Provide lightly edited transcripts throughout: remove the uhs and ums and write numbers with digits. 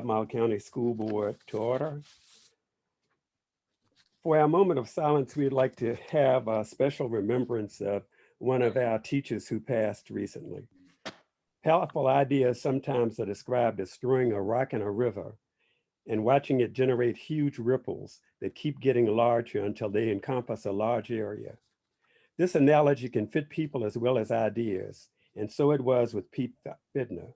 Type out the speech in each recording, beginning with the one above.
Albemarle County School Board to order. For our moment of silence, we'd like to have a special remembrance of one of our teachers who passed recently. Powerful ideas sometimes are described as throwing a rock in a river and watching it generate huge ripples that keep getting larger until they encompass a large area. This analogy can fit people as well as ideas, and so it was with Pete Fidner.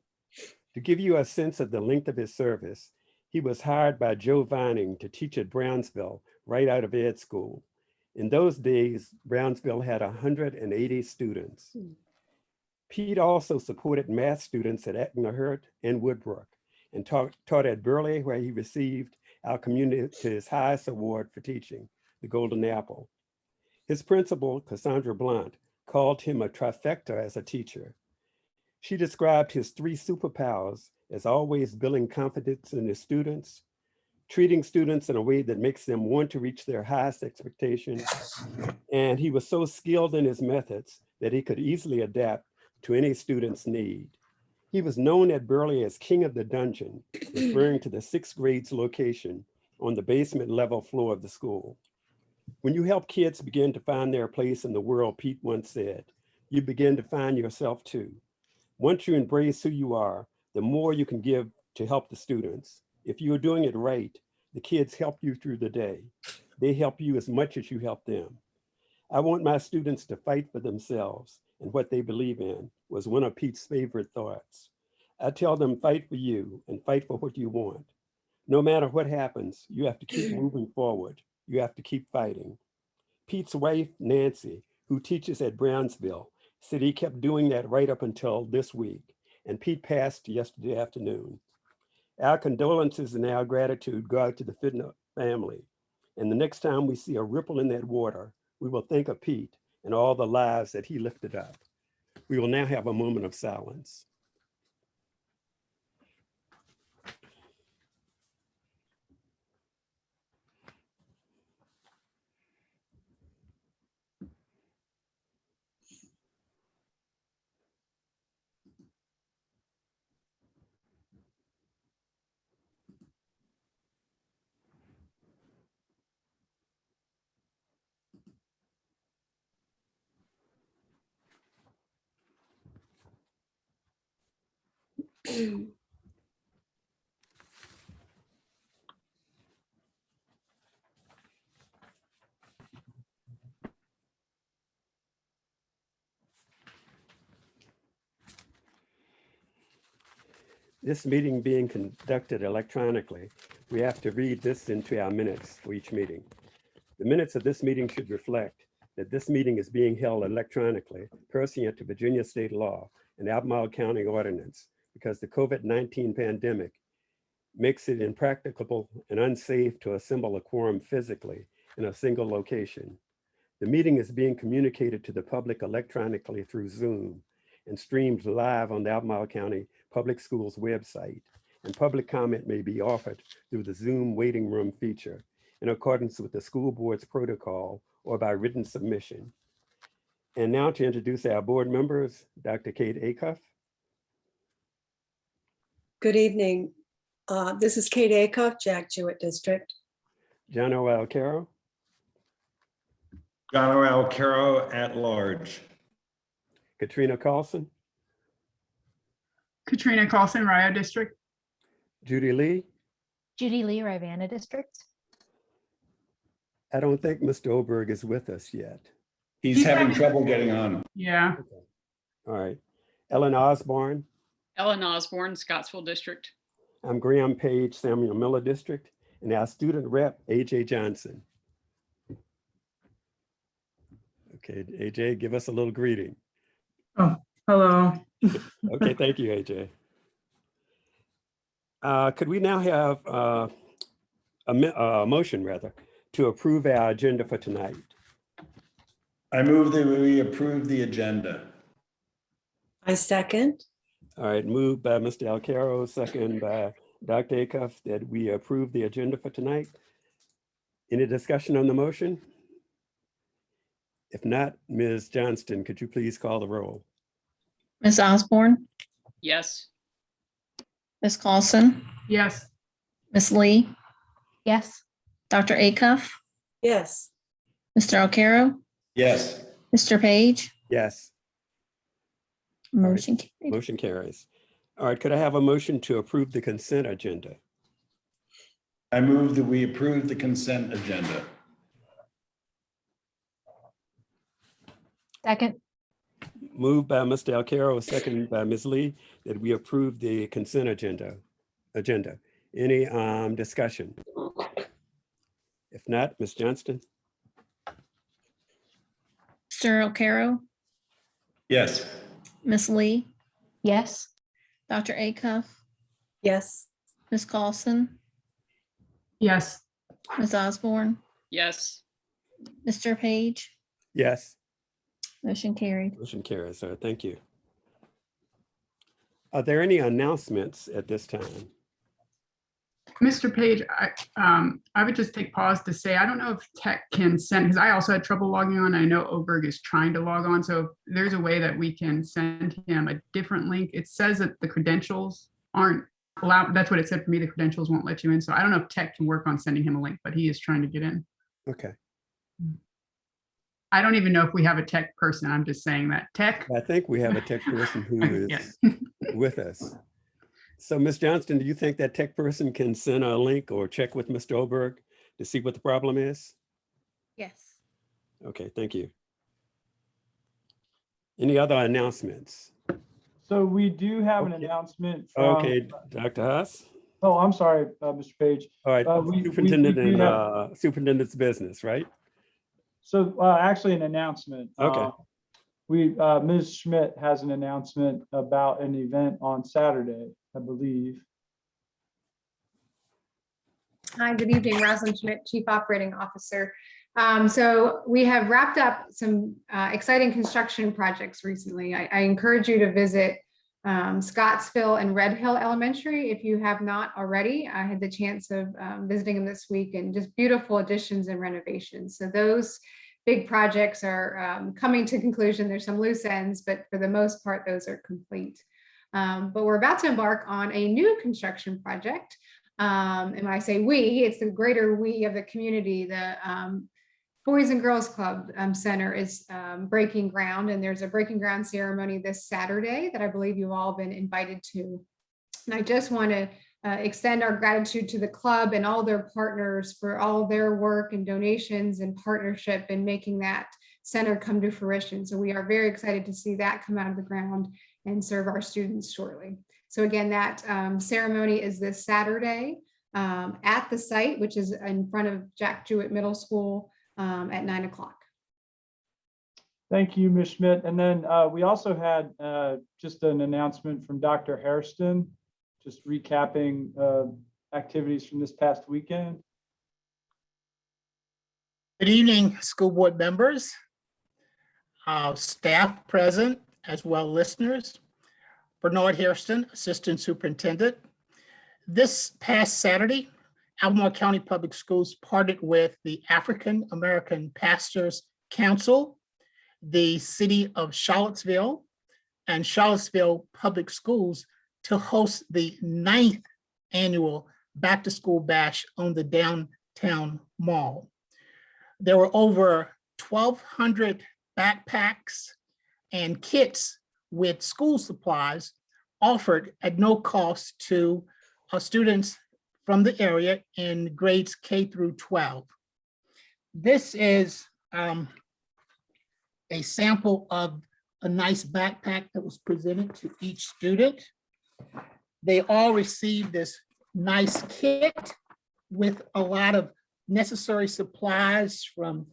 To give you a sense of the length of his service, he was hired by Joe Vining to teach at Brownsville right out of ed school. In those days, Brownsville had 180 students. Pete also supported math students at Etna-Hurt and Woodbrook and taught at Burley, where he received our community's highest award for teaching, the Golden Apple. His principal, Cassandra Blunt, called him a trifecta as a teacher. She described his three superpowers as always building confidence in his students, treating students in a way that makes them want to reach their highest expectations, and he was so skilled in his methods that he could easily adapt to any student's need. He was known at Burley as King of the Dungeon, referring to the sixth grade's location on the basement level floor of the school. When you help kids begin to find their place in the world, Pete once said, you begin to find yourself too. Once you embrace who you are, the more you can give to help the students. If you're doing it right, the kids help you through the day. They help you as much as you help them. I want my students to fight for themselves and what they believe in, was one of Pete's favorite thoughts. I tell them, fight for you and fight for what you want. No matter what happens, you have to keep moving forward. You have to keep fighting. Pete's wife, Nancy, who teaches at Brownsville, said he kept doing that right up until this week, and Pete passed yesterday afternoon. Our condolences and our gratitude go out to the Fidner family. And the next time we see a ripple in that water, we will think of Pete and all the lives that he lifted up. We will now have a moment of silence. This meeting being conducted electronically, we have to read this into our minutes for each meeting. The minutes of this meeting should reflect that this meeting is being held electronically pursuant to Virginia state law and Albemarle County ordinance because the COVID-19 pandemic makes it impracticable and unsafe to assemble a quorum physically in a single location. The meeting is being communicated to the public electronically through Zoom and streamed live on the Albemarle County Public Schools website, and public comment may be offered through the Zoom waiting room feature in accordance with the school board's protocol or by written submission. And now to introduce our board members, Dr. Kate Acuff. Good evening. This is Kate Acuff, Jack Jewett District. John O. Caro. John O. Caro at large. Katrina Carlson. Katrina Carlson, Rio District. Judy Lee. Judy Lee, Rivanna District. I don't think Mr. Oberg is with us yet. He's having trouble getting on. Yeah. Okay. All right. Ellen Osborne. Ellen Osborne, Scottsville District. I'm Graham Page, Samuel Miller District, and our student rep, AJ Johnson. Okay, AJ, give us a little greeting. Oh, hello. Okay, thank you, AJ. Could we now have a motion, rather, to approve our agenda for tonight? I move that we approve the agenda. I second. All right, moved by Mr. Alcaro, second by Dr. Acuff, that we approve the agenda for tonight. Any discussion on the motion? If not, Ms. Johnston, could you please call the roll? Ms. Osborne, Yes. Ms. Carlson, Yes. Ms. Lee, Yes. Dr. Acuff, yes, Mr. Alcarro, Yes. Mr. Page, Yes, right. motion carried. motion carries. All right, could I have a motion to approve the consent agenda? I move that we approve the consent agenda. Second. Moved by Mr. Alcarro, seconded by Ms. Lee, that we approve the consent agenda. Any discussion? If not, Ms. Johnston? Mr. Alcarro, Yes. Ms. Lee, Yes. Dr. Acuff, yes, Ms. Carlson, Yes. Ms. Osborne, Yes. Mr. Page, Yes, motion carried. motion carries, sir. Thank you. Are there any announcements at this time? Mr. Page, I would just take pause to say, I don't know if tech can send, because I also had trouble logging on. I know Oberg is trying to log on. So if there's a way that we can send him a different link. It says that the credentials aren't allowed. That's what it said for me. The credentials won't let you in. So I don't know if tech can work on sending him a link, but he is trying to get in. Okay, I don't even know if we have a tech person. I'm just saying that tech. I think we have a tech person who is Yes. with us. So Ms. Johnston, do you think that tech person can send a link or check with Mr. Oberg to see what the problem is? Yes. Okay, thank you. Any other announcements? So we do have an Okay. announcement from. Okay, Dr. Haas? Oh, I'm sorry, Mr. Page. All right, we superintendent do and have- superintendent's business, right? So actually an announcement. Okay. Ms. Schmidt has an announcement about an event on Saturday, I believe. Hi, good evening, Rosalind Schmidt, Chief Operating Officer. So we have wrapped up some exciting construction projects recently. I encourage you to visit Scottsville and Red Hill Elementary if you have not already. I had the chance of visiting them this week, and just beautiful additions and renovations. So those big projects are coming to conclusion. There's some loose ends, but for the most part, those are complete. But we're about to embark on a new construction project. And when I say we, it's the greater we of the community. The Boys and Girls Club Center is breaking ground, and there's a breaking ground ceremony this Saturday that I believe you've all been invited to. And I just want to extend our gratitude to the club and all their partners for all their work and donations and partnership in making that center come to fruition. So we are very excited to see that come out of the ground and serve our students shortly. So again, that ceremony is this Saturday at the site, which is in front of Jack Jewett Middle School at 9 o'clock. Thank you, Ms. Schmidt. And then we also had just an announcement from Dr. Hairston, just recapping activities from this past weekend. Good evening, school board members, staff present, as well listeners. Bernard Hairston, Assistant Superintendent. This past Saturday, Albemarle County Public Schools partnered with the African American Pastors Council, the City of Charlottesville, and Charlottesville Public Schools to host the 9th annual Back to School Bash on the downtown mall. There were over 1,200 backpacks and kits with school supplies offered at no cost to students from the area in grades K through 12. This is a sample of a nice backpack that was presented to each student. They all received this nice kit with a lot of necessary supplies, from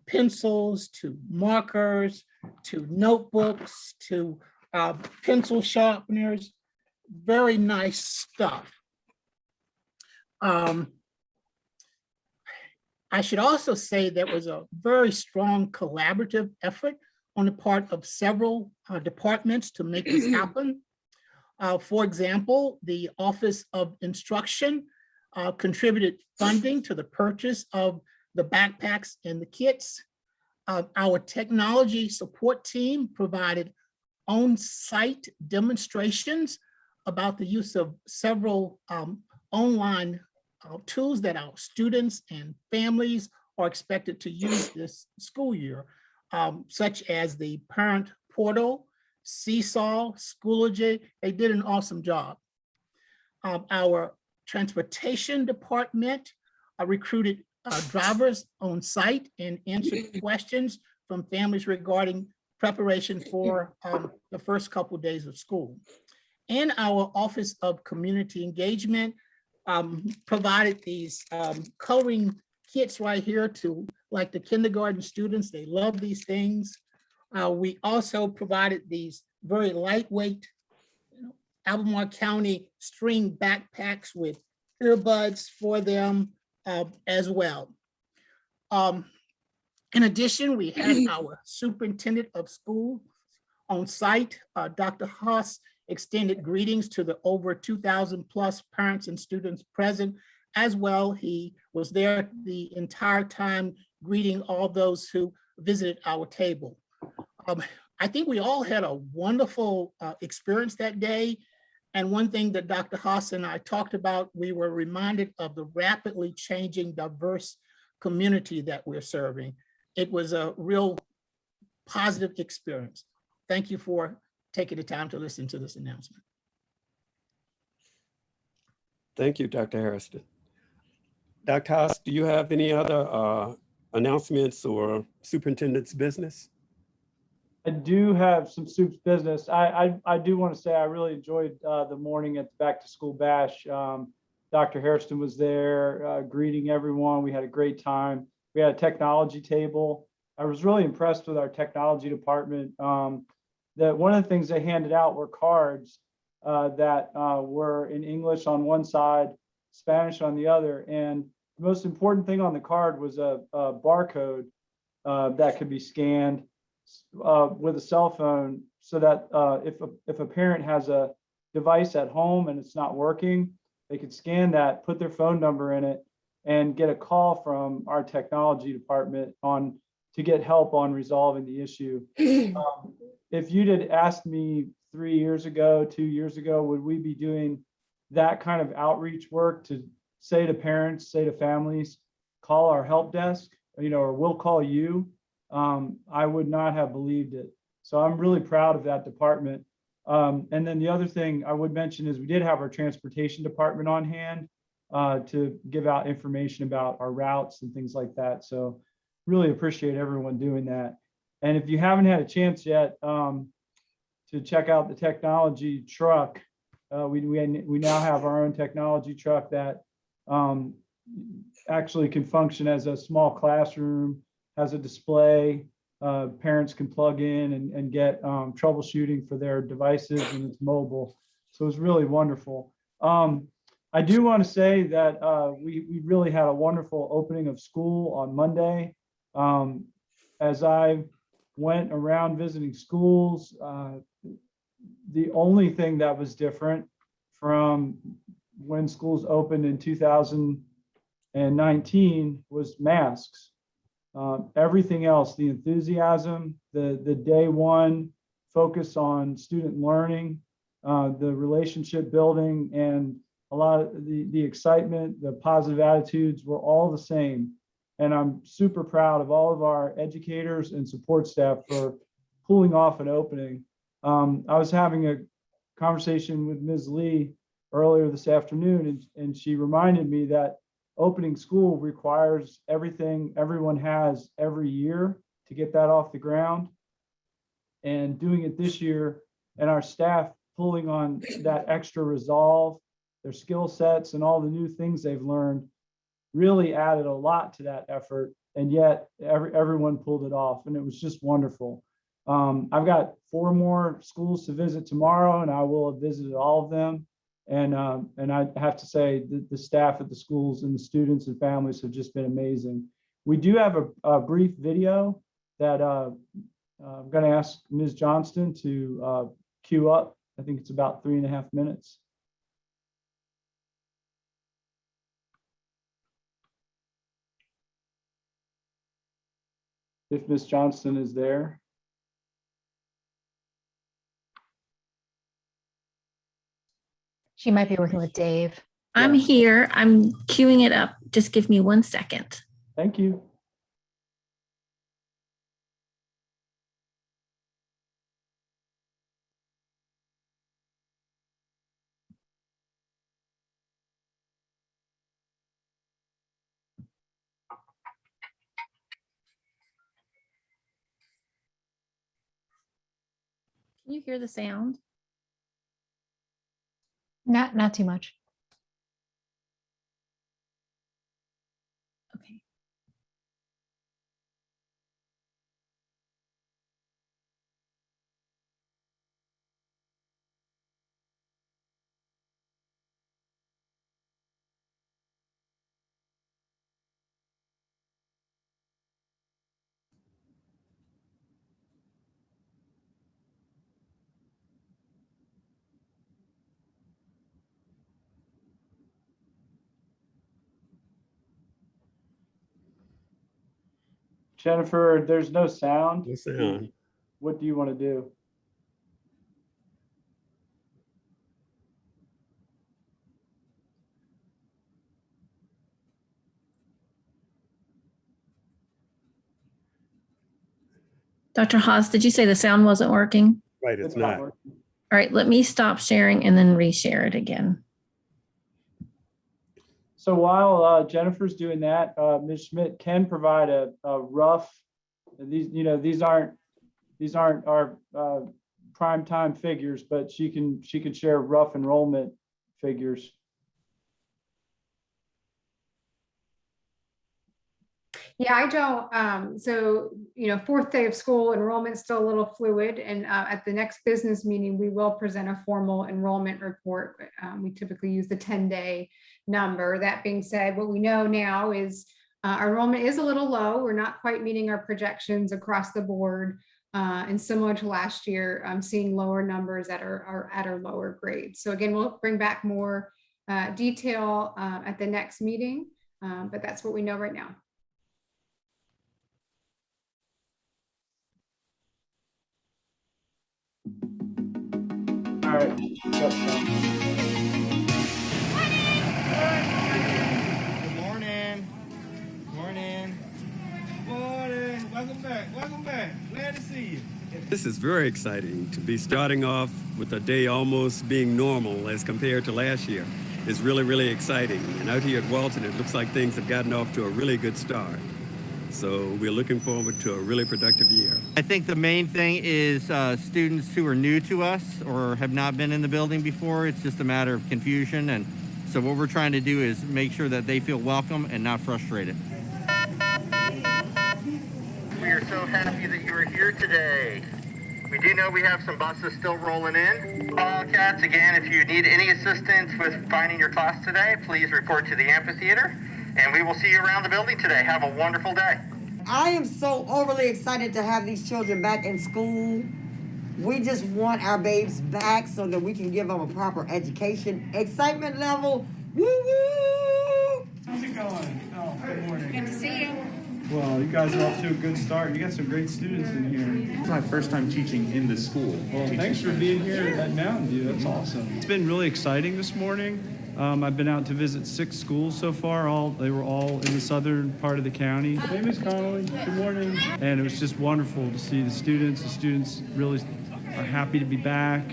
pencils to markers to notebooks to pencil sharpeners. Very nice stuff. I should also say there was a very strong collaborative effort on the part of several departments to make this happen. For example, the Office of Instruction contributed funding to the purchase of the backpacks and the kits. Our technology support team provided on-site demonstrations about the use of several online tools that our students and families are expected to use this school year, such as the parent portal, Seesaw, Schoology. They did an awesome job. Our transportation department recruited drivers on site and answered questions from families regarding preparation for the first couple days of school. And our Office of Community Engagement provided these coloring kits right here to like the kindergarten students. They love these things. We also provided these very lightweight Albemarle County string backpacks with earbuds for them as well. In addition, we had our superintendent of school on site. Dr. Haas extended greetings to the over 2,000 plus parents and students present as well. He was there the entire time greeting all those who visited our table. I think we all had a wonderful experience that day. And one thing that Dr. Haas and I talked about, we were reminded of the rapidly changing, diverse community that we're serving. It was a real positive experience. Thank you for taking the time to listen to this announcement. Thank you, Dr. Hairston. Dr. Haas, do you have any other announcements or superintendent's business? I do have some soups business. I do want to say I really enjoyed the morning at the back to school bash. Dr. Hairston was there greeting everyone. We had a great time. We had a technology table. I was really impressed with our technology department. That one of the things they handed out were cards that were in English on one side, Spanish on the other. And the most important thing on the card was a barcode that could be scanned with a cell phone, so that if a parent has a device at home and it's not working, they could scan that, put their phone number in it, and get a call from our technology department to get help on resolving the issue. If you'd had asked me 3 years ago, 2 years ago, would we be doing that kind of outreach work to say to parents, say to families, call our help desk, or we'll call you, I would not have believed it. So I'm really proud of that department. And then the other thing I would mention is we did have our transportation department on hand to give out information about our routes and things like that. So really appreciate everyone doing that. And if you haven't had a chance yet to check out the technology truck, we now have our own technology truck that actually can function as a small classroom, has a display, parents can plug in and get troubleshooting for their devices, and it's mobile. So it's really wonderful. I do want to say that we really had a wonderful opening of school on Monday. As I went around visiting schools, the only thing that was different from when schools opened in 2019 was masks. Everything else, the enthusiasm, the day one focus on student learning, the relationship building, and a lot of the excitement, the positive attitudes were all the same. And I'm super proud of all of our educators and support staff for pulling off an opening. I was having a conversation with Ms. Lee earlier this afternoon, and she reminded me that opening school requires everything everyone has every year to get that off the ground. And doing it this year, and our staff pulling on that extra resolve, their skill sets, and all the new things they've learned really added a lot to that effort. And yet everyone pulled it off, and it was just wonderful. I've got 4 more schools to visit tomorrow, and I will have visited all of them. And I have to say the staff at the schools and the students and families have just been amazing. We do have a brief video that I'm going to ask Ms. Johnston to queue up. I think it's about 3.5 minutes. If Ms. Johnston is there. She might be working with Dave. I'm here. I'm queuing it up. Just give me 1 second. Thank you. Can you hear the sound? Not too much. Okay. Jennifer, there's no sound. No sound. What do you want to do? Dr. Haas, did you say the sound wasn't working? Right, it's not. working. All right, let me stop sharing and then reshare it again. So while Jennifer's doing that, Ms. Schmidt can provide a rough. These aren't our prime time figures, but she can share rough enrollment figures. Yeah, I don't. So, fourth day of school, enrollment's still a little fluid. And at the next business meeting, we will present a formal enrollment report. We typically use the 10-day number. That being said, what we know now is our enrollment is a little low. We're not quite meeting our projections across the board. And similar to last year, I'm seeing lower numbers that are at our lower grades. So again, we'll bring back more detail at the next meeting, but that's what we know right now. All right. Yep. Good morning. Morning. Morning. Welcome back. Welcome back. Glad to see you. This is very exciting to be starting off with a day almost being normal as compared to last year. It's really, really exciting. And out here at Walton, it looks like things have gotten off to a really good start. So we're looking forward to a really productive year. I think the main thing is students who are new to us or have not been in the building before. It's just a matter of confusion. And so what we're trying to do is make sure that they feel welcome and not frustrated. We are so happy that you are here today. We do know we have some buses still rolling in. Wildcats, again, if you need any assistance with finding your class today, please report to the amphitheater. And we will see you around the building today. Have a wonderful day. I am so overly excited to have these children back in school. We just want our babes back so that we can give them a proper education. Excitement level, woo woo! How's it going? Oh, good morning. Good to see you. Well, you guys are off to a good start. You got some great students in here. It's my first time teaching in the school. Well, thanks for being here at Mountain View. That's awesome. It's been really exciting this morning. I've been out to visit 6 schools so far. They were all in the southern part of the county. Hey, Ms. Connolly, good morning. And it was just wonderful to see the students. The students really are happy to be back.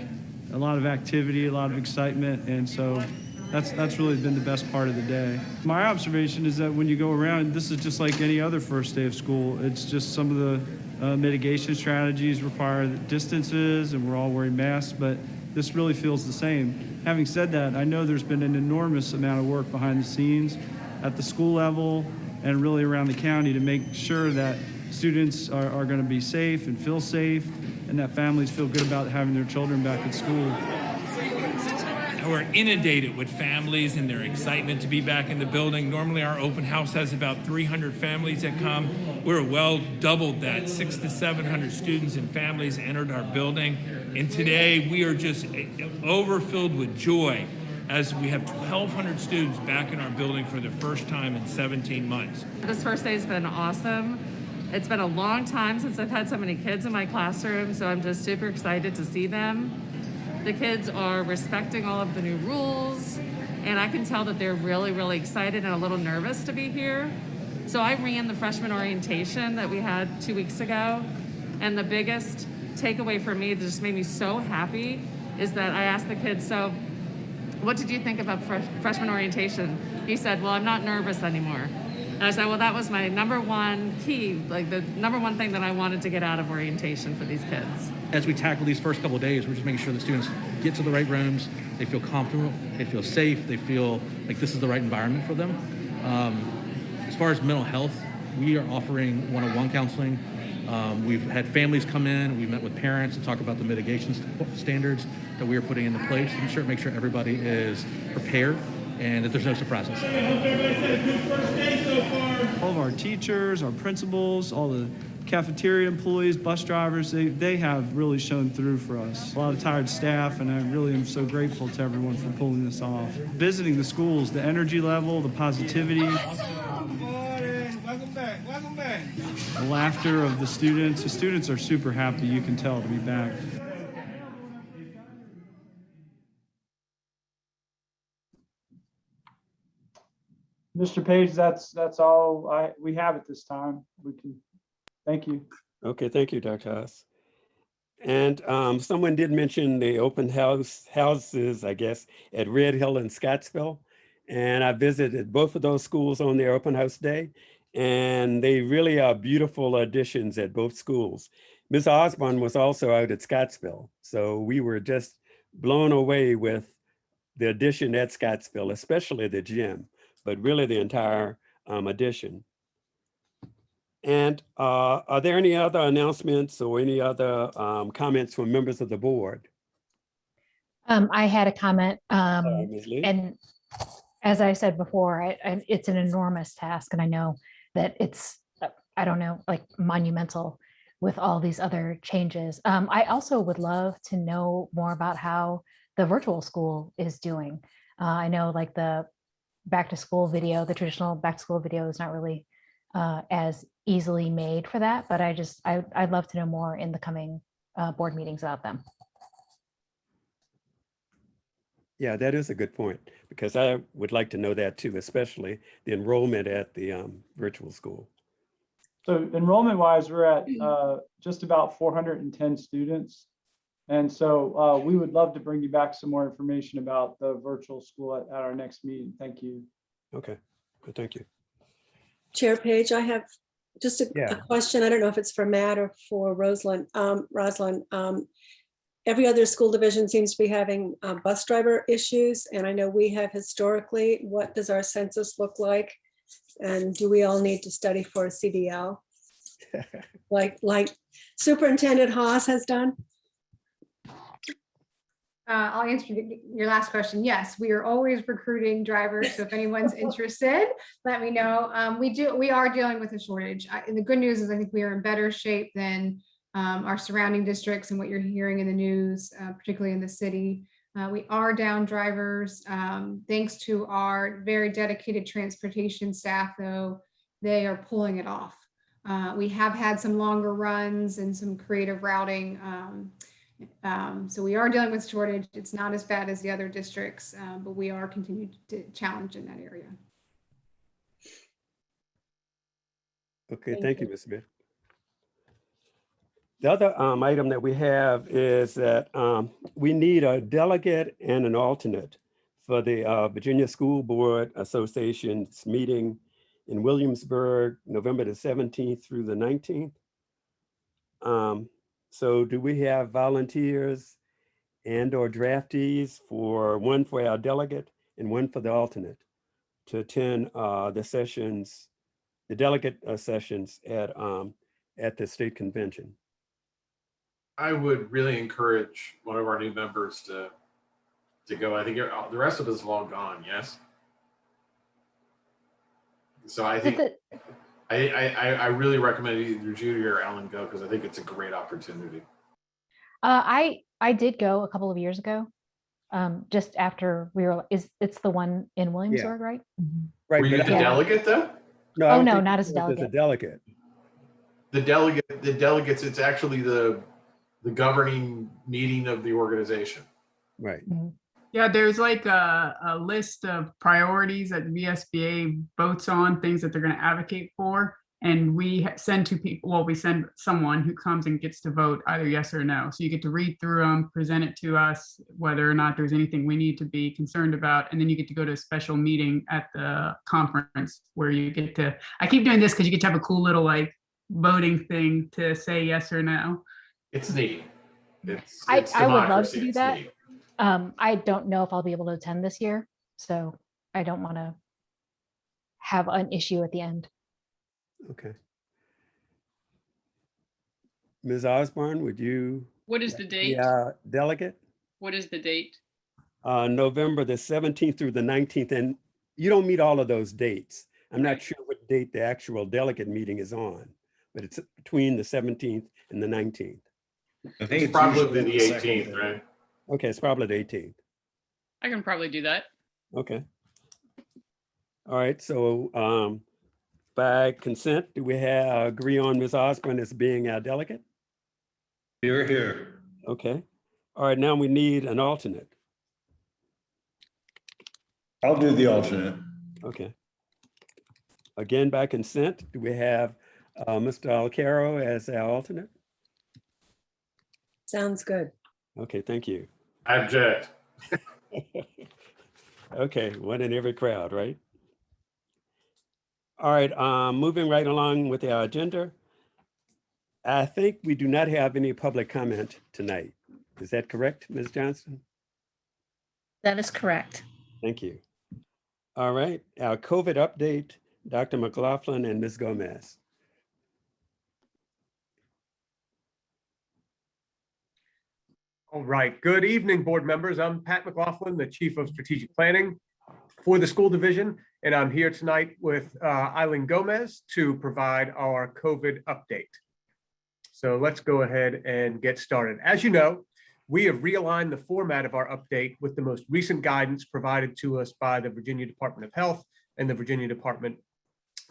A lot of activity, a lot of excitement, and so that's really been the best part of the day. My observation is that when you go around, this is just like any other first day of school. It's just some of the mitigation strategies require distances, and we're all wearing masks, but this really feels the same. Having said that, I know there's been an enormous amount of work behind the scenes at the school level and really around the county to make sure that students are going to be safe and feel safe, and that families feel good about having their children back at school. We're inundated with families and their excitement to be back in the building. Normally our open house has about 300 families that come. We're well doubled that. 600 to 700 students and families entered our building. And today we are just overfilled with joy as we have 1,200 students back in our building for the first time in 17 months. This first day has been awesome. It's been a long time since I've had so many kids in my classroom, so I'm just super excited to see them. The kids are respecting all of the new rules. And I can tell that they're really, really excited and a little nervous to be here. So I ran the freshman orientation that we had 2 weeks ago. And the biggest takeaway for me that just made me so happy is that I asked the kids, so what did you think about freshman orientation? He said, well, I'm not nervous anymore. And I said, well, that was my number one key, like the number one thing that I wanted to get out of orientation for these kids. As we tackle these first couple of days, we're just making sure the students get to the right rooms, they feel comfortable, they feel safe, they feel like this is the right environment for them. As far as mental health, we are offering one-on-one counseling. We've had families come in, we've met with parents to talk about the mitigation standards that we are putting into place and make sure everybody is prepared and that there's no surprises. All of our teachers, our principals, all the cafeteria employees, bus drivers, they have really shown through for us. A lot of tired staff, and I really am so grateful to everyone for pulling this off. Visiting the schools, the energy level, the positivity, the laughter of the students. The students are super happy, you can tell, to be back. Mr. Page, that's all we have at this time. Thank you. Okay, thank you, Dr. Haas. And someone did mention the open houses, I guess, at Red Hill and Scottsville. And I visited both of those schools on their open house day, and they really are beautiful additions at both schools. Ms. Osborne was also out at Scottsville, so we were just blown away with the addition at Scottsville, especially the gym, but really the entire addition. And are there any other announcements or any other comments from members of the board? I had a comment, Ms. Lee? and as I said before, it's an enormous task, and I know that it's, I don't know, like monumental with all these other changes. I also would love to know more about how the virtual school is doing. I know like the back to school video, the traditional back to school video is not really as easily made for that, but I'd love to know more in the coming board meetings about them. Yeah, that is a good point, because I would like to know that too, especially the enrollment at the virtual school. So enrollment wise, we're at just about 410 students. And so we would love to bring you back some more information about the virtual school at our next meeting. Thank you. Okay, good, thank you. Chair Page, I have just a question. I don't know if it's for Matt or for Rosalind. Every other school division seems to be having bus driver issues, and I know we have historically. What does our census look like? And do we all need to study for a CDL? like Superintendent Haas has done? I'll answer your last question. Yes, we are always recruiting drivers. So if anyone's interested, let me know. We are dealing with a shortage. And the good news is I think we are in better shape than our surrounding districts and what you're hearing in the news, particularly in the city. We are down drivers. Thanks to our very dedicated transportation staff, though, they are pulling it off. We have had some longer runs and some creative routing. So we are dealing with shortage. It's not as bad as the other districts, but we are continuing to challenge in that area. Okay, thank you, Ms. Smith. The other item that we have is that we need a delegate and an alternate for the Virginia School Board Association's meeting in Williamsburg, November the 17th through the 19th. So do we have volunteers and or draftees for one for our delegate and one for the alternate to attend the sessions, the delegate sessions at the state convention? I would really encourage one of our new members to go. I think the rest of us have all gone. Yes. So I think I really recommend either Judy or Ellen go, because I think it's a great opportunity. I did go a couple of years ago, just after it's the one in Williamsburg, right? Right. Were you the delegate though? No, oh no, not as a delegate. As a delegate. The delegates. It's actually the governing meeting of the organization. Right. Yeah, there's like a list of priorities that the VSBA votes on, things that they're going to advocate for. And we send two people, well, we send someone who comes and gets to vote either yes or no. So you get to read through them, present it to us, whether or not there's anything we need to be concerned about. And then you get to go to a special meeting at the conference where you get to, I keep doing this because you get to have a cool little like voting thing to say yes or no. It's neat. It's I would love democracy. to do It's that. neat. I don't know if I'll be able to attend this year, so I don't want to have an issue at the end. Okay. Ms. Osborne, would you? What is the date? Yeah, delegate? What is the date? November the 17th through the 19th, and you don't meet all of those dates. I'm not sure what date the actual delegate meeting is on, but it's between the 17th and the 19th. I think it's probably the 18th, right? Okay, it's probably the 18th. I can probably do that. Okay. All right, so by consent, do we agree on Ms. Osborne as being our delegate? Here, here. Okay. All right, now we need an alternate. I'll do the alternate. Okay. Again, by consent, do we have Mr. Alcaro as our alternate? Sounds good. Okay, thank you. I object. Okay, one in every crowd, right? All right, moving right along with our agenda. I think we do not have any public comment tonight. Is that correct, Ms. Johnston? That is correct. Thank you. All right, our COVID update, Dr. McLaughlin and Ms. Gomez. All right, good evening, board members. I'm Pat McLaughlin, the Chief of Strategic Planning for the school division, and I'm here tonight with Eileen Gomez to provide our COVID update. So let's go ahead and get started. As you know, we have realigned the format of our update with the most recent guidance provided to us by the Virginia Department of Health and the Virginia Department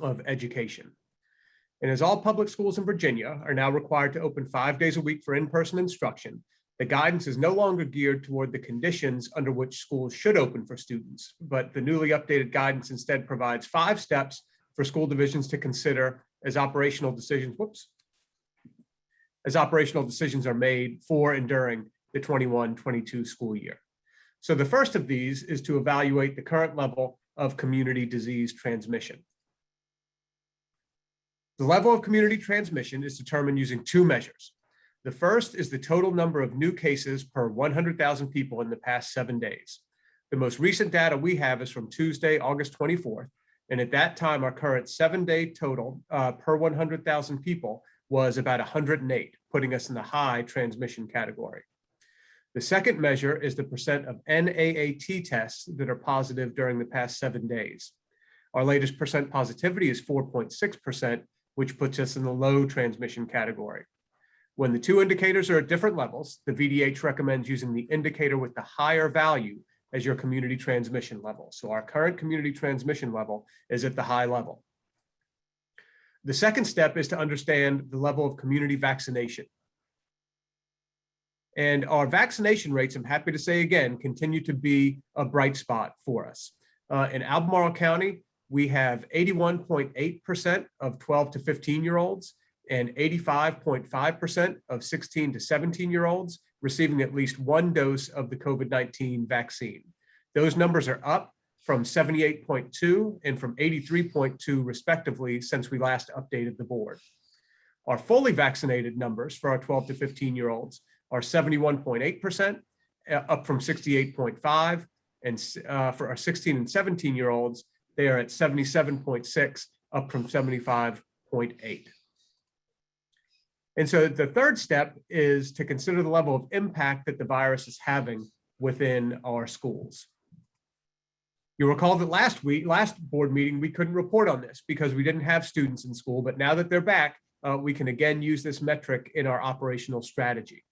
of Education. And as all public schools in Virginia are now required to open 5 days a week for in-person instruction, the guidance is no longer geared toward the conditions under which schools should open for students, but the newly updated guidance instead provides 5 steps for school divisions to consider as operational decisions, as operational decisions are made for and during the 21-22 school year. So the first of these is to evaluate the current level of community disease transmission. The level of community transmission is determined using 2 measures. The first is the total number of new cases per 100,000 people in the past 7 days. The most recent data we have is from Tuesday, August 24th. And at that time, our current 7-day total per 100,000 people was about 108, putting us in the high transmission category. The second measure is the percent of NAAT tests that are positive during the past 7 days. Our latest percent positivity is 4.6%, which puts us in the low transmission category. When the 2 indicators are at different levels, the VDH recommends using the indicator with the higher value as your community transmission level. So our current community transmission level is at the high level. The second step is to understand the level of community vaccination. And our vaccination rates, I'm happy to say again, continue to be a bright spot for us. In Albemarle County, we have 81.8% of 12 to 15-year-olds and 85.5% of 16 to 17-year-olds receiving at least 1 dose of the COVID-19 vaccine. Those numbers are up from 78.2 and from 83.2 respectively since we last updated the board. Our fully vaccinated numbers for our 12 to 15-year-olds are 71.8%, up from 68.5, and for our 16 and 17-year-olds, they are at 77.6, up from 75.8. And so the third step is to consider the level of impact that the virus is having within our schools. You'll recall that last board meeting, we couldn't report on this because we didn't have students in school, but now that they're back, we can again use this metric in our operational strategy.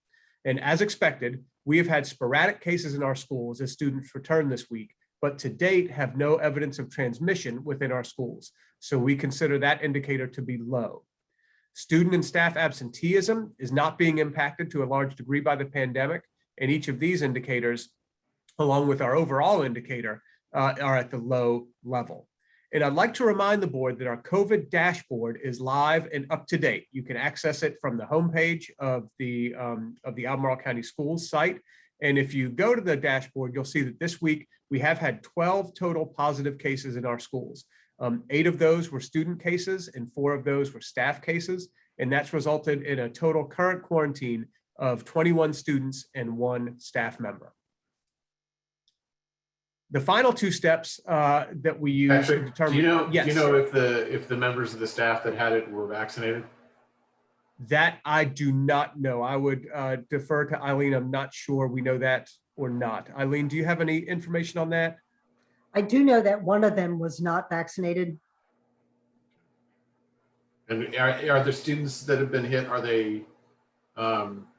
And as expected, we have had sporadic cases in our schools as students return this week, but to date have no evidence of transmission within our schools. So we consider that indicator to be low. Student and staff absenteeism is not being impacted to a large degree by the pandemic, and each of these indicators along with our overall indicator, are at the low level. And I'd like to remind the board that our COVID dashboard is live and up to date. You can access it from the homepage of the Albemarle County Schools site. And if you go to the dashboard, you'll see that this week we have had 12 total positive cases in our schools. 8 of those were student cases and 4 of those were staff cases. And that's resulted in a total current quarantine of 21 students and 1 staff member. The final 2 steps that we use Patrick, to determine. do Yes. you know if the members of the staff that had it were vaccinated? That I do not know. I would defer to Eileen. I'm not sure we know that or not. Eileen, do you have any information on that? I do know that one of them was not vaccinated. And are the students that have been hit, are they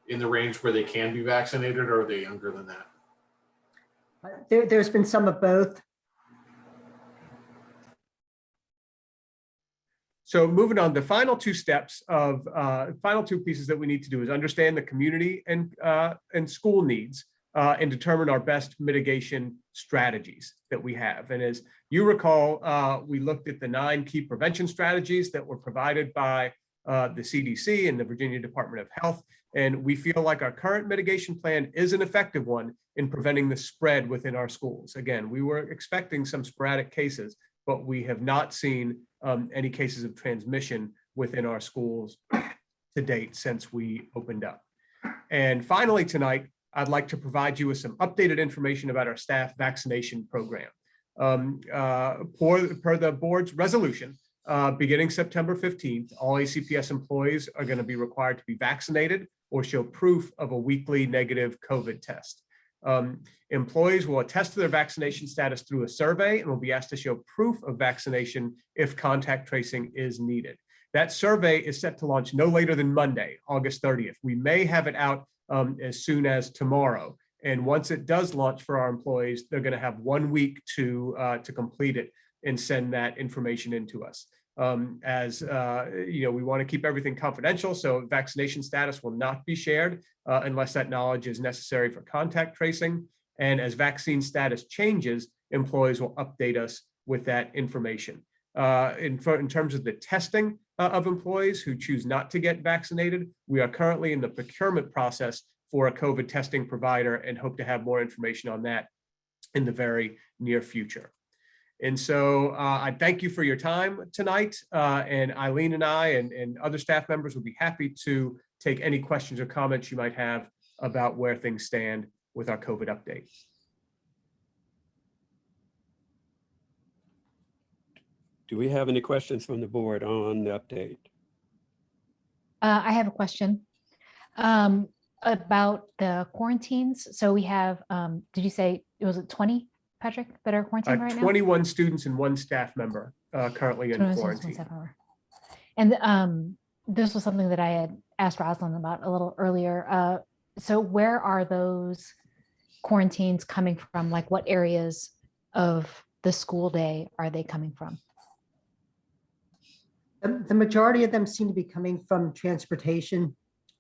in the range where they can be vaccinated, or are they younger than that? There's been some of both. So moving on, the final 2 steps of final 2 pieces that we need to do is understand the community and school needs and determine our best mitigation strategies that we have. And as you recall, we looked at the 9 key prevention strategies that were provided by the CDC and the Virginia Department of Health. And we feel like our current mitigation plan is an effective one in preventing the spread within our schools. Again, we were expecting some sporadic cases, but we have not seen any cases of transmission within our schools to date since we opened up. And finally tonight, I'd like to provide you with some updated information about our staff vaccination program. Per the board's resolution, beginning September 15th, all ACPS employees are going to be required to be vaccinated or show proof of a weekly negative COVID test. Employees will attest to their vaccination status through a survey and will be asked to show proof of vaccination if contact tracing is needed. That survey is set to launch no later than Monday, August 30th. We may have it out as soon as tomorrow. And once it does launch for our employees, they're going to have 1 week to complete it and send that information into us. We want to keep everything confidential, so vaccination status will not be shared unless that knowledge is necessary for contact tracing. And as vaccine status changes, employees will update us with that information. In terms of the testing of employees who choose not to get vaccinated, we are currently in the procurement process for a COVID testing provider and hope to have more information on that in the very near future. And so I thank you for your time tonight. And Eileen and I and other staff members will be happy to take any questions or comments you might have about where things stand with our COVID update. Do we have any questions from the board on the update? I have a question about the quarantines. So we have, did you say, was it 20, Patrick, that are quarantined right now? 21 students and 1 staff member currently in 21 quarantine. students, 1 staff member. And this was something that I had asked Rosalind about a little earlier. So where are those quarantines coming from? Like what areas of the school day are they coming from? The majority of them seem to be coming from transportation,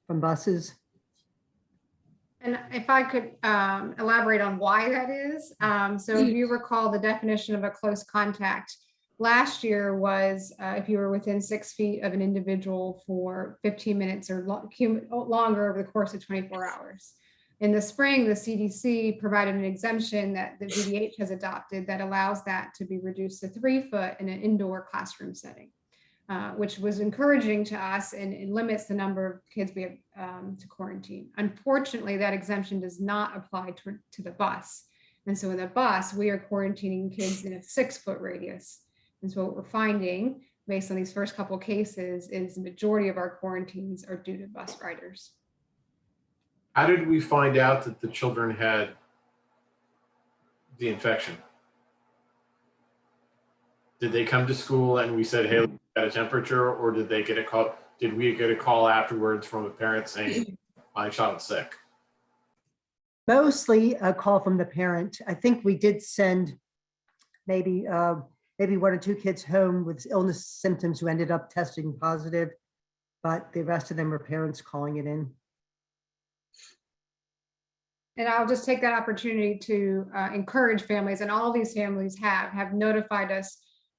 from buses. And if I could elaborate on why that is. So if you recall, the definition of a close contact last year was if you were within 6 feet of an individual for 15 minutes or longer over the course of 24 hours. In the spring, the CDC provided an exemption that the VDH has adopted that allows that to be reduced to 3 foot in an indoor classroom setting. Which was encouraging to us and limits the number of kids we have to quarantine. Unfortunately, that exemption does not apply to the bus. And so in the bus, we are quarantining kids in a 6 foot radius. And so what we're finding based on these first couple of cases is the majority of our quarantines are due to bus riders. How did we find out that the children had the infection? Did they come to school and we said, hey, we got a temperature, or did they get a call? Did we get a call afterwards from a parent saying, my child's sick? Mostly a call from the parent. I think we did send maybe 1 or 2 kids home with illness symptoms who ended up testing positive, but the rest of them were parents calling it in. And I'll just take that opportunity to encourage families, and all these families have notified us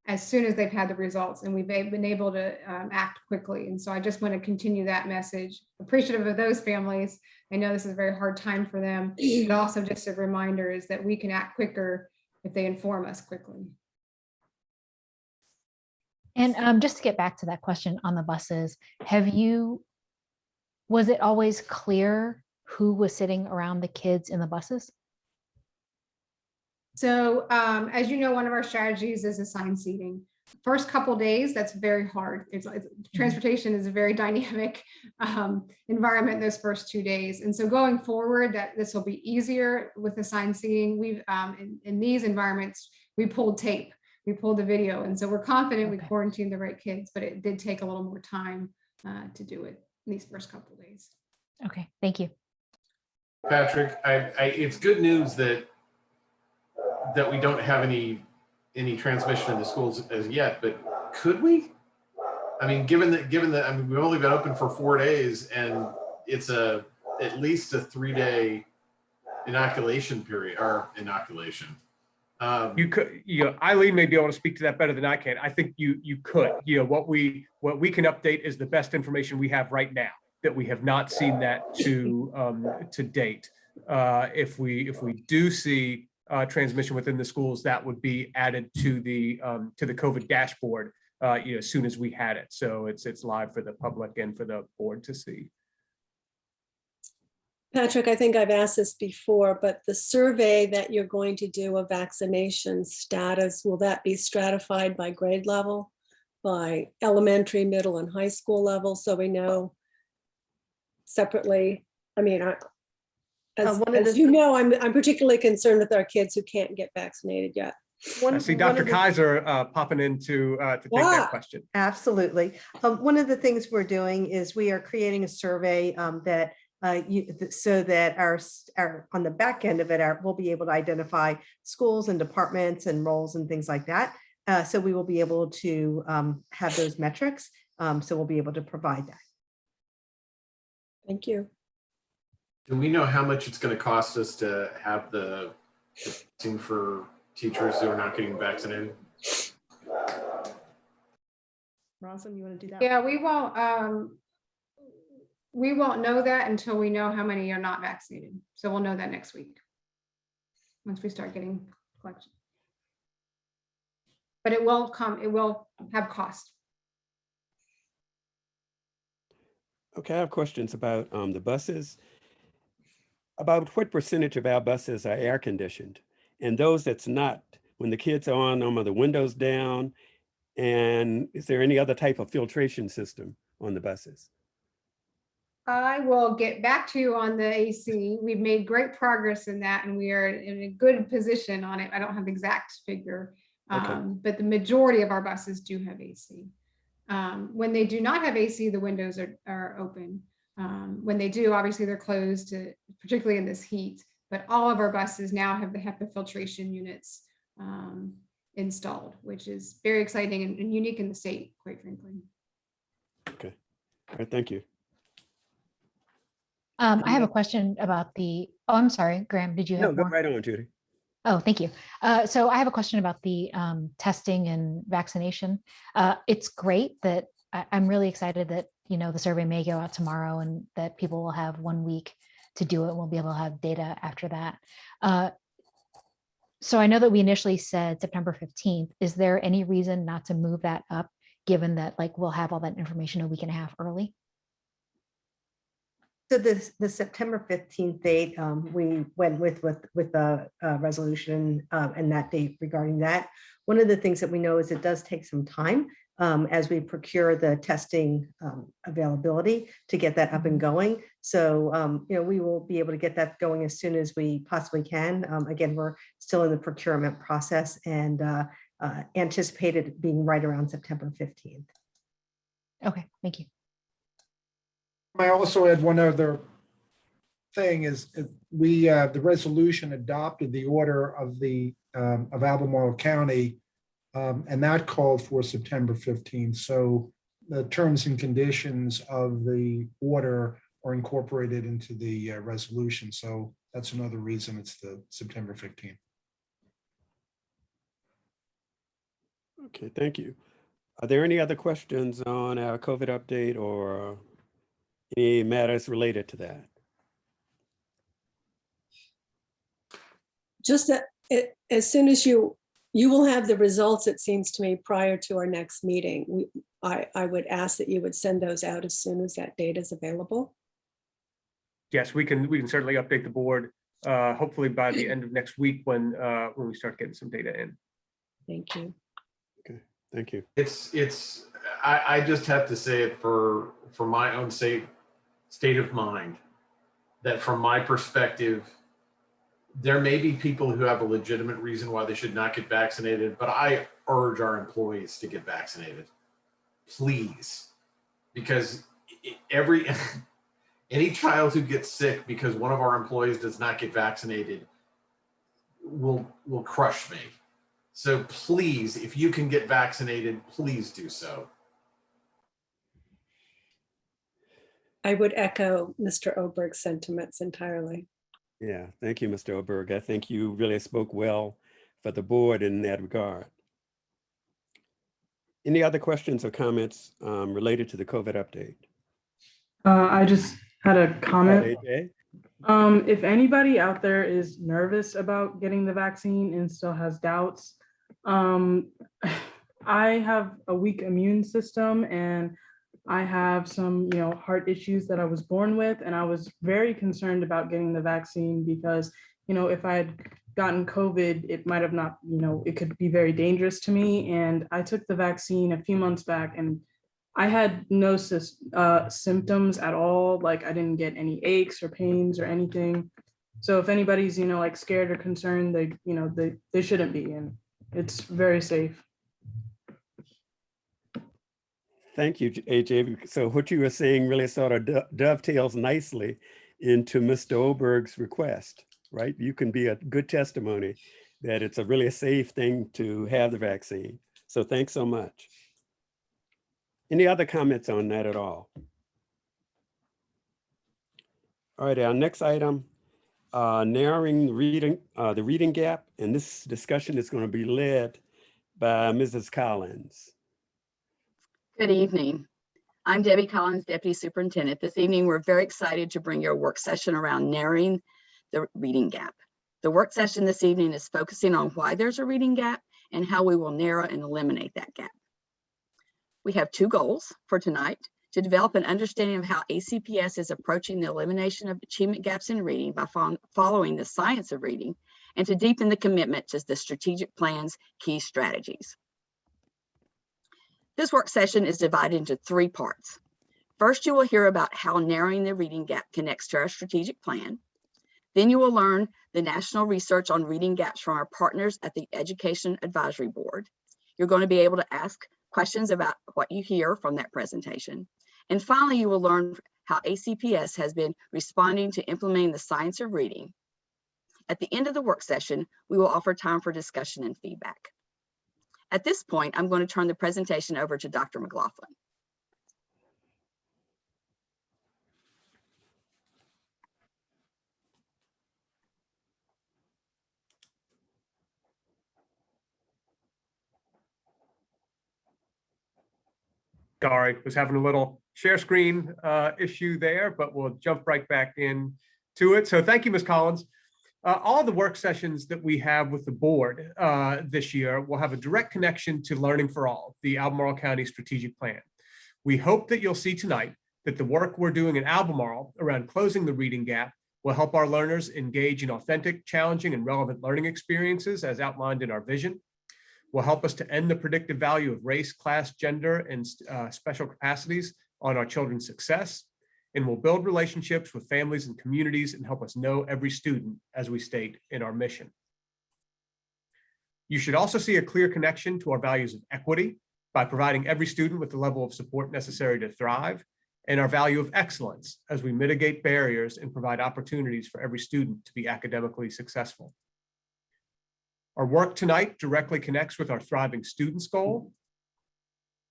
as soon as they've had the results, and we've been able to act quickly. And so I just want to continue that message. Appreciative of those families. I know this is a very hard time for them, but also just a reminder is that we can act quicker if they inform us quickly. And just to get back to that question on the buses, was it always clear who was sitting around the kids in the buses? So as you know, one of our strategies is assigned seating. First couple days, that's very hard. Transportation is a very dynamic environment those first 2 days. And so going forward, that this will be easier with assigned seating. We've in these environments, we pulled tape, we pulled the video. And so we're confident we quarantined the right kids, but it did take a little more time to do it in these first couple of days. Okay, thank you. Patrick, it's good news that we don't have any transmission in the schools as yet, but could we? I mean, given that I mean, we've only been open for 4 days, and it's at least a 3-day inoculation period or inoculation. You could, Eileen may be able to speak to that better than I can. I think you could. What we can update is the best information we have right now, that we have not seen that to date. If we do see transmission within the schools, that would be added to the COVID dashboard as soon as we had it. So it's live for the public and for the board to see. Patrick, I think I've asked this before, but the survey that you're going to do of vaccination status, will that be stratified by grade level, by elementary, middle, and high school level, so we know separately? I mean, as you know, I'm particularly concerned with our kids who can't get vaccinated yet. I see Dr. Kaiser popping in to take that question. Absolutely. One of the things we're doing is we are creating a survey that so that our on the back end of it, we'll be able to identify schools and departments and roles and things like that. So we will be able to have those metrics. So we'll be able to provide that. Thank you. Do we know how much it's going to cost us to have the testing for teachers who are not getting vaccinated? Rosalind, you want to do that? Yeah, we won't know that until we know how many are not vaccinated. So we'll know that next week, once we start getting collection. But it will have cost. Okay, I have questions about the buses. About what percentage of our buses are air conditioned? And those that's not, when the kids are on them, are the windows down? And is there any other type of filtration system on the buses? I will get back to you on the AC. We've made great progress in that, and we are in a good position on it. I don't have the exact figure, but the majority of our buses do have AC. When they do not have AC, the windows are open. When they do, obviously they're closed, particularly in this heat, but all of our buses now have the HEPA filtration units installed, which is very exciting and unique in the state, quite frankly. Okay, all right, thank you. I have a question about oh, I'm sorry, Graham, did you have No, more? go right on, Judy. Oh, thank you. So I have a question about the testing and vaccination. It's great that I'm really excited that, the survey may go out tomorrow and that people will have 1 week to do it. We'll be able to have data after that. So I know that we initially said September 15th. Is there any reason not to move that up, given that we'll have all that information a week and a half early? So the September 15th date, we went with the resolution and that date regarding that. One of the things that we know is it does take some time as we procure the testing availability to get that up and going. So, we will be able to get that going as soon as we possibly can. Again, we're still in the procurement process and anticipated being right around September 15th. Okay, thank you. I also add one other thing is the resolution adopted the order of Albemarle County, and that called for September 15th. So the terms and conditions of the order are incorporated into the resolution. So that's another reason it's the September 15th. Okay, thank you. Are there any other questions on our COVID update or any matters related to that? Just that as soon as you will have the results, it seems to me, prior to our next meeting. I would ask that you would send those out as soon as that data is available. Yes, we can certainly update the board, hopefully by the end of next week when we start getting some data in. Thank you. Okay, thank you. I just have to say it for my own state of mind, that from my perspective, there may be people who have a legitimate reason why they should not get vaccinated, but I urge our employees to get vaccinated, please, because any child who gets sick because one of our employees does not get vaccinated will crush me. So please, if you can get vaccinated, please do so. I would echo Mr. Oberg's sentiments entirely. Yeah, thank you, Mr. Oberg. I think you really spoke well for the board in that regard. Any other questions or comments related to the COVID update? I just had a comment. AJ? If anybody out there is nervous about getting the vaccine and still has doubts, I have a weak immune system and I have some, heart issues that I was born with, and I was very concerned about getting the vaccine because, if I had gotten COVID, it might have not, it could be very dangerous to me. And I took the vaccine a few months back and I had no symptoms at all. Like I didn't get any aches or pains or anything. So if anybody's, like scared or concerned, they shouldn't be, and it's very safe. Thank you, AJ. So what you were saying really sort of dovetails nicely into Mr. Oberg's request, right? You can be a good testimony that it's a really safe thing to have the vaccine. So thanks so much. Any other comments on that at all? All right, our next item, narrowing the reading gap, and this discussion is going to be led by Mrs. Collins. Good evening. I'm Debbie Collins, Deputy Superintendent. This evening, we're very excited to bring you a work session around narrowing the reading gap. The work session this evening is focusing on why there's a reading gap and how we will narrow and eliminate that gap. We have two goals for tonight: to develop an understanding of how ACPS is approaching the elimination of achievement gaps in reading by following the science of reading, and to deepen the commitment to the strategic plan's key strategies. This work session is divided into three parts. First, you will hear about how narrowing the reading gap connects to our strategic plan. Then you will learn the national research on reading gaps from our partners at the Education Advisory Board. You're going to be able to ask questions about what you hear from that presentation. And finally, you will learn how ACPS has been responding to implementing the science of reading. At the end of the work session, we will offer time for discussion and feedback. At this point, I'm going to turn the presentation over to Dr. McLaughlin. Sorry, was having a little share screen issue there, but we'll jump right back in to it. So thank you, Ms. Collins. All the work sessions that we have with the board this year will have a direct connection to Learning for All, the Albemarle County Strategic Plan. We hope that you'll see tonight that the work we're doing in Albemarle around closing the reading gap will help our learners engage in authentic, challenging, and relevant learning experiences as outlined in our vision, will help us to end the predictive value of race, class, gender, and special capacities on our children's success, and will build relationships with families and communities and help us know every student, as we state in our mission. You should also see a clear connection to our values of equity by providing every student with the level of support necessary to thrive, and our value of excellence as we mitigate barriers and provide opportunities for every student to be academically successful. Our work tonight directly connects with our Thriving Students goal,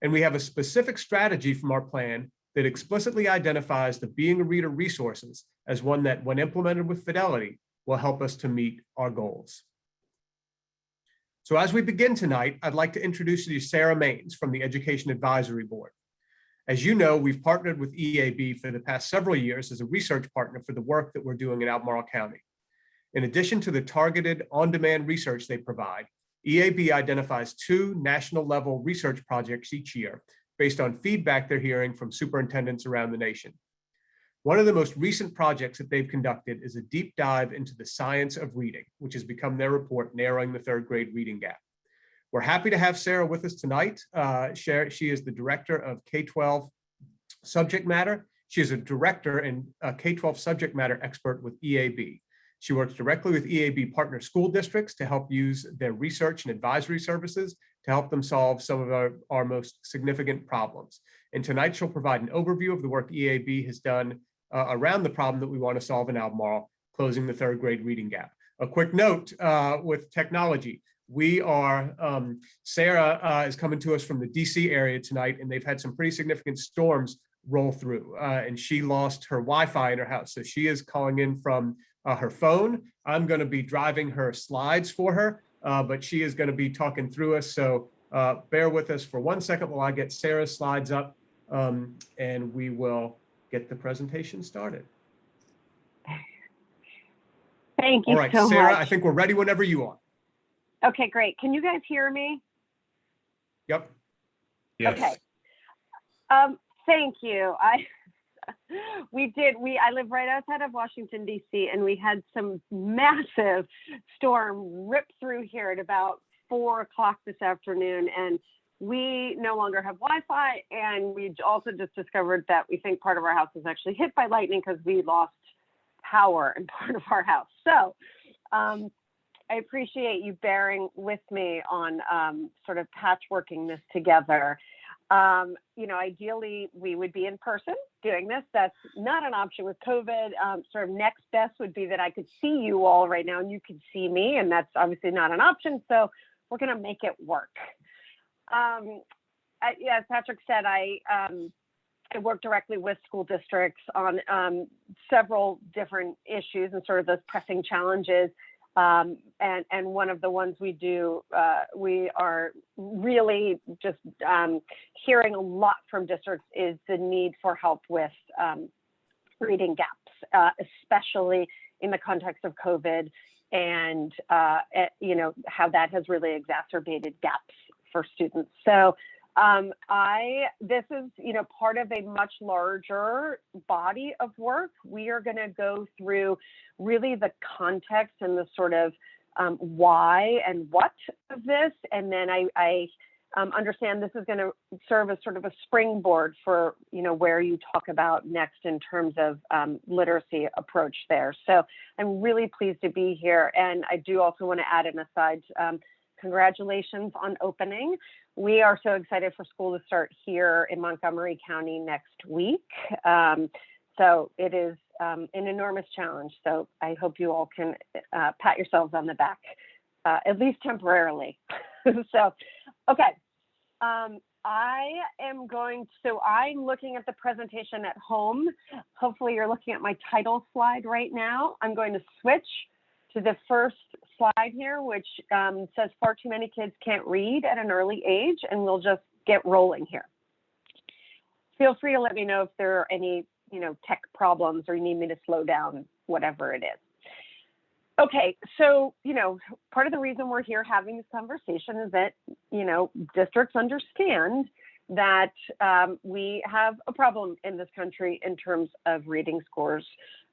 and we have a specific strategy from our plan that explicitly identifies the Being a Reader resources as one that, when implemented with fidelity, will help us to meet our goals. So as we begin tonight, I'd like to introduce you to Sarah Maines from the Education Advisory Board. As you know, we've partnered with EAB for the past several years as a research partner for the work that we're doing in Albemarle County. In addition to the targeted on-demand research they provide, EAB identifies 2 national-level research projects each year based on feedback they're hearing from superintendents around the nation. One of the most recent projects that they've conducted is a deep dive into the science of reading, which has become their report, Narrowing the Third Grade Reading Gap. We're happy to have Sarah with us tonight. She is the Director of K-12 Subject Matter. She is a Director and a K-12 Subject Matter expert with EAB. She works directly with EAB partner school districts to help use their research and advisory services to help them solve some of our most significant problems. And tonight she'll provide an overview of the work EAB has done around the problem that we want to solve in Albemarle, closing the third grade reading gap. A quick note with technology. Sarah is coming to us from the DC area tonight, and they've had some pretty significant storms roll through, and she lost her Wi-Fi in her house. So she is calling in from her phone. I'm going to be driving her slides for her, but she is going to be talking through us. So bear with us for 1 second while I get Sarah's slides up, and we will get the presentation started. Thank you. All right, so Sarah, much. I think we're ready whenever you are. Okay, great. Can you guys hear me? Yep. Yes. Okay. Thank you. I live right outside of Washington, D.C., and we had some massive storm rip through here at about 4 o'clock this afternoon, and we no longer have Wi-Fi, and we also just discovered that we think part of our house was actually hit by lightning because we lost power in part of our house. So I appreciate you bearing with me on sort of patchworking this together. Ideally, we would be in person doing this. That's not an option with COVID. Sort of next best would be that I could see you all right now and you could see me, and that's obviously not an option. So we're going to make it work. As Patrick said, I work directly with school districts on several different issues and sort of those pressing challenges. And one of the ones we do, we are really just hearing a lot from districts is the need for help with reading gaps, especially in the context of COVID and, how that has really exacerbated gaps for students. So this is, part of a much larger body of work. We are going to go through really the context and the sort of why and what of this. And then I understand this is going to serve as sort of a springboard for, where you talk about next in terms of literacy approach there. So I'm really pleased to be here. And I do also want to add an aside, congratulations on opening. We are so excited for school to start here in Montgomery County next week. So it is an enormous challenge. So I hope you all can pat yourselves on the back, at least temporarily. So, okay. I'm looking at the presentation at home. Hopefully you're looking at my title slide right now. I'm going to switch to the first slide here, which says far too many kids can't read at an early age, and we'll just get rolling here. Feel free to let me know if there are any, tech problems or you need me to slow down, whatever it is. Okay, so, part of the reason we're here having this conversation is that, districts understand that we have a problem in this country in terms of reading scores,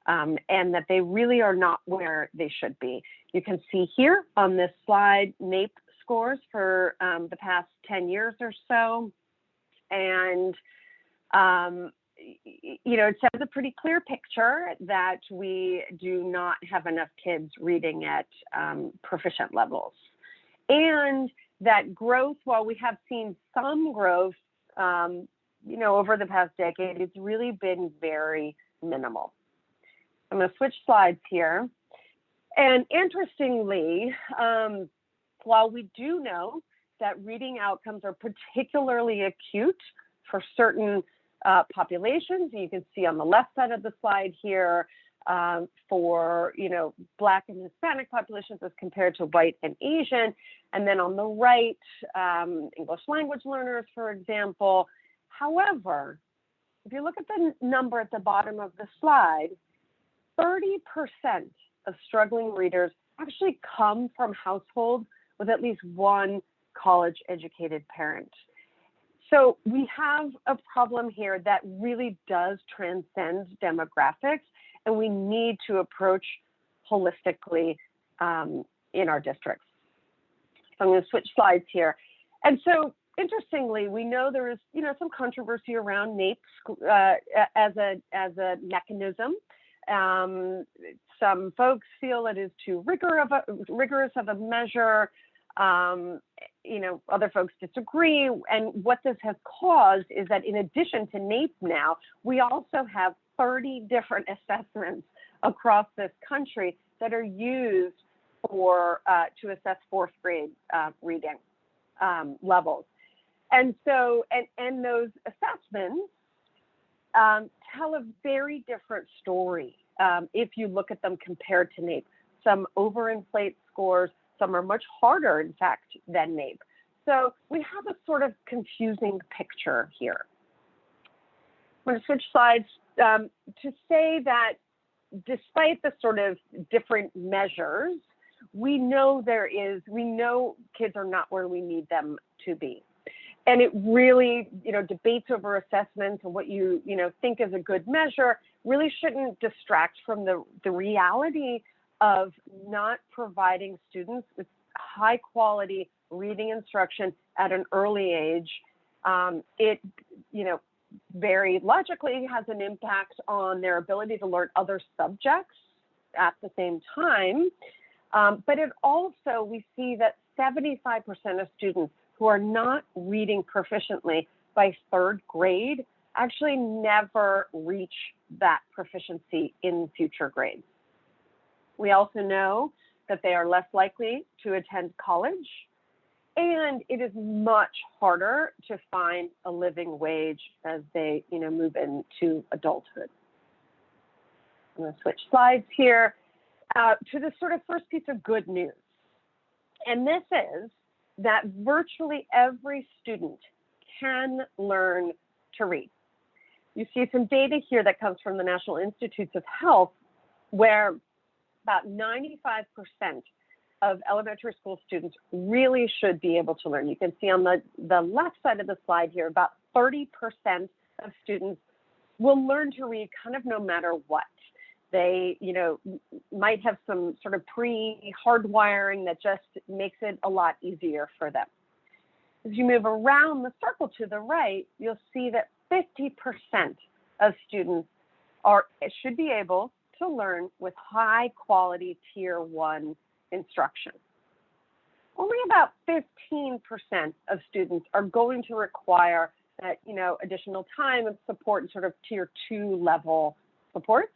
and that they really are not where they should be. You can see here on this slide, NAEP scores for the past 10 years or so. And, it says a pretty clear picture that we do not have enough kids reading at proficient levels. And that growth, while we have seen some growth, over the past decade, it's really been very minimal. I'm going to switch slides here. And interestingly, while we do know that reading outcomes are particularly acute for certain populations, you can see on the left side of the slide here, for, Black and Hispanic populations as compared to white and Asian. And then on the right, English language learners, for example. However, if you look at the number at the bottom of the slide, 30% of struggling readers actually come from households with at least one college-educated parent. So we have a problem here that really does transcend demographics, and we need to approach holistically in our districts. So I'm going to switch slides here. And so interestingly, we know there is, some controversy around NAEP as a mechanism. Some folks feel it is too rigorous of a measure. Other folks disagree. And what this has caused is that in addition to NAEP now, we also have 30 different assessments across this country that are used for to assess fourth grade reading levels. And so, and those assessments tell a very different story if you look at them compared to NAEP. Some overinflate scores, some are much harder, in fact, than NAEP. So we have a sort of confusing picture here. I'm going to switch slides to say that despite the sort of different measures, we know kids are not where we need them to be. And it really, debates over assessments and what you think is a good measure really shouldn't distract from the reality of not providing students with high quality reading instruction at an early age. It, very logically has an impact on their ability to learn other subjects at the same time. But it also, we see that 75% of students who are not reading proficiently by third grade actually never reach that proficiency in future grades. We also know that they are less likely to attend college, and it is much harder to find a living wage as they move into adulthood. I'm going to switch slides here to the sort of first piece of good news. And this is that virtually every student can learn to read. You see some data here that comes from the National Institutes of Health, where about 95% of elementary school students really should be able to learn. You can see on the left side of the slide here, about 30% of students will learn to read kind of no matter what. They, might have some sort of pre-hardwiring that just makes it a lot easier for them. As you move around the circle to the right, you'll see that 50% of students should be able to learn with high quality tier 1 instruction. Only about 15% of students are going to require that, additional time and support and sort of tier 2 level support.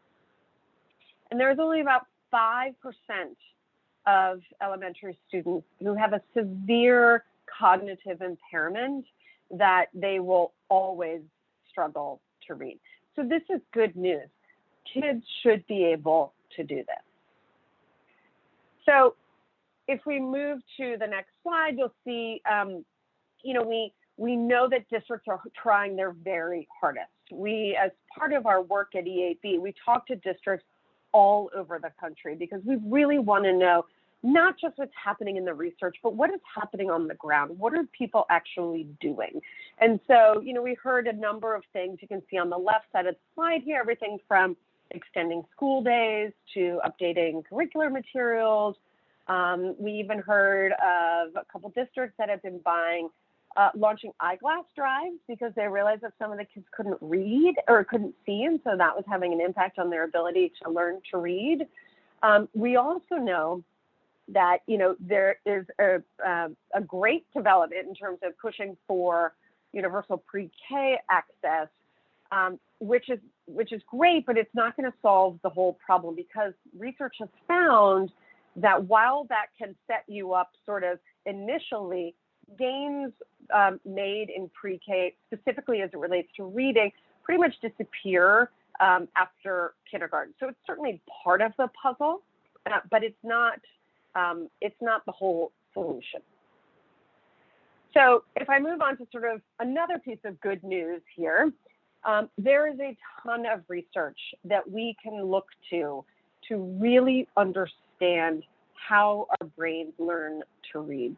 And there's only about 5% of elementary students who have a severe cognitive impairment that they will always struggle to read. So this is good news. Kids should be able to do this. So if we move to the next slide, you'll see, we know that districts are trying their very hardest. We, as part of our work at EAB, we talk to districts all over the country because we really want to know not just what's happening in the research, but what is happening on the ground. What are people actually doing? And so, we heard a number of things. You can see on the left side of the slide here, everything from extending school days to updating curricular materials. We even heard of a couple districts that have been launching eyeglass drives because they realized that some of the kids couldn't read or couldn't see, and so that was having an impact on their ability to learn to read. We also know that there is a great development in terms of pushing for universal pre-K access, which is great, but it's not going to solve the whole problem because research has found that while that can set you up sort of initially, gains made in pre-K, specifically as it relates to reading, pretty much disappear after kindergarten. So it's certainly part of the puzzle, but it's not the whole solution. So if I move on to sort of another piece of good news here, there is a ton of research that we can look to really understand how our brains learn to read.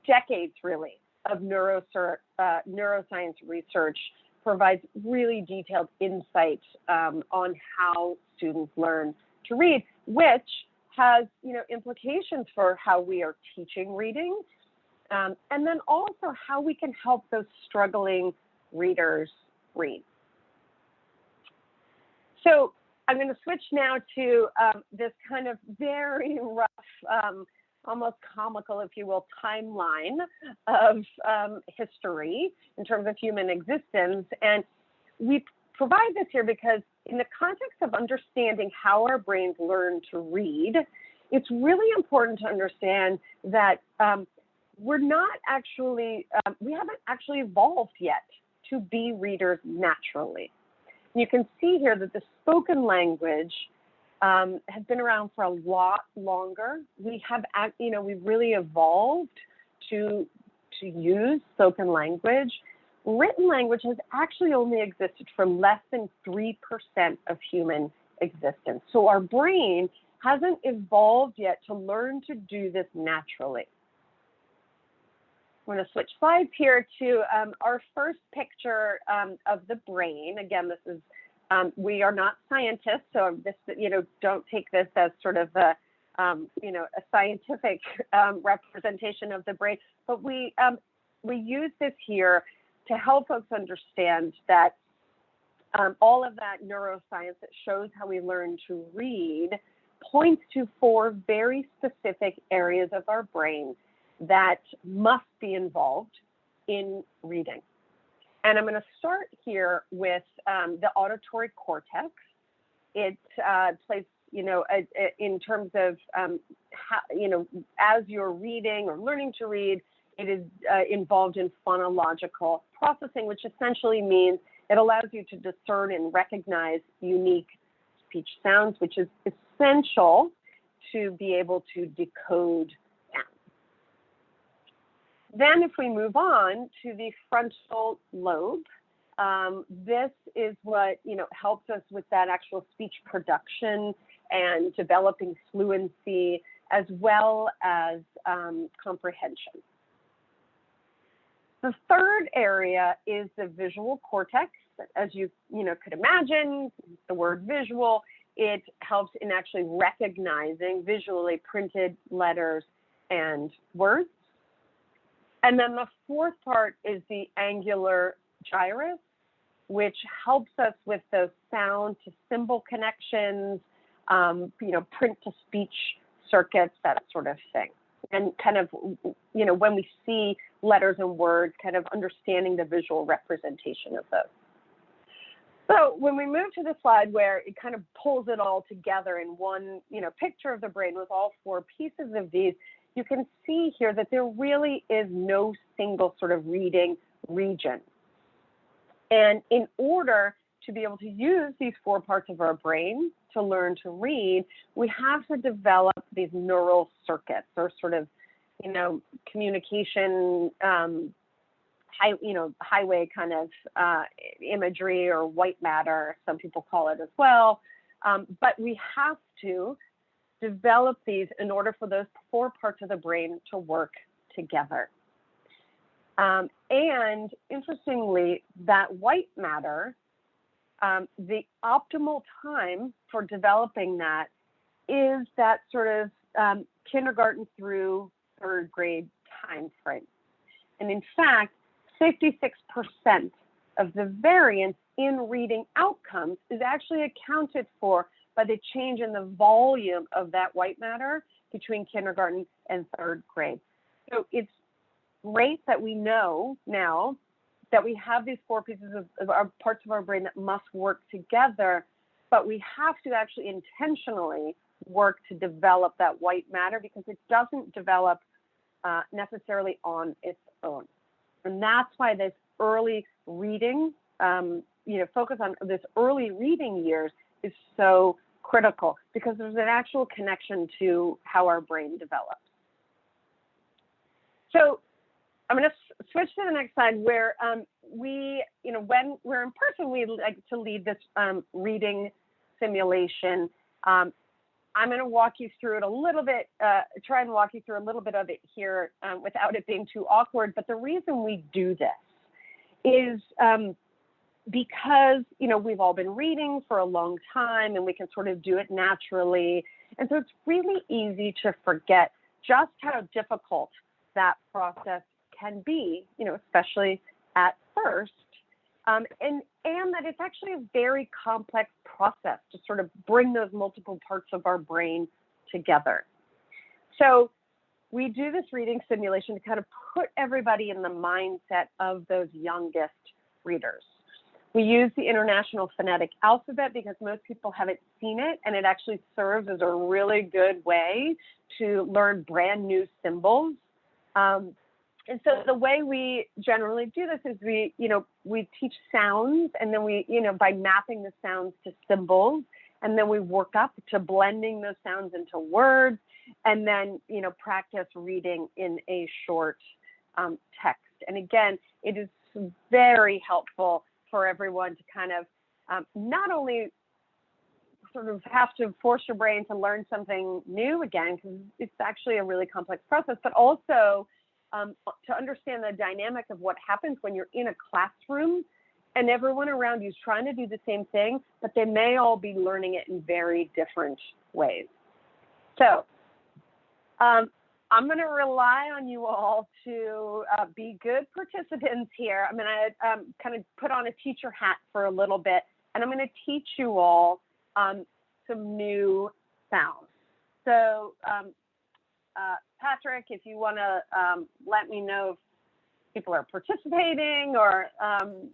Decades, really, of neuroscience research provides really detailed insight on how students learn to read, which has, implications for how we are teaching reading, and then also how we can help those struggling readers read. So I'm going to switch now to this kind of very rough, almost comical, if you will, timeline of history in terms of human existence. And we provide this here because in the context of understanding how our brains learn to read, it's really important to understand that we're not actually, we haven't actually evolved yet to be readers naturally. You can see here that the spoken language has been around for a lot longer. We have, we've really evolved to use spoken language. Written language has actually only existed for less than 3% of human existence. So our brain hasn't evolved yet to learn to do this naturally. I'm going to switch slides here to our first picture of the brain. Again, this is, we are not scientists, so this, don't take this as sort of a, a scientific representation of the brain, but we use this here to help folks understand that all of that neuroscience that shows how we learn to read points to 4 very specific areas of our brain that must be involved in reading. And I'm going to start here with the auditory cortex. It plays, in terms of how, as you're reading or learning to read, it is involved in phonological processing, which essentially means it allows you to discern and recognize unique speech sounds, which is essential to be able to decode sounds. Then if we move on to the frontal lobe, this is what helps us with that actual speech production and developing fluency as well as comprehension. The third area is the visual cortex. As you could imagine, the word visual, it helps in actually recognizing visually printed letters and words. And then the fourth part is the angular gyrus, which helps us with those sound to symbol connections, print to speech circuits, that sort of thing. And kind of, when we see letters and words, kind of understanding the visual representation of those. So when we move to the slide where it kind of pulls it all together in one, picture of the brain with all 4 pieces of these, you can see here that there really is no single sort of reading region. And in order to be able to use these 4 parts of our brain to learn to read, we have to develop these neural circuits or sort of, communication, highway kind of imagery or white matter, some people call it as well. But we have to develop these in order for those 4 parts of the brain to work together. And interestingly, that white matter, the optimal time for developing that is that sort of kindergarten through 3rd grade time frame. And in fact, 56% of the variance in reading outcomes is actually accounted for by the change in the volume of that white matter between kindergarten and 3rd grade. So it's great that we know now that we have these 4 pieces of our parts of our brain that must work together, but we have to actually intentionally work to develop that white matter because it doesn't develop necessarily on its own. And that's why this early reading focus on this early reading years is so critical, because there's an actual connection to how our brain develops. So I'm going to switch to the next slide, where when we're in person, we like to lead this reading simulation. I'm going to walk you through it a little bit, try and walk you through a little bit of it here without it being too awkward. But the reason we do this is because, we've all been reading for a long time and we can sort of do it naturally. And so it's really easy to forget just how difficult that process can be, especially at first. And that it's actually a very complex process to sort of bring those multiple parts of our brain together. So we do this reading simulation to kind of put everybody in the mindset of those youngest readers. We use the International Phonetic Alphabet because most people haven't seen it, and it actually serves as a really good way to learn brand new symbols. And so the way we generally do this is we teach sounds, and then we, by mapping the sounds to symbols, and then we work up to blending those sounds into words, and then, practice reading in a short text. And again, it is very helpful for everyone to kind of not only sort of have to force your brain to learn something new again, because it's actually a really complex process, but also to understand the dynamic of what happens when you're in a classroom and everyone around you is trying to do the same thing, but they may all be learning it in very different ways. So I'm going to rely on you all to be good participants here. I'm going to kind of put on a teacher hat for a little bit, and I'm going to teach you all some new sounds. So Patrick, if you want to let me know if people are participating or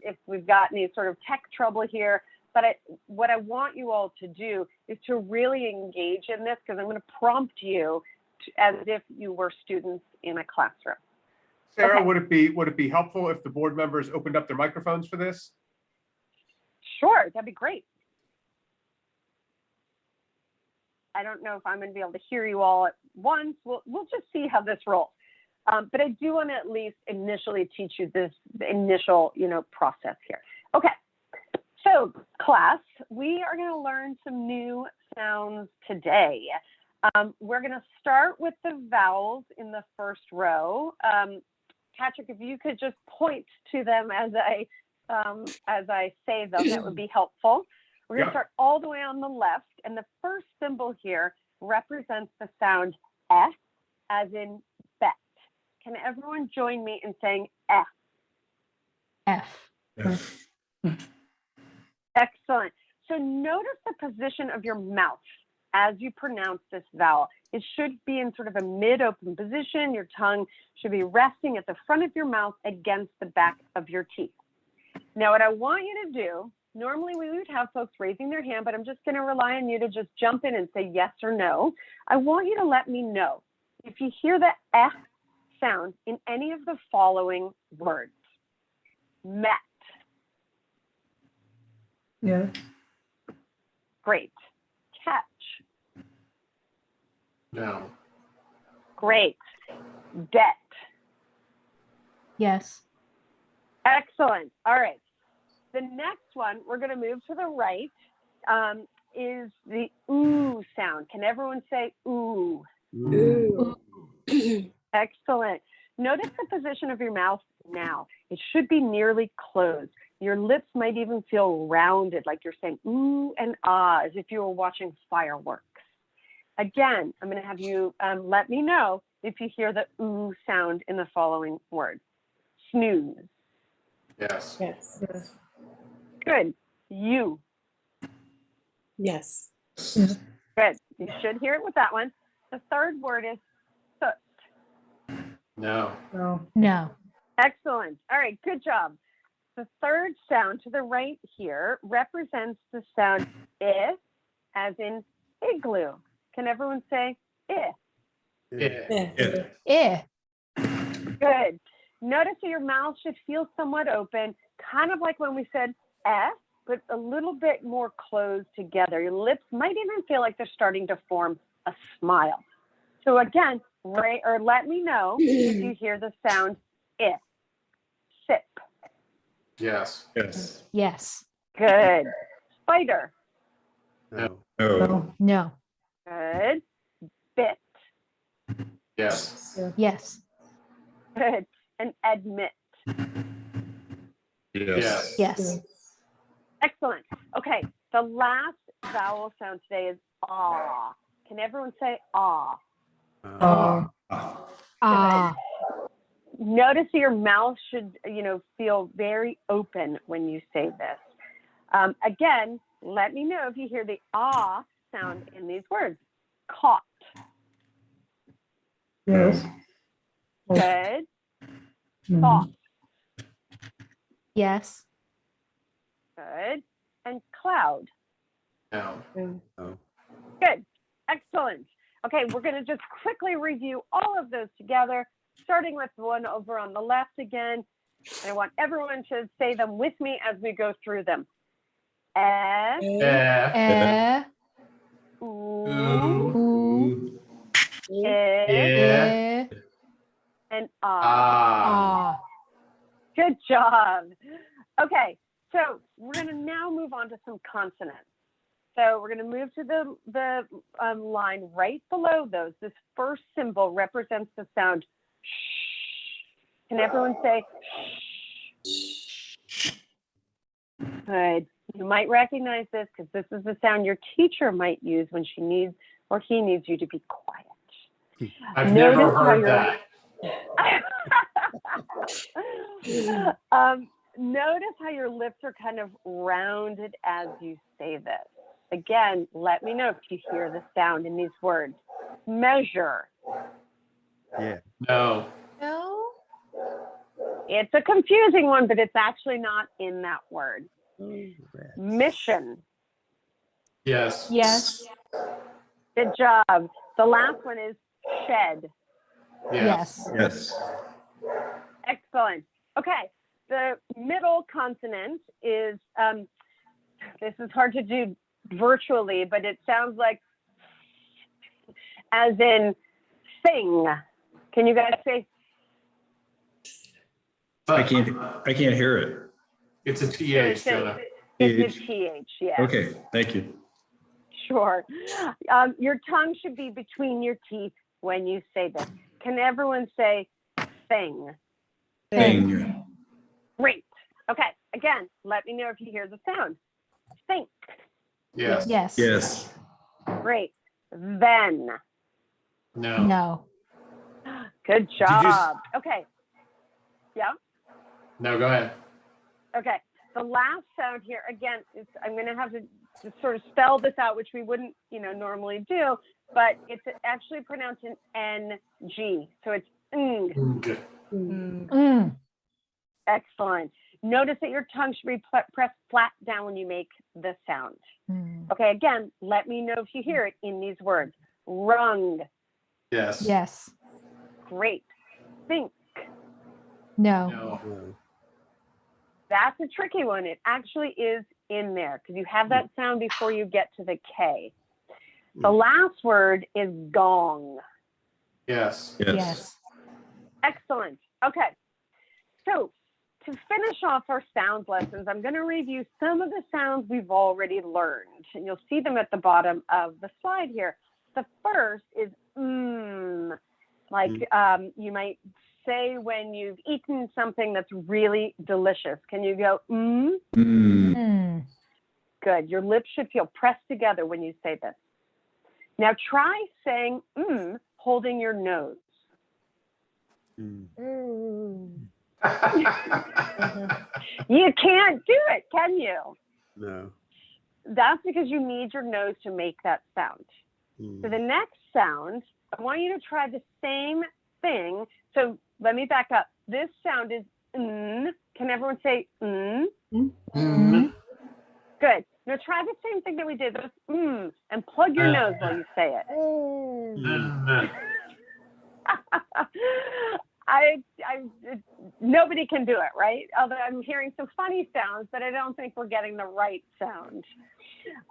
if we've got any sort of tech trouble here. But what I want you all to do is to really engage in this, because I'm going to prompt you as if you were students in a classroom. Sarah, Okay. would it be helpful if the board members opened up their microphones for this? Sure, that'd be great. I don't know if I'm going to be able to hear you all at once. We'll just see how this rolls. But I do want to at least initially teach you the initial, process here. Okay. So class, we are going to learn some new sounds today. We're going to start with the vowels in the first row. Patrick, if you could just point to them as I say them, that would be helpful. We're going to start all the way on the left, and the first symbol here represents the sound F, as in bet. Can everyone join me in saying F? F. F. Excellent. So notice the position of your mouth as you pronounce this vowel. It should be in sort of a mid-open position. Your tongue should be resting at the front of your mouth against the back of your teeth. Now, what I want you to do, normally we would have folks raising their hand, but I'm just going to rely on you to just jump in and say yes or no. I want you to let me know if you hear the F sound in any of the following words. Met. Yeah. Great. Catch. No. Great. Debt. Yes. Excellent. All right. The next one, we're going to move to the right, is the ooh sound. Can everyone say ooh? Ooh. Excellent. Notice the position of your mouth now. It should be nearly closed. Your lips might even feel rounded, like you're saying ooh and ah, as if you were watching fireworks. Again, I'm going to have you let me know if you hear the ooh sound in the following words. Snooze. Yes. Yes. Yes. Good. You. Yes. Good. You should hear it with that one. The third word is soot. No. No. No. Excellent. All right. Good job. The third sound to the right here represents the sound I, as in igloo. Can everyone say I? Eh. Good. Notice that your mouth should feel somewhat open, kind of like when we said S, but a little bit more closed together. Your lips might even feel like they're starting to form a smile. So again, let me know if you hear the sound if. Sip. Yes. Yes. Yes. Good. Spider. No. No. Good. Bit. Yes. Yes. Good. And admit. Yes. Yes. Excellent. Okay, the last vowel sound today is ah. Can everyone say ah? Ah. Notice your mouth should, feel very open when you say this. Again, let me know if you hear the ah sound in these words. Caught. Yes. Good. Thought. Yes. Good. And cloud. No. Good. Excellent. Okay, we're going to just quickly review all of those together, starting with the one over on the left again. And I want everyone to say them with me as we go through them. Ooh. And ah. Good job. Okay, so we're going to now move on to some consonants. So we're going to move to the line right below those. This first symbol represents the sound sh. Can everyone say sh? Good. You might recognize this because this is the sound your teacher might use when she needs or he needs you to be quiet. I've never heard that. Notice how your lips are kind of rounded as you say this. Again, let me know if you hear the sound in these words. Measure. Yeah. No. No. It's a confusing one, but it's actually not in that word. Mission. Yes. Yes. Good job. The last one is shed. Yes. Yes. Excellent. Okay. The middle consonant is, this is hard to do virtually, but it sounds like as in sing. Can you guys say? I can't hear it. It's a TH, Jonah. It's a TH, yes. Okay, thank you. Sure. Your tongue should be between your teeth when you say this. Can everyone say thing? Thing. Great. Okay. Again, let me know if you hear the sound. Think. Yes. Yes. Yes. Great. Then. No. No. Good you just- job. Okay. Yeah. No, go ahead. Okay. The last sound here, again, I'm going to have to sort of spell this out, which we wouldn't, normally do, but it's actually pronounced an NG. So it's ng. Mm. Excellent. Notice that your tongue should be pressed flat down when you make the sound. Okay, again, let me know if you hear it in these words. Rung. Yes. Yes. Great. Think. No. No. That's a tricky one. It actually is in there because you have that sound before you get to the K. The last word is gong. Yes. Yes. Excellent. Okay. So to finish off our sound lessons, I'm going to review some of the sounds we've already learned. And you'll see them at the bottom of the slide here. The first is like you might say when you've eaten something that's really delicious. Can you go Good. Your lips should feel pressed together when you say this. Now try saying holding your nose. You can't do it, can you? No. That's because you need your nose to make that sound. So the next sound, I want you to try the same thing. So let me back up. This sound is Can everyone say Good. Now try the same thing that we did. And plug your nose while you say it. nobody can do it, right? Although I'm hearing some funny sounds, but I don't think we're getting the right sound.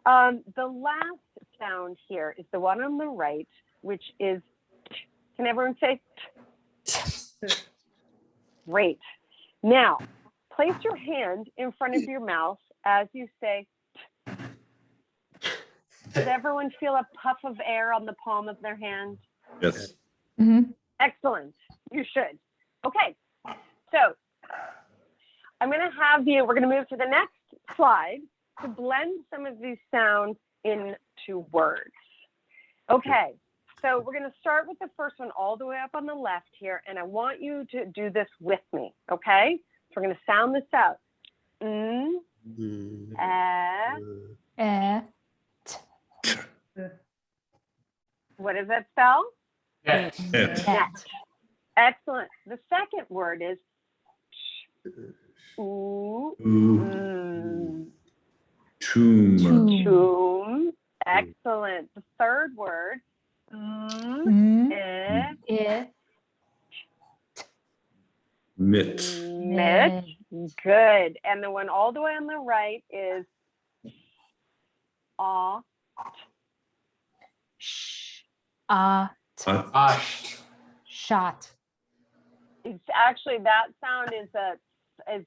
The last sound here is the one on the right, which is, can everyone say? Great. Now, place your hand in front of your mouth as you say. Does everyone feel a puff of air on the palm of their hand? Yes. Excellent. You should. Okay. So I'm going to have you, we're going to move to the next slide to blend some of these sounds into words. Okay. So we're going to start with the first one all the way up on the left here, and I want you to do this with me, okay? So we're going to sound this out. What does that spell? Net. Net. Excellent. The second word is Tomb. Tomb. Excellent. The third word. Mit. Mit. Good. And the one all the way on the right is ah. Shot. It's actually, that sound is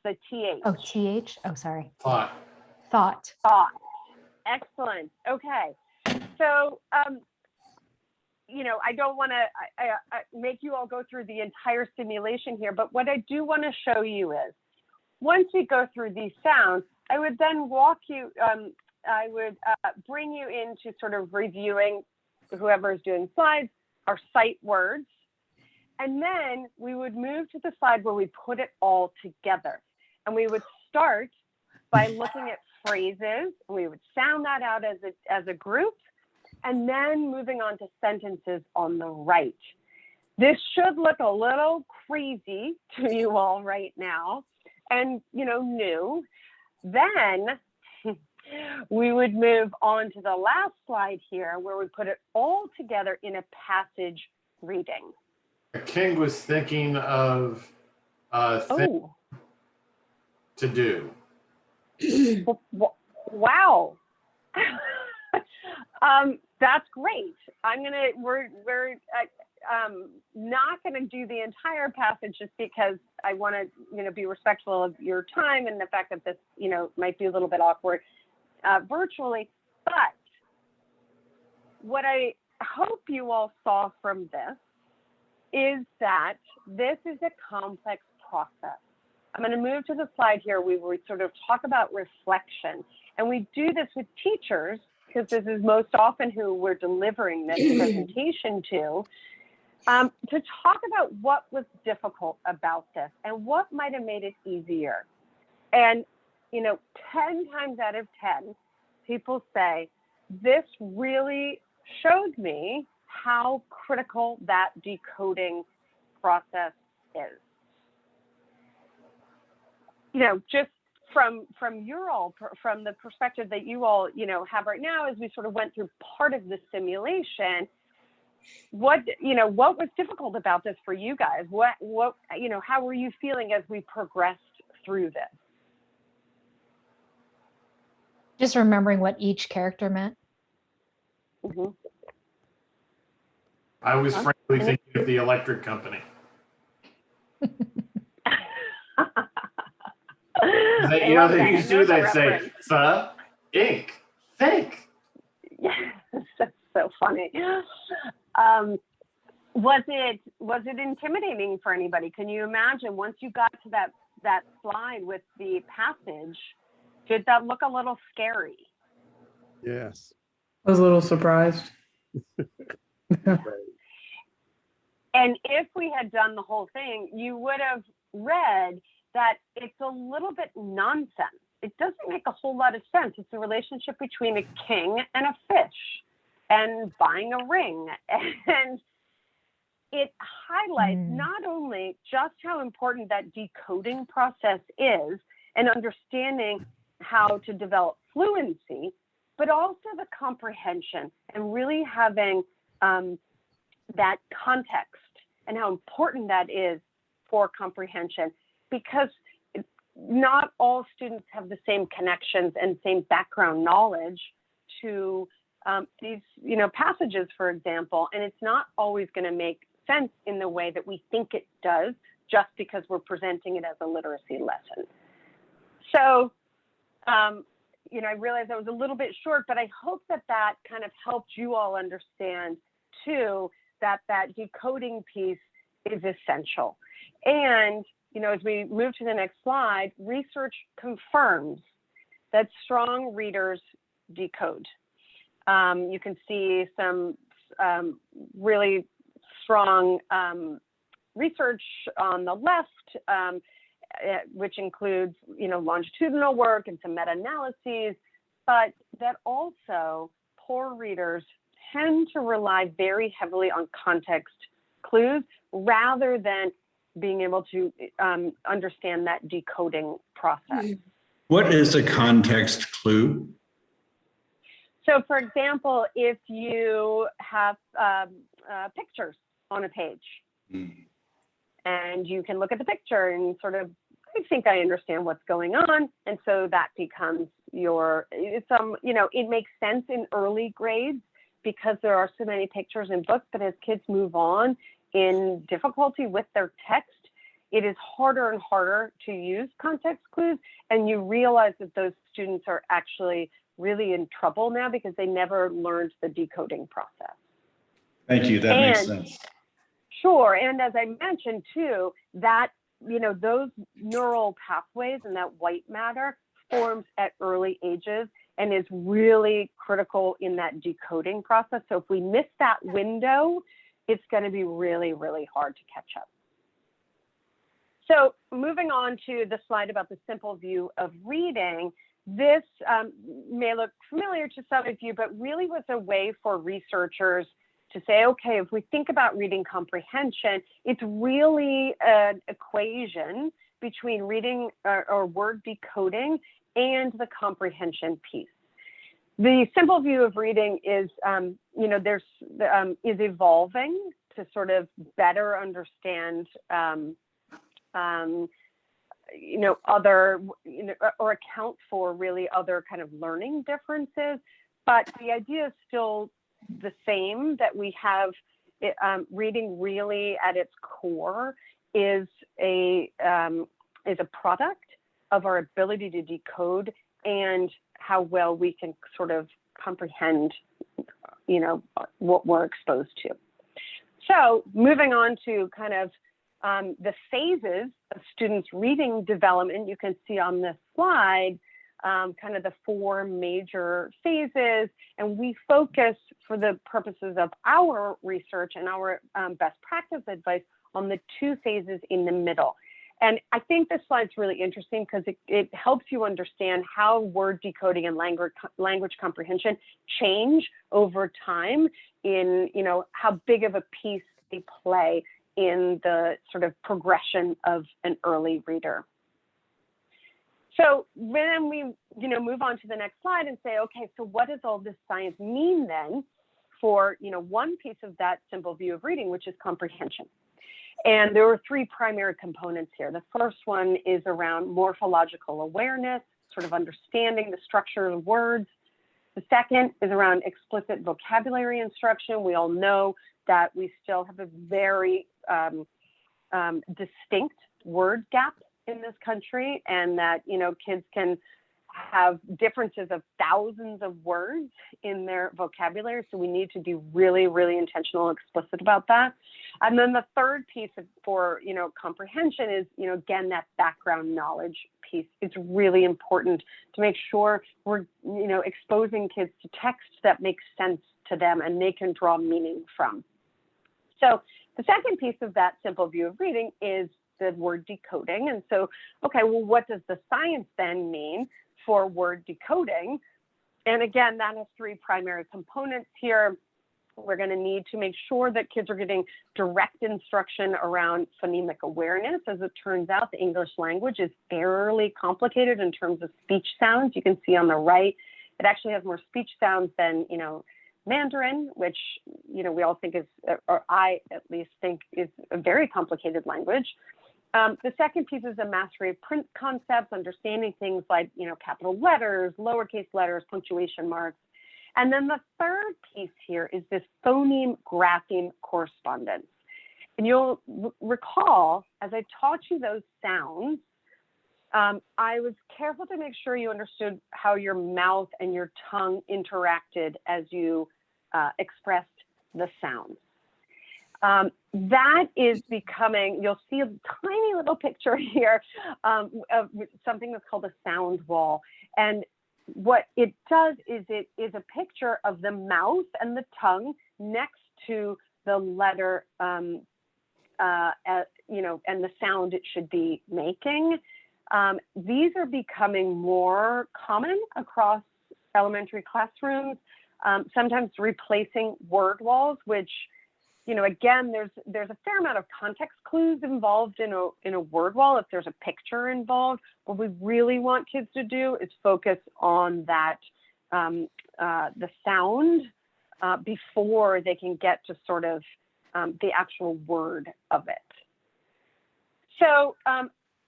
the TH. Oh, TH. Oh, sorry. Thought. Thought. Excellent. Okay. So, you know, I don't want to make you all go through the entire simulation here, but what I do want to show you is, once we go through these sounds, I would then walk you, I would bring you into sort of reviewing, whoever is doing slides, our sight words. And then we would move to the slide where we put it all together. And we would start by looking at phrases. We would sound that out as a group, and then moving on to sentences on the right. This should look a little crazy to you all right now, and, you know, new. Then we would move on to the last slide here, where we put it all together in a passage reading. King was thinking of thing to do. Wow. That's great. We're not gonna do the entire passage just because I want to, you know, be respectful of your time and the fact that this, you know, might be a little bit awkward virtually. But what I hope you all saw from this is that this is a complex process. I'm going to move to the slide here where we sort of talk about reflection. And we do this with teachers because this is most often who we're delivering this presentation to talk about what was difficult about this and what might have made it easier. And, you know, 10 times out of 10, people say, this really showed me how critical that decoding process is. You know, just from the perspective that you all, you know, have right now, as we sort of went through part of the simulation, what was difficult about this for you guys? What, you know, how were you feeling as we progressed through this? Just remembering what each character meant. I was frankly thinking of the electric company. You know, they used to do that, say, ink, think. Yes, that's so funny. Was it intimidating for anybody? Can you imagine once you got to that slide with the passage, did that look a little scary? Yes. I was a little surprised. And if we had done the whole thing, you would have read that it's a little bit nonsense. It doesn't make a whole lot of sense. It's a relationship between a king and a fish and buying a ring. And it highlights not only just how important that decoding process is and understanding how to develop fluency, but also the comprehension and really having that context and how important that is for comprehension, because not all students have the same connections and same background knowledge to these, passages, for example, and it's not always going to make sense in the way that we think it does, just because we're presenting it as a literacy lesson. So, I realized that was a little bit short, but I hope that that kind of helped you all understand too, that decoding piece is essential. And, as we move to the next slide, research confirms that strong readers decode. You can see some really strong research on the left, which includes, longitudinal work and some meta-analyses, but that also poor readers tend to rely very heavily on context clues rather than being able to understand that decoding process. What is a context clue? So, for example, if you have pictures on a page, and you can look at the picture and sort of, I think I understand what's going on, and so that becomes it makes sense in early grades because there are so many pictures in books, but as kids move on in difficulty with their text, it is harder and harder to use context clues, and you realize that those students are actually really in trouble now because they never learned the decoding process. Thank you, that makes sense. Sure, and as I mentioned too, that, those neural pathways and that white matter forms at early ages and is really critical in that decoding process. So if we miss that window, it's going to be really, really hard to catch up. So moving on to the slide about the simple view of reading, this may look familiar to some of you, but really was a way for researchers to say, okay, if we think about reading comprehension, it's really an equation between reading or word decoding and the comprehension piece. The simple view of reading is, is evolving to sort of better understand, other, or account for really other kind of learning differences. But the idea is still the same, that we have reading really at its core is a product of our ability to decode and how well we can sort of comprehend, what we're exposed to. So moving on to kind of the phases of students' reading development, you can see on this slide kind of the four major phases, and we focus for the purposes of our research and our best practice advice on the two phases in the middle. And I think this slide's really interesting because it helps you understand how word decoding and language comprehension change over time in, how big of a piece they play in the sort of progression of an early reader. So then we, move on to the next slide and say, okay, so what does all this science mean then for, one piece of that simple view of reading, which is comprehension? And there are three primary components here. The first one is around morphological awareness, sort of understanding the structure of words. The second is around explicit vocabulary instruction. We all know that we still have a very distinct word gap in this country, and that, kids can have differences of thousands of words in their vocabulary. So we need to be really, really intentional and explicit about that. And then the third piece for, comprehension is, again, that background knowledge piece. It's really important to make sure we're, exposing kids to text that makes sense to them and they can draw meaning from. So the second piece of that simple view of reading is the word decoding. And so, okay, well, what does the science then mean for word decoding? And again, that has three primary components here. We're going to need to make sure that kids are getting direct instruction around phonemic awareness. As it turns out, the English language is fairly complicated in terms of speech sounds. You can see on the right, it actually has more speech sounds than, Mandarin, which, we all think is, or I at least think is a very complicated language. The second piece is the mastery of print concepts, understanding things like, capital letters, lowercase letters, punctuation marks. And then the third piece here is this phoneme grapheme correspondence. And you'll recall, as I taught you those sounds, I was careful to make sure you understood how your mouth and your tongue interacted as you expressed the sounds. That is becoming, you'll see a tiny little picture here of something that's called a sound wall. And what it does is it is a picture of the mouth and the tongue next to the letter, and the sound it should be making. These are becoming more common across elementary classrooms, sometimes replacing word walls, which, again, there's a fair amount of context clues involved in a word wall if there's a picture involved. What we really want kids to do is focus on that, the sound before they can get to sort of the actual word of it. So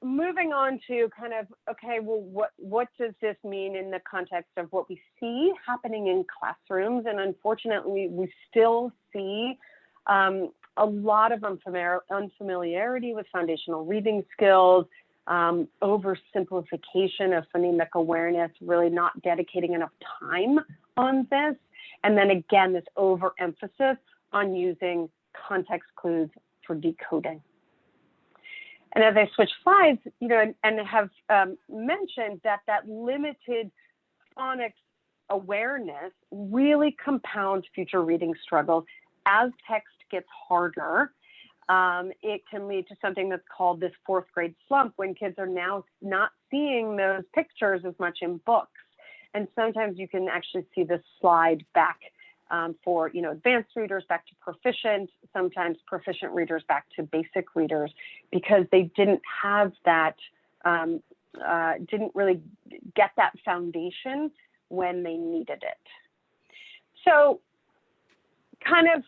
moving on to kind of, okay, well, what does this mean in the context of what we see happening in classrooms? And unfortunately, we still see a lot of unfamiliarity with foundational reading skills, oversimplification of phonemic awareness, really not dedicating enough time on this. And then again, this overemphasis on using context clues for decoding. And as I switch slides, and have mentioned that limited phonics awareness really compounds future reading struggles. As text gets harder, it can lead to something that's called this fourth grade slump, when kids are now not seeing those pictures as much in books. And sometimes you can actually see this slide back for advanced readers back to proficient, sometimes proficient readers back to basic readers, because they didn't have that, didn't really get that foundation when they needed it. So kind of,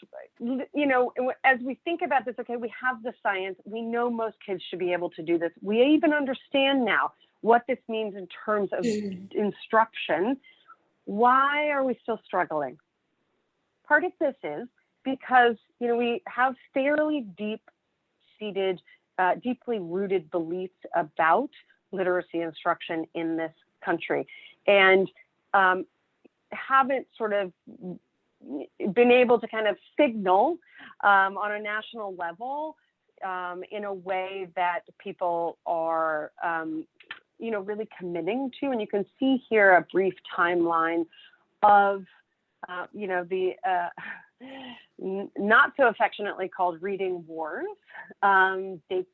as we think about this, okay, we have the science, we know most kids should be able to do this. We even understand now what this means in terms of instruction. Why are we still struggling? Part of this is because, we have fairly deep-seated, deeply rooted beliefs about literacy instruction in this country, and haven't sort of been able to kind of signal on a national level in a way that people are, really committing to. And you can see here a brief timeline of, the not so affectionately called reading wars. They,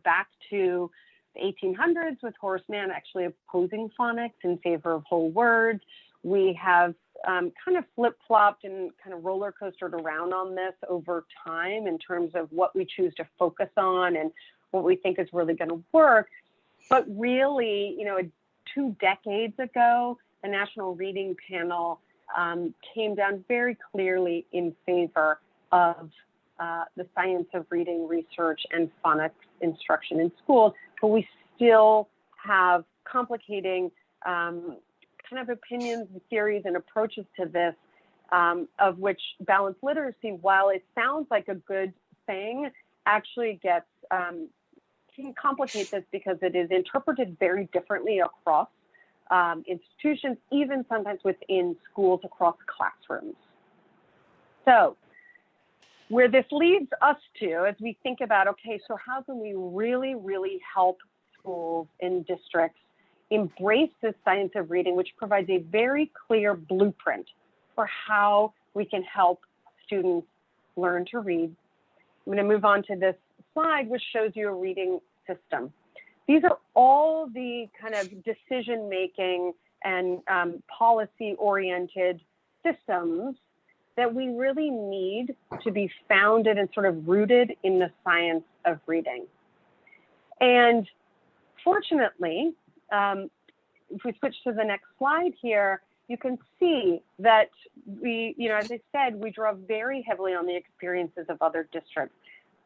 back to the 1800s with Horace Mann actually opposing phonics in favor of whole words. We have kind of flip-flopped and kind of roller coastered around on this over time in terms of what we choose to focus on and what we think is really going to work. But really, 2 decades ago, the National Reading Panel came down very clearly in favor of the science of reading research and phonics instruction in schools, but we still have complicating kind of opinions, theories, and approaches to this, of which balanced literacy, while it sounds like a good thing, actually gets can complicate this because it is interpreted very differently across institutions, even sometimes within schools across classrooms. So where this leads us to, as we think about, okay, so how can we really, really help schools and districts embrace this science of reading, which provides a very clear blueprint for how we can help students learn to read. I'm going to move on to this slide, which shows you a reading system. These are all the kind of decision-making and policy-oriented systems that we really need to be founded and sort of rooted in the science of reading. And fortunately, if we switch to the next slide here, you can see that we, as I said, we draw very heavily on the experiences of other districts.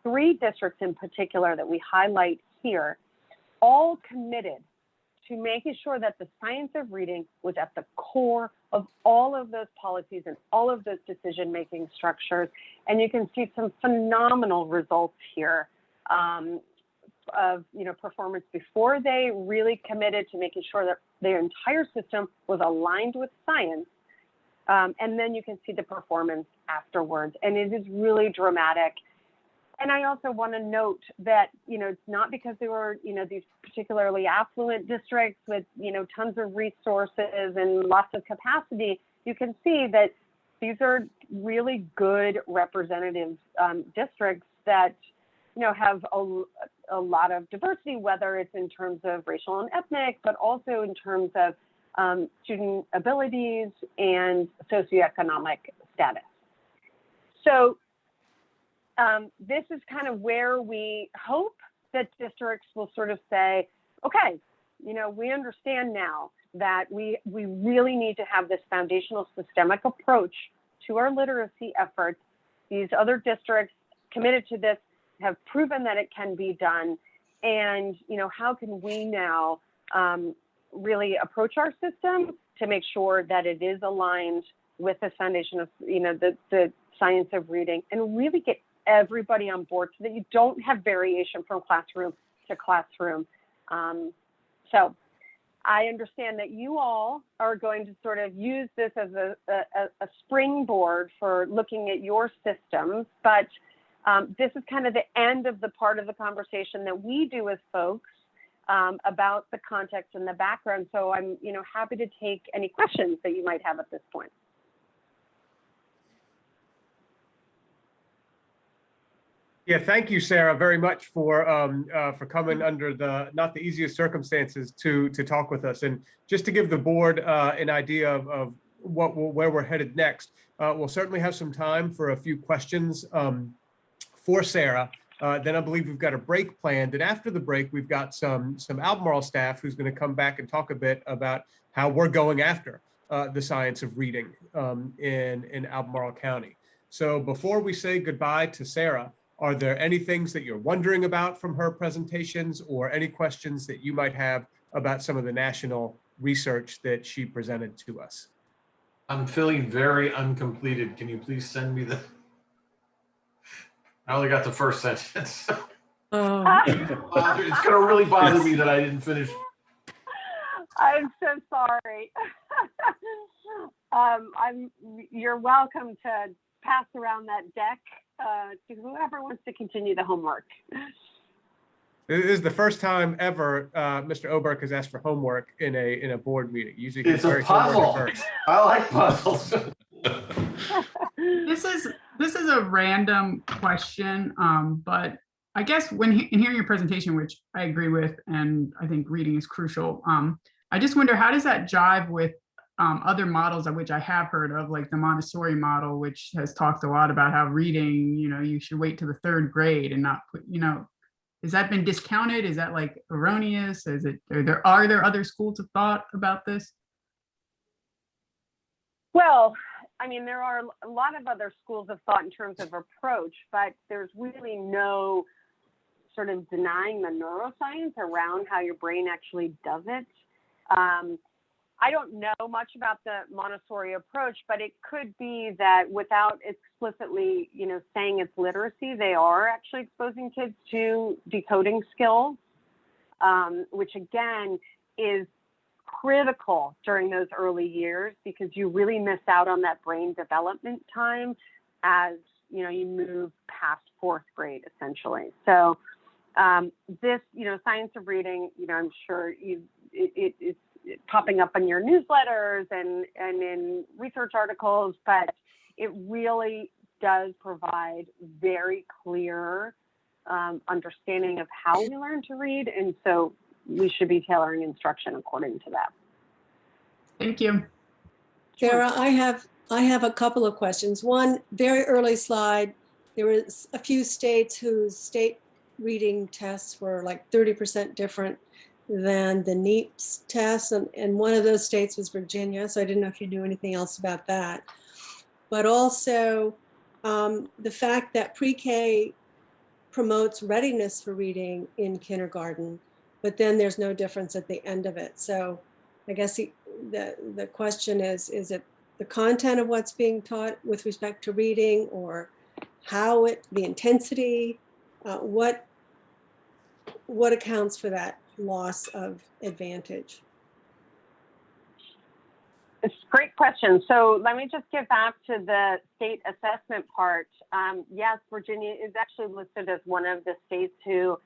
3 districts in particular that we highlight here, all committed to making sure that the science of reading was at the core of all of those policies and all of those decision-making structures. And you can see some phenomenal results here of performance before they really committed to making sure that their entire system was aligned with science. And then you can see the performance afterwards. And it is really dramatic. And I also want to note that, it's not because they were, these particularly affluent districts with, tons of resources and lots of capacity. You can see that these are really good representative districts that, have a lot of diversity, whether it's in terms of racial and ethnic, but also in terms of student abilities and socioeconomic status. So this is kind of where we hope that districts will sort of say, okay, we understand now that we really need to have this foundational systemic approach to our literacy efforts. These other districts committed to this have proven that it can be done. And, how can we now really approach our system to make sure that it is aligned with the foundation of, the science of reading, and really get everybody on board so that you don't have variation from classroom to classroom. So I understand that you all are going to sort of use this as a springboard for looking at your systems, but this is kind of the end of the part of the conversation that we do with folks about the context and the background. So I'm, happy to take any questions that you might have at this point. Yeah, thank you, Sarah, very much for coming under not the easiest circumstances to talk with us. And just to give the board an idea of where we're headed next, we'll certainly have some time for a few questions for Sarah. Then I believe we've got a break planned, and after the break, we've got some Albemarle staff who's going to come back and talk a bit about how we're going after the science of reading in Albemarle County. So before we say goodbye to Sarah, are there any things that you're wondering about from her presentations, or any questions that you might have about some of the national research that she presented to us? I'm feeling very uncompleted. Can you please send me the... I only got the first sentence. It's going to really bother me that I didn't finish. I'm so sorry. You're welcome to pass around that deck to whoever wants to continue the homework. This is the first time ever Mr. Oberg has asked for homework in a board meeting. Usually It's a puzzle. I like puzzles. This is a random question, but I guess in hearing your presentation, which I agree with, and I think reading is crucial, I just wonder, how does that jive with other models of which I have heard of, like the Montessori model, which has talked a lot about how reading, you should wait to the 3rd grade and not put, has that been discounted? Is that like erroneous? Are there other schools of thought about this? Well, I mean, there are a lot of other schools of thought in terms of approach, but there's really no sort of denying the neuroscience around how your brain actually does it. I don't know much about the Montessori approach, but it could be that without explicitly, saying it's literacy, they are actually exposing kids to decoding skills, which again is critical during those early years, because you really miss out on that brain development time as you move past 4th grade, essentially. So this, science of reading, I'm sure it's popping up in your newsletters and in research articles, but it really does provide very clear understanding of how we learn to read. And so we should be tailoring instruction according to that. Thank you. Sarah, I have a couple of questions. One, very early slide, there was a few states whose state reading tests were like 30% different than the NEEPS test, and one of those states was Virginia, so I didn't know if you knew anything else about that. But also the fact that pre-K promotes readiness for reading in kindergarten, but then there's no difference at the end of it. So I guess the question is it the content of what's being taught with respect to reading, or how the intensity, what accounts for that loss of advantage? It's a great question. So let me just get back to the state assessment part. Yes, Virginia is actually listed as one of the states who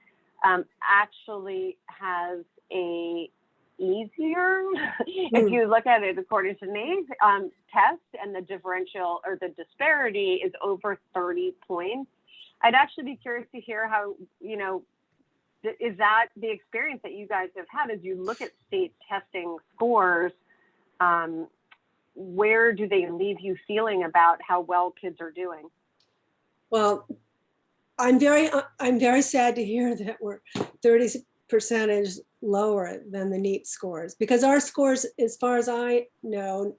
actually has a easier, if you look at it according to NAEP, test, and the differential or the disparity is over 30 points. I'd actually be curious to hear how, is that the experience that you guys have had as you look at state testing scores? Where do they leave you feeling about how well kids are doing? Well, I'm very sad to hear that we're 30% lower than the NEEP scores, because our scores, as far as I know,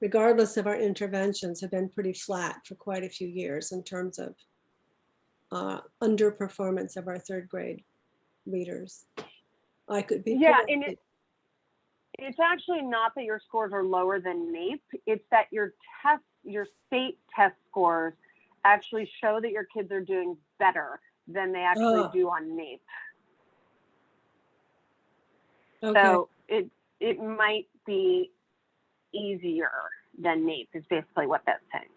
regardless of our interventions, have been pretty flat for quite a few years in terms of underperformance of our third grade readers. I could be and it's actually not that your scores are lower than NAEP. It's that your state test scores actually show that your kids are doing better than they actually do on NAEP. Okay. So it might be easier than NAEP is basically what that's saying.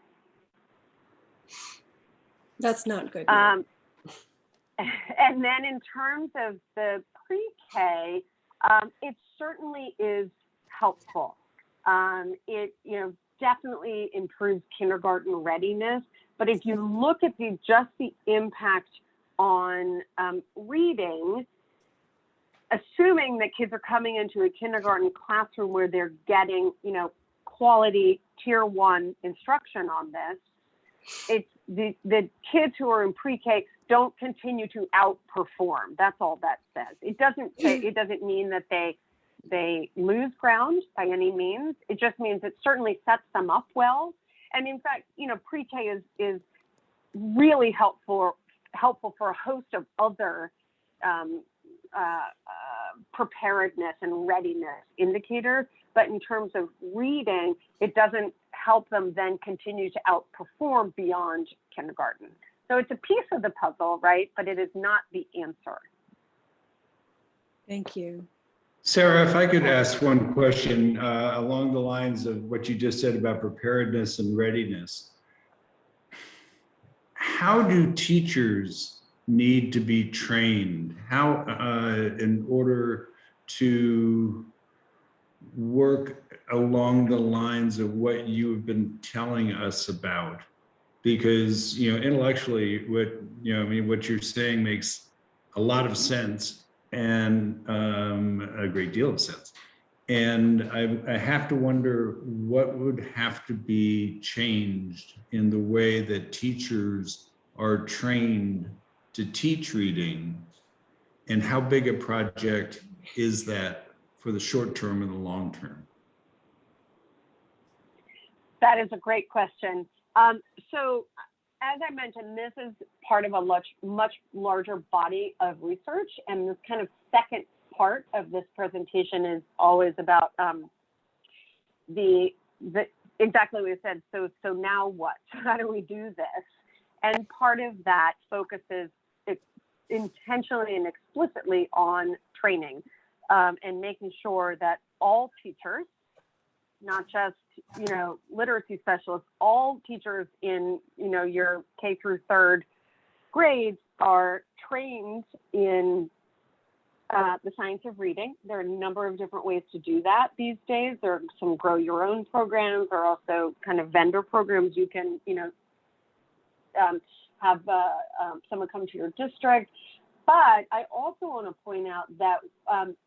That's not good. And then in terms of the pre-K, it certainly is helpful. It definitely improves kindergarten readiness. But if you look at just the impact on reading, assuming that kids are coming into a kindergarten classroom where they're getting, quality tier 1 instruction on this, it's the kids who are in pre-K don't continue to outperform. That's all that says. It doesn't mean that they lose ground by any means. It just means it certainly sets them up well. And in fact, pre-K is really helpful for a host of other preparedness and readiness indicators. But in terms of reading, it doesn't help them then continue to outperform beyond kindergarten. So it's a piece of the puzzle, right? But it is not the answer. Thank you. Sarah, if I could ask one question along the lines of what you just said about preparedness and readiness. How do teachers need to be trained? How, in order to work along the lines of what you have been telling us about? Because, intellectually, what you're saying makes a lot of sense, and a great deal of sense. And I have to wonder what would have to be changed in the way that teachers are trained to teach reading, and how big a project is that for the short term and the long term? That is a great question. So as I mentioned, this is part of a much larger body of research, and this kind of second part of this presentation is always about the exactly what you said. So now what? How do we do this? And part of that focuses intentionally and explicitly on training and making sure that all teachers, not just literacy specialists, all teachers in your K through 3rd grades are trained in the science of reading. There are a number of different ways to do that these days. There are some grow your own programs. There are also kind of vendor programs. You can have someone come to your district. But I also want to point out that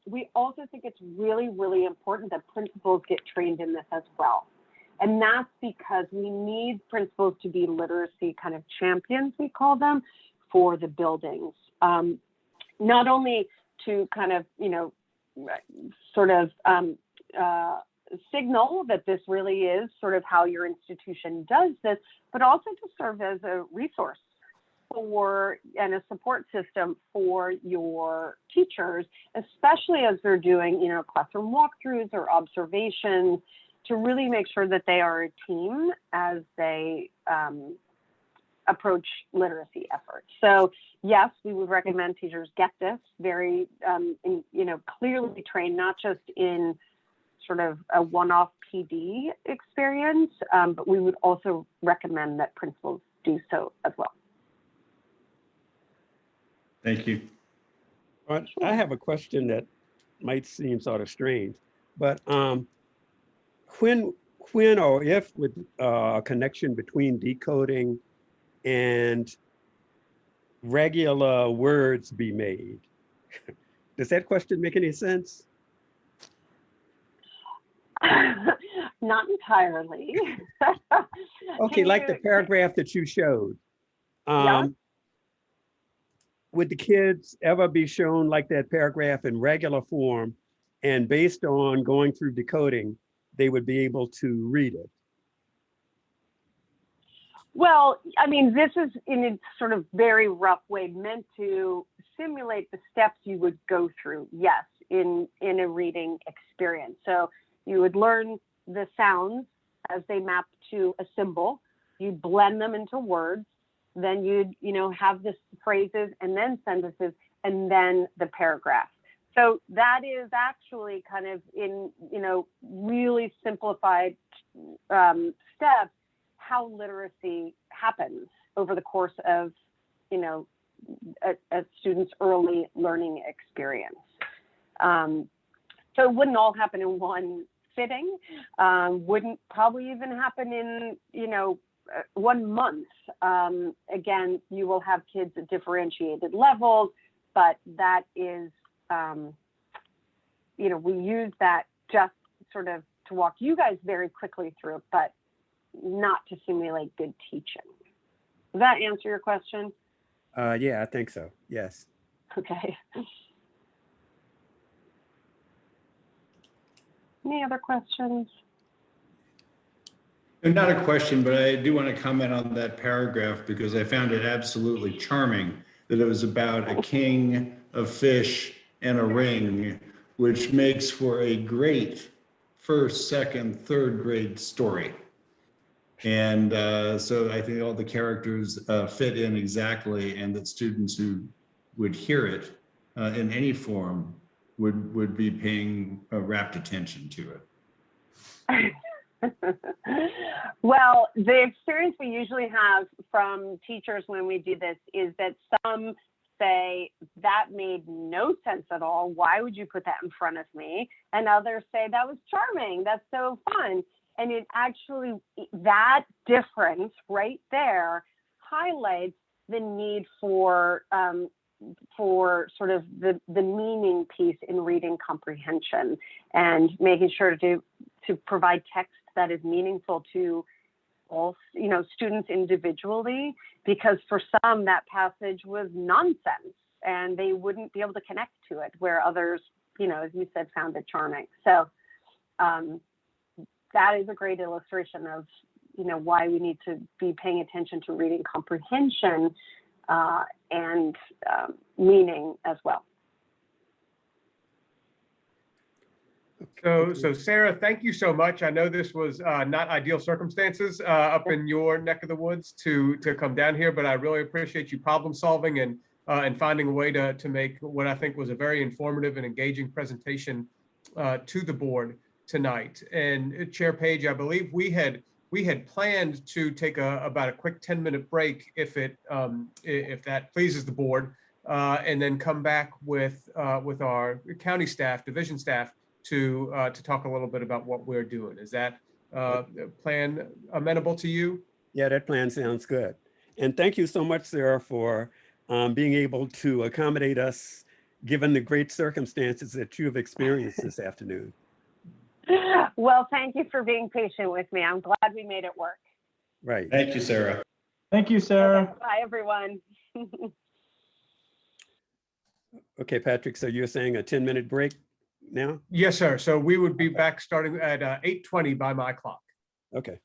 we also think it's really, really important that principals get trained in this as well. And that's because we need principals to be literacy kind of champions, we call them, for the buildings. Not only to kind of, signal that this really is sort of how your institution does this, but also to serve as a resource for and a support system for your teachers, especially as they're doing, classroom walkthroughs or observations, to really make sure that they are a team as they approach literacy efforts. So yes, we would recommend teachers get this very, clearly trained, not just in sort of a one-off PD experience, but we would also recommend that principals do so as well. Thank you. But I have a question that might seem sort of strange, but when or if would a connection between decoding and regular words be made? Does that question make any sense? Not entirely. Okay, like the paragraph that you showed. Yeah. Would the kids ever be shown like that paragraph in regular form, and based on going through decoding, they would be able to read it? Well, I mean, this is in a sort of very rough way meant to simulate the steps you would go through, yes, in a reading experience. So you would learn the sounds as they map to a symbol, you blend them into words, then you'd, have the phrases and then sentences and then the paragraph. So that is actually kind of in, really simplified steps, how literacy happens over the course of, a student's early learning experience. So it wouldn't all happen in one sitting, wouldn't probably even happen in, 1 month. Again, you will have kids at differentiated levels, but that is, we use that just sort of to walk you guys very quickly through, but not to simulate good teaching. Does that answer your question? Yeah, I think so. Yes. Okay. Any other questions? Not a question, but I do want to comment on that paragraph because I found it absolutely charming that it was about a king, a fish, and a ring, which makes for a great first, second, third grade story. And so I think all the characters fit in exactly, and that students who would hear it in any form would be paying rapt attention to it. Well, the experience we usually have from teachers when we do this is that some say, that made no sense at all. Why would you put that in front of me? And others say, that was charming. That's so fun. And it actually, that difference right there highlights the need for sort of the meaning piece in reading comprehension and making sure to provide text that is meaningful to all, students individually, because for some that passage was nonsense and they wouldn't be able to connect to it, where others, as you said, found it charming. So that is a great illustration of, why we need to be paying attention to reading comprehension and meaning as well. So Sarah, thank you so much. I know this was not ideal circumstances up in your neck of the woods to come down here, but I really appreciate you problem solving and finding a way to make what I think was a very informative and engaging presentation to the board tonight. And Chair Page, I believe we had planned to take about a quick 10-minute break if that pleases the board, and then come back with our county staff, division staff, to talk a little bit about what we're doing. Is that plan amenable to you? Yeah, that plan sounds good. And thank you so much, Sarah, for being able to accommodate us, given the great circumstances that you have experienced this afternoon. Well, thank you for being patient with me. I'm glad we made it work. Right. Thank you, Sarah. Thank you, Sarah. Okay, bye, everyone. Okay, Patrick, so you're saying a 10-minute break now? Yes, sir. So we would be back starting at 8:20 by my clock. Okay.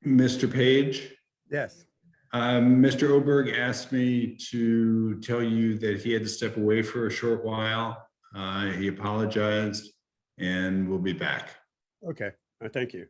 Mr. Page, Yes. Mr. Oberg asked me to tell you that he had to step away for a short while. He apologized and will be back. Okay. Thank you.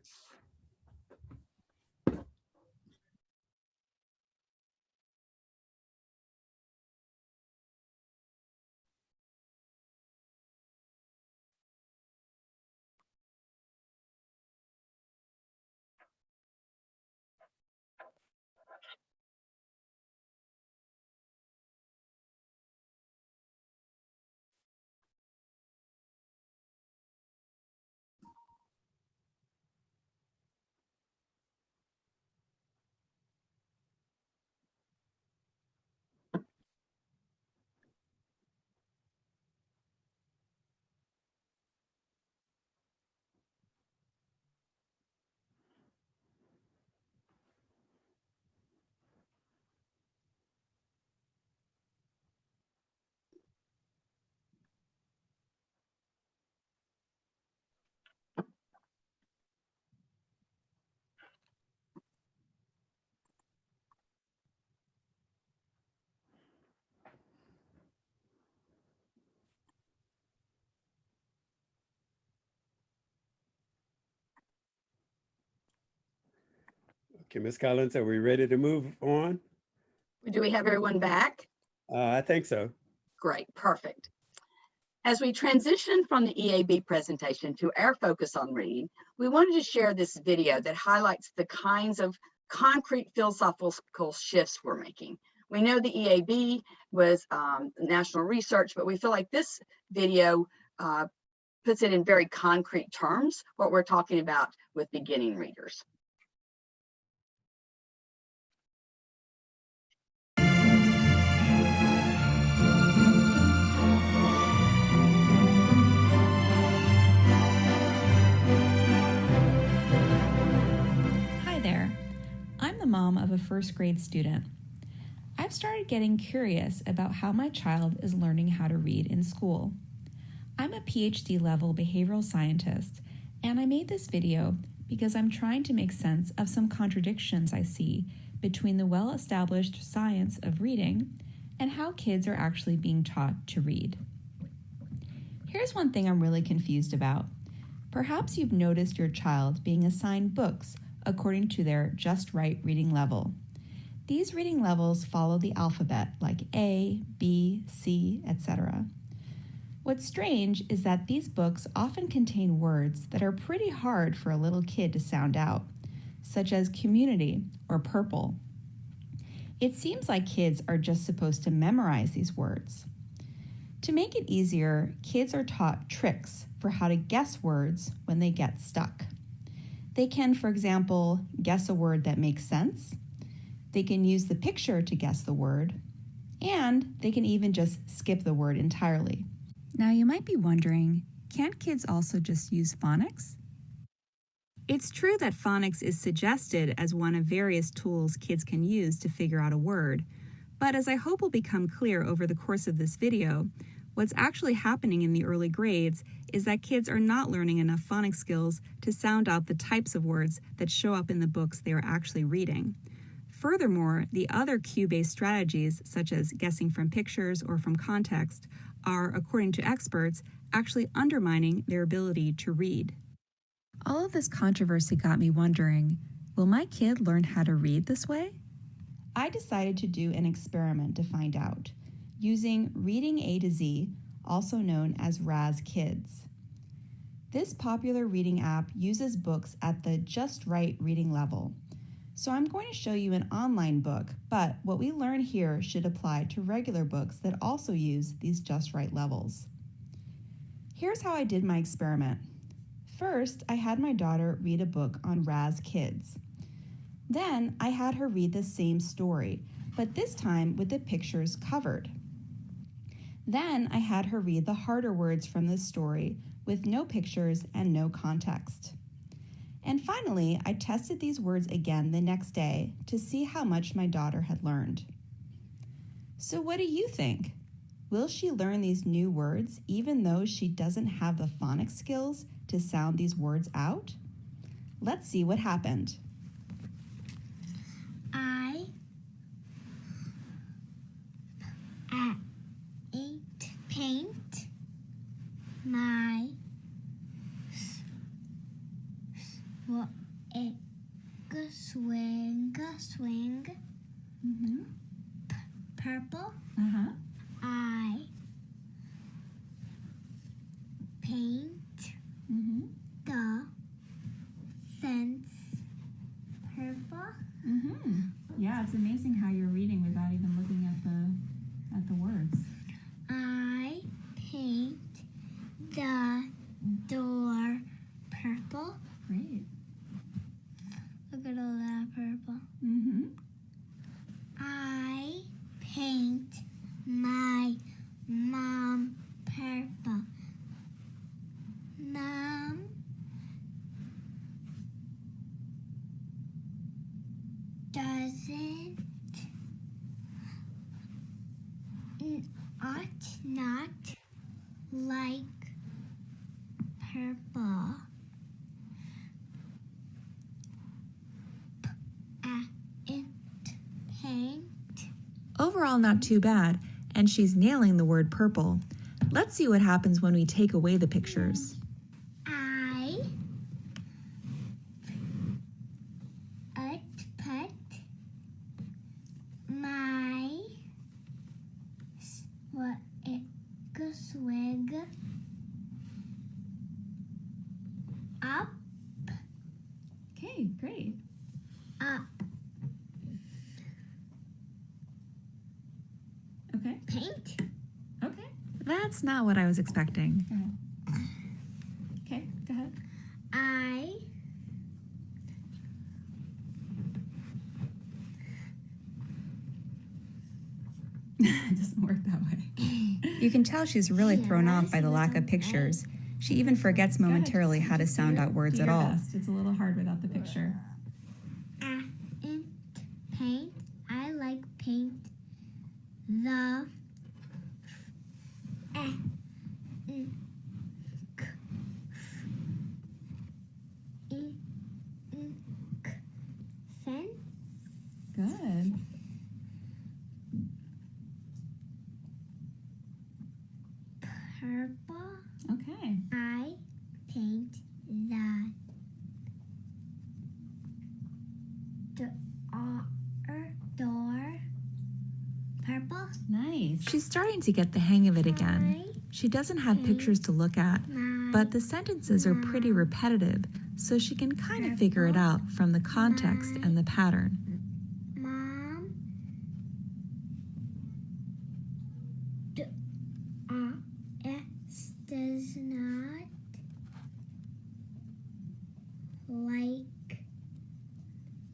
Okay, Ms. Collins, are we ready to move on? Do we have everyone back? I think so. Great, perfect. As we transition from the EAB presentation to our focus on reading, we wanted to share this video that highlights the kinds of concrete philosophical shifts we're making. We know the EAB was national research, but we feel like this video puts it in very concrete terms, what we're talking about with beginning readers. Hi there. I'm the mom of a first grade student. I've started getting curious about how my child is learning how to read in school. I'm a PhD level behavioral scientist, and I made this video because I'm trying to make sense of some contradictions I see between the well-established science of reading and how kids are actually being taught to read. Here's one thing I'm really confused about. Perhaps you've noticed your child being assigned books according to their just right reading level. These reading levels follow the alphabet like A, B, C, etc. What's strange is that these books often contain words that are pretty hard for a little kid to sound out, such as community or purple. It seems like kids are just supposed to memorize these words. To make it easier, kids are taught tricks for how to guess words when they get stuck. They can, for example, guess a word that makes sense. They can use the picture to guess the word, and they can even just skip the word entirely. Now you might be wondering, can't kids also just use phonics? It's true that phonics is suggested as one of various tools kids can use to figure out a word, but as I hope will become clear over the course of this video, what's actually happening in the early grades is that kids are not learning enough phonics skills to sound out the types of words that show up in the books they are actually reading. Furthermore, the other cue-based strategies, such as guessing from pictures or from context, are, according to experts, actually undermining their ability to read. All of this controversy got me wondering, will my kid learn how to read this way? I decided to do an experiment to find out, using Reading A to Z, also known as RAS Kids. This popular reading app uses books at the just right reading level. So I'm going to show you an online book, but what we learn here should apply to regular books that also use these just right levels. Here's how I did my experiment. First, I had my daughter read a book on RAS Kids. Then I had her read the same story, but this time with the pictures covered. Then I had her read the harder words from the story with no pictures and no context. And finally, I tested these words again the next day to see how much my daughter had learned. So what do you think? Will she learn these new words even though she doesn't have the phonics skills to sound these words out? Let's see what happened. What it swing, swing. Purple. I paint the fence purple. Yeah, it's amazing how you're reading without even looking at the words. I paint the door purple. Great. Look at all that purple. I paint my mom purple. Mom doesn't not like purple. It paint. Overall, not too bad, and she's nailing the word purple. Let's see what happens when we take away the pictures. I put my swig up. Okay, great. Up. Okay. Paint. Okay. That's not what I was expecting. Okay, go ahead. I It doesn't work that way. You can tell she's really thrown off by the lack of pictures. She even forgets momentarily how to sound out words at all. It's a little hard without the picture. paint. I like paint the fence. Good. Purple. Okay. I paint the door purple. Nice. She's starting to get the hang of it again. She doesn't have pictures to look at, but the sentences are pretty repetitive, so she can kind of figure it out from the context and the pattern. Mom does not like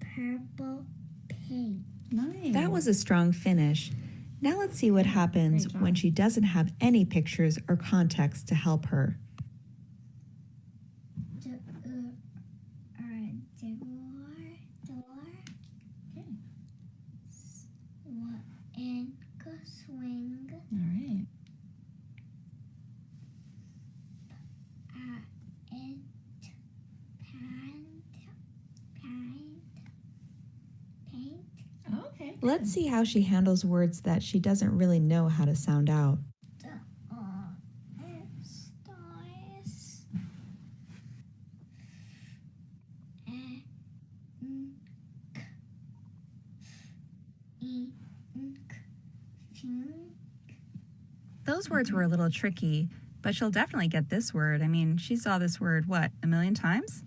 purple paint. Nice. That was a strong finish. Now let's see what happens when she doesn't have any pictures or context to help her. Swing. All right. Paint. Okay. Let's see how she handles words that she doesn't really know how to sound out. Stars. Those words were a little tricky, but she'll definitely get this word. I mean, she saw this word, what, a million times?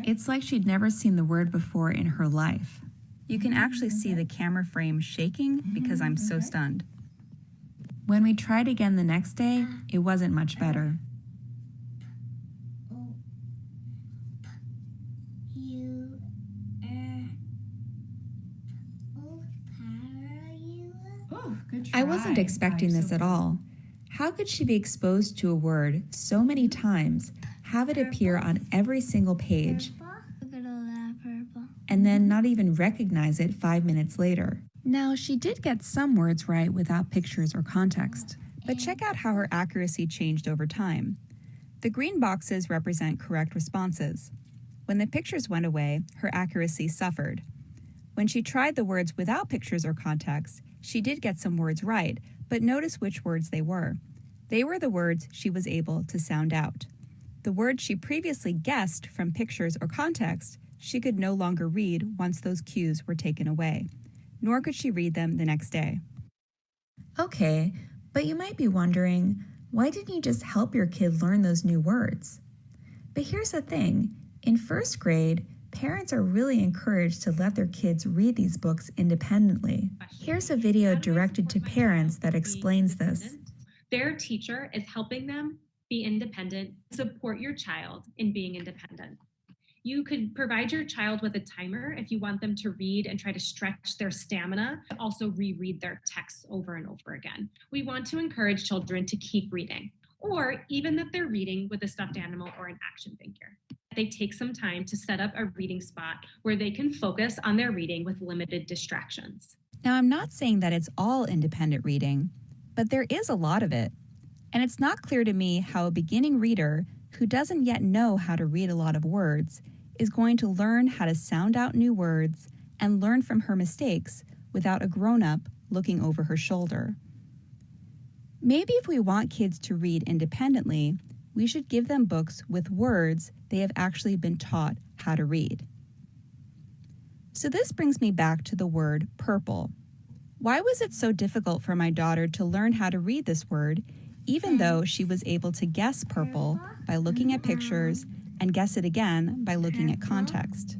It's like she'd never seen the word before in her life. You can actually see the camera frame shaking because I'm so stunned. When we tried again the next day, it wasn't much better. I wasn't expecting this at all. How could she be exposed to a word so many times, have it appear on every single page, Look at all that purple. and then not even recognize it 5 minutes later? Now, she did get some words right without pictures or context, But check out how her accuracy changed over time. The green boxes represent correct responses. When the pictures went away, her accuracy suffered. When she tried the words without pictures or context, she did get some words right, but notice which words they were. They were the words she was able to sound out. The words she previously guessed from pictures or context, she could no longer read once those cues were taken away, nor could she read them the next day. Okay, but you might be wondering, why didn't you just help your kid learn those new words? But here's the thing, in first grade, parents are really encouraged to let their kids read these books independently. Here's a video directed to parents that explains this. Their teacher is helping them be independent. Support your child in being independent. You could provide your child with a timer if you want them to read and try to stretch their stamina, but also reread their texts over and over again. We want to encourage children to keep reading, or even that they're reading with a stuffed animal or an action figure. They take some time to set up a reading spot where they can focus on their reading with limited distractions. Now, I'm not saying that it's all independent reading, but there is a lot of it. And it's not clear to me how a beginning reader who doesn't yet know how to read a lot of words is going to learn how to sound out new words and learn from her mistakes without a grown-up looking over her shoulder. Maybe if we want kids to read independently, we should give them books with words they have actually been taught how to read. So this brings me back to the word purple. Why was it so difficult for my daughter to learn how to read this word, even though she was able to guess purple by looking at pictures and guess it again by looking at context?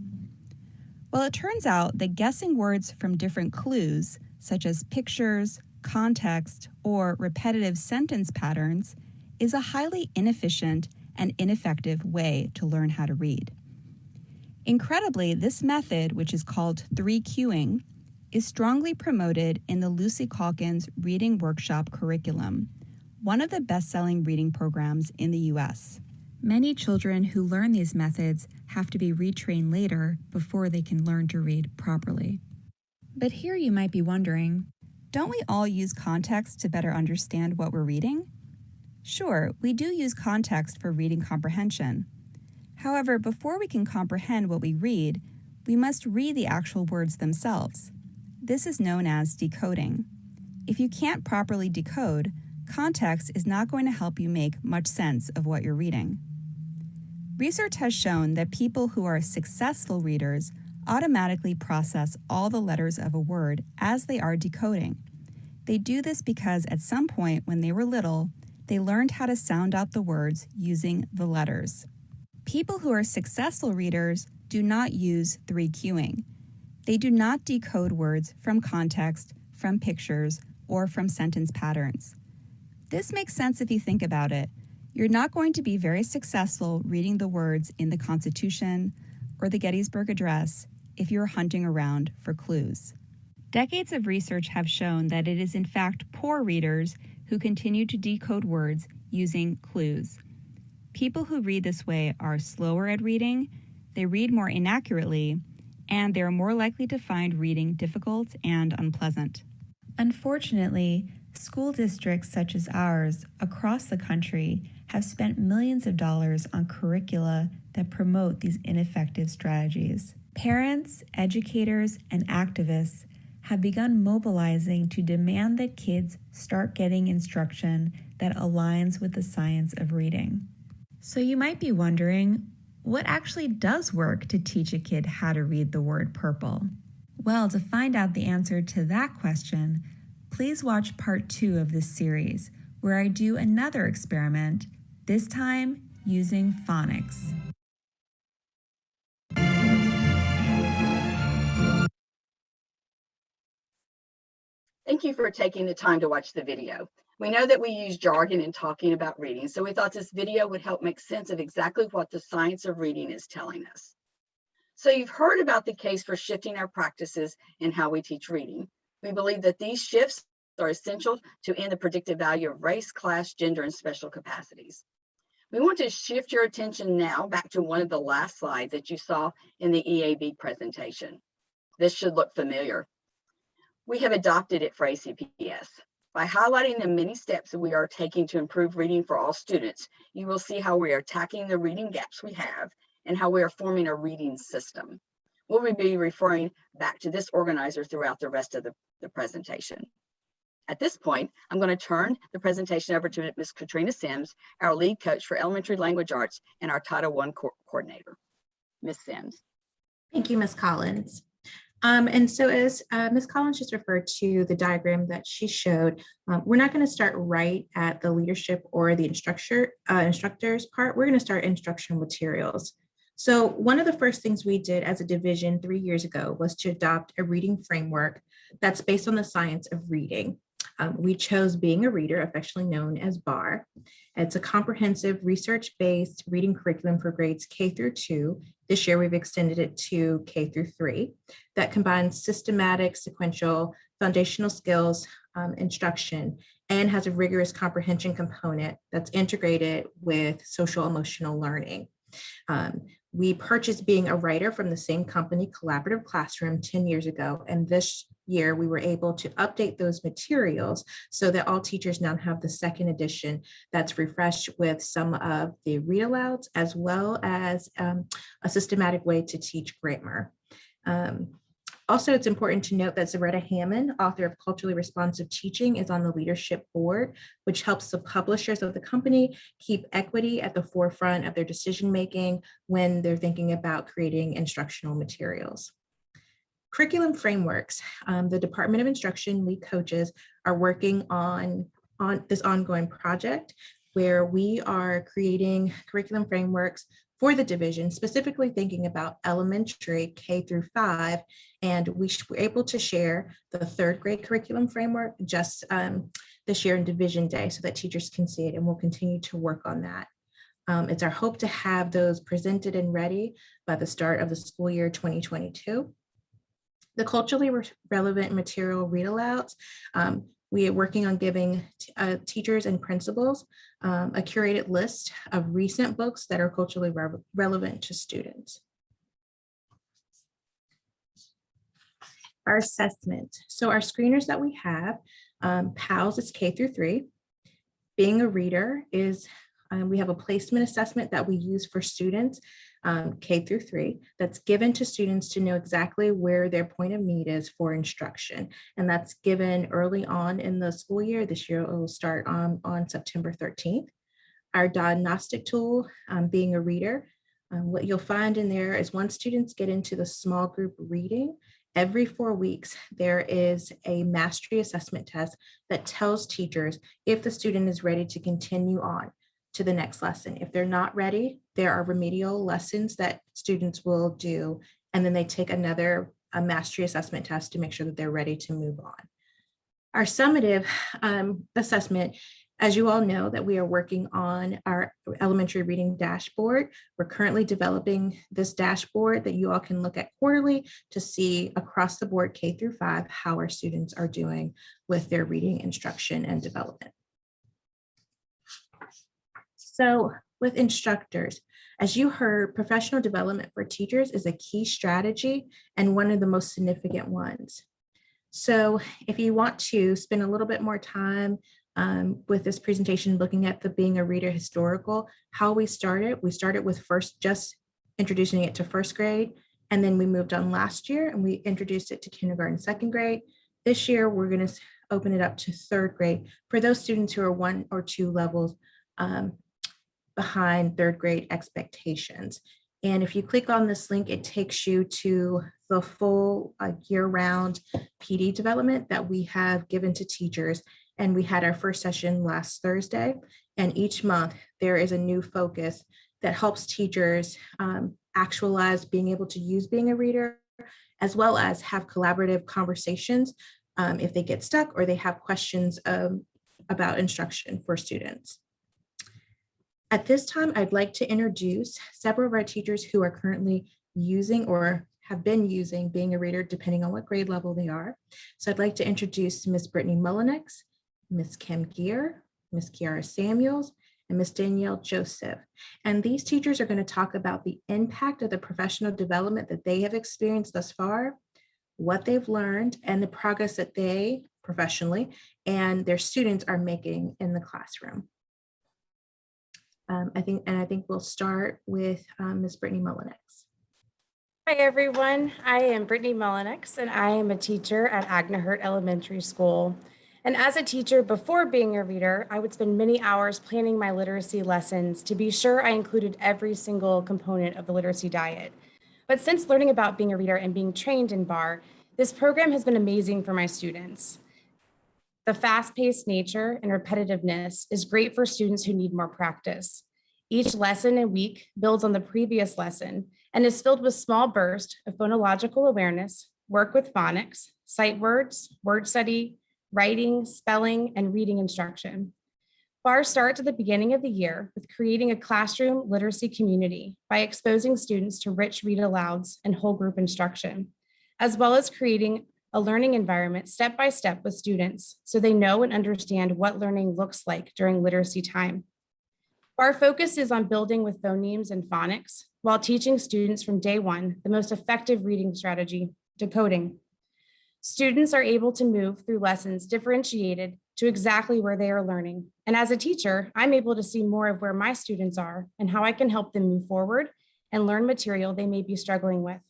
Well, it turns out that guessing words from different clues, such as pictures, context, or repetitive sentence patterns, is a highly inefficient and ineffective way to learn how to read. Incredibly, this method, which is called 3-cueing, is strongly promoted in the Lucy Calkins Reading Workshop curriculum, one of the best-selling reading programs in the U.S. Many children who learn these methods have to be retrained later before they can learn to read properly. But here you might be wondering, don't we all use context to better understand what we're reading? Sure, we do use context for reading comprehension. However, before we can comprehend what we read, we must read the actual words themselves. This is known as decoding. If you can't properly decode, context is not going to help you make much sense of what you're reading. Research has shown that people who are successful readers automatically process all the letters of a word as they are decoding. They do this because at some point when they were little, they learned how to sound out the words using the letters. People who are successful readers do not use 3-cueing. They do not decode words from context, from pictures, or from sentence patterns. This makes sense if you think about it. You're not going to be very successful reading the words in the Constitution or the Gettysburg Address if you're hunting around for clues. Decades of research have shown that it is in fact poor readers who continue to decode words using clues. People who read this way are slower at reading, they read more inaccurately, and they are more likely to find reading difficult and unpleasant. Unfortunately, school districts such as ours across the country have spent millions of dollars on curricula that promote these ineffective strategies. Parents, educators, and activists have begun mobilizing to demand that kids start getting instruction that aligns with the science of reading. So you might be wondering, what actually does work to teach a kid how to read the word purple? Well, to find out the answer to that question, please watch part 2 of this series, where I do another experiment, this time using phonics. Thank you for taking the time to watch the video. We know that we use jargon in talking about reading, so we thought this video would help make sense of exactly what the science of reading is telling us. So you've heard about the case for shifting our practices in how we teach reading. We believe that these shifts are essential to end the predictive value of race, class, gender, and special capacities. We want to shift your attention now back to one of the last slides that you saw in the EAB presentation. This should look familiar. We have adopted it for ACPS. By highlighting the many steps that we are taking to improve reading for all students, you will see how we are tackling the reading gaps we have and how we are forming a reading system. We'll be referring back to this organizer throughout the rest of the presentation. At this point, I'm going to turn the presentation over to Ms. Katrina Sims, our lead coach for elementary language arts and our Title I coordinator. Ms. Sims. Thank you, Ms. Collins. And so as Ms. Collins just referred to the diagram that she showed, we're not going to start right at the leadership or the instructors part. We're going to start instructional materials. So one of the first things we did as a division 3 years ago was to adopt a reading framework that's based on the science of reading. We chose Being a Reader, affectionately known as BAR. It's a comprehensive research-based reading curriculum for grades K through 2. This year, we've extended it to K through 3 that combines systematic, sequential, foundational skills instruction and has a rigorous comprehension component that's integrated with social emotional learning. We purchased Being a Writer from the same company, Collaborative Classroom, 10 years ago. And this year we were able to update those materials so that all teachers now have the second edition that's refreshed with some of the Read-Alouds, as well as a systematic way to teach grammar. Also, it's important to note that Zaretta Hammond, author of Culturally Responsive Teaching, is on the leadership board, which helps the publishers of the company keep equity at the forefront of their decision-making when they're thinking about creating instructional materials. Curriculum frameworks. The Department of Instruction lead coaches are working on this ongoing project where we are creating curriculum frameworks for the division, specifically thinking about elementary K through 5, and we were able to share the 3rd grade curriculum framework just this year in Division Day so that teachers can see it, and we'll continue to work on that. It's our hope to have those presented and ready by the start of the school year 2022. The culturally relevant material Read-Alouds. We are working on giving teachers and principals a curated list of recent books that are culturally relevant to students. Our assessment. So our screeners that we have, PALS is K through 3. Being a Reader is, we have a placement assessment that we use for students, K through 3, that's given to students to know exactly where their point of need is for instruction. And that's given early on in the school year. This year it will start on September 13th. Our diagnostic tool, Being a Reader, what you'll find in there is once students get into the small group reading, every 4 weeks, there is a mastery assessment test that tells teachers if the student is ready to continue on to the next lesson. If they're not ready, there are remedial lessons that students will do, and then they take a mastery assessment test to make sure that they're ready to move on. Our summative assessment, as you all know, that we are working on our elementary reading dashboard. We're currently developing this dashboard that you all can look at quarterly to see across the board K through 5 how our students are doing with their reading instruction and development. So with instructors, as you heard, professional development for teachers is a key strategy and one of the most significant ones. So if you want to spend a little bit more time with this presentation, looking at the Being a Reader historical, how we started with just introducing it to 1st grade, and then we moved on last year and we introduced it to kindergarten, 2nd grade. This year, we're going to open it up to 3rd grade for those students who are 1 or 2 levels behind 3rd grade expectations. And if you click on this link, it takes you to the full year-round PD development that we have given to teachers. And we had our first session last Thursday. And each month there is a new focus that helps teachers actualize being able to use Being a Reader, as well as have collaborative conversations if they get stuck or they have questions about instruction for students. At this time, I'd like to introduce several of our teachers who are currently using or have been using Being a Reader, depending on what grade level they are. So I'd like to introduce Ms. Brittany Mullinex, Ms. Kim Gear, Ms. Kiara Samuels, and Ms. Danielle Joseph. And these teachers are going to talk about the impact of the professional development that they have experienced thus far, what they've learned, and the progress that they professionally and their students are making in the classroom. I think we'll start with Ms. Brittany Mullinex. Hi, everyone. I am Brittany Mullinex, and I am a teacher at Agnahurt Elementary School. And as a teacher before being a reader, I would spend many hours planning my literacy lessons to be sure I included every single component of the literacy diet. But since learning about being a reader and being trained in BAR, this program has been amazing for my students. The fast-paced nature and repetitiveness is great for students who need more practice. Each lesson and week builds on the previous lesson and is filled with small bursts of phonological awareness, work with phonics, sight words, word study, writing, spelling, and reading instruction. BAR starts at the beginning of the year with creating a classroom literacy community by exposing students to rich read-alouds and whole group instruction, as well as creating a learning environment step by step with students so they know and understand what learning looks like during literacy time. Our focus is on building with phonemes and phonics while teaching students from day one the most effective reading strategy, decoding. Students are able to move through lessons differentiated to exactly where they are learning. And as a teacher, I'm able to see more of where my students are and how I can help them move forward and learn material they may be struggling with.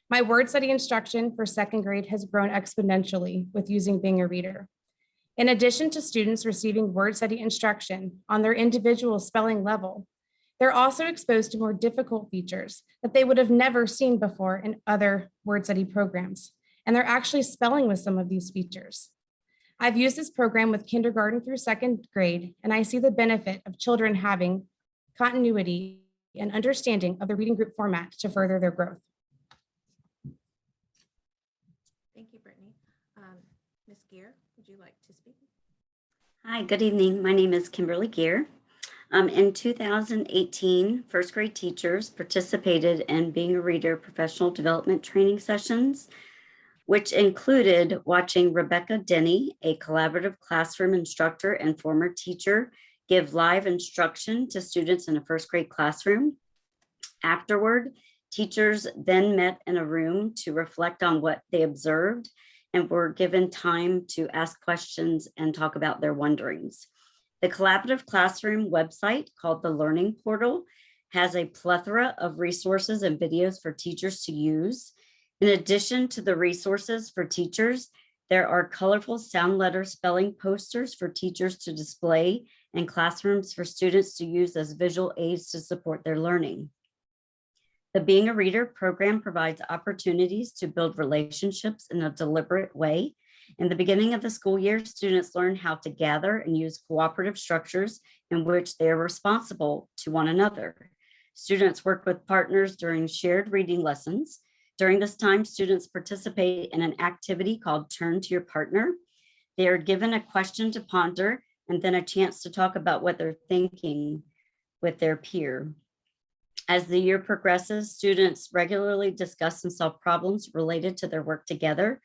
My word study instruction for second grade has grown exponentially with using Being a Reader. In addition to students receiving word study instruction on their individual spelling level, they're also exposed to more difficult features that they would have never seen before in other word study programs. And they're actually spelling with some of these features. I've used this program with kindergarten through second grade, and I see the benefit of children having continuity and understanding of the reading group format to further their growth. Thank you, Brittany. Ms. Gear, would you like to speak? Hi, good evening. My name is Kimberly Gear. In 2018, first grade teachers participated in Being a Reader professional development training sessions, which included watching Rebecca Denny, a collaborative classroom instructor and former teacher, give live instruction to students in a first grade classroom. Afterward, teachers then met in a room to reflect on what they observed and were given time to ask questions and talk about their wonderings. The collaborative classroom website called the Learning Portal has a plethora of resources and videos for teachers to use. In addition to the resources for teachers, there are colorful sound letter spelling posters for teachers to display and classrooms for students to use as visual aids to support their learning. The Being a Reader program provides opportunities to build relationships in a deliberate way. In the beginning of the school year, students learn how to gather and use cooperative structures in which they are responsible to one another. Students work with partners during shared reading lessons. During this time, students participate in an activity called Turn to Your Partner. They are given a question to ponder and then a chance to talk about what they're thinking with their peer. As the year progresses, students regularly discuss and solve problems related to their work together.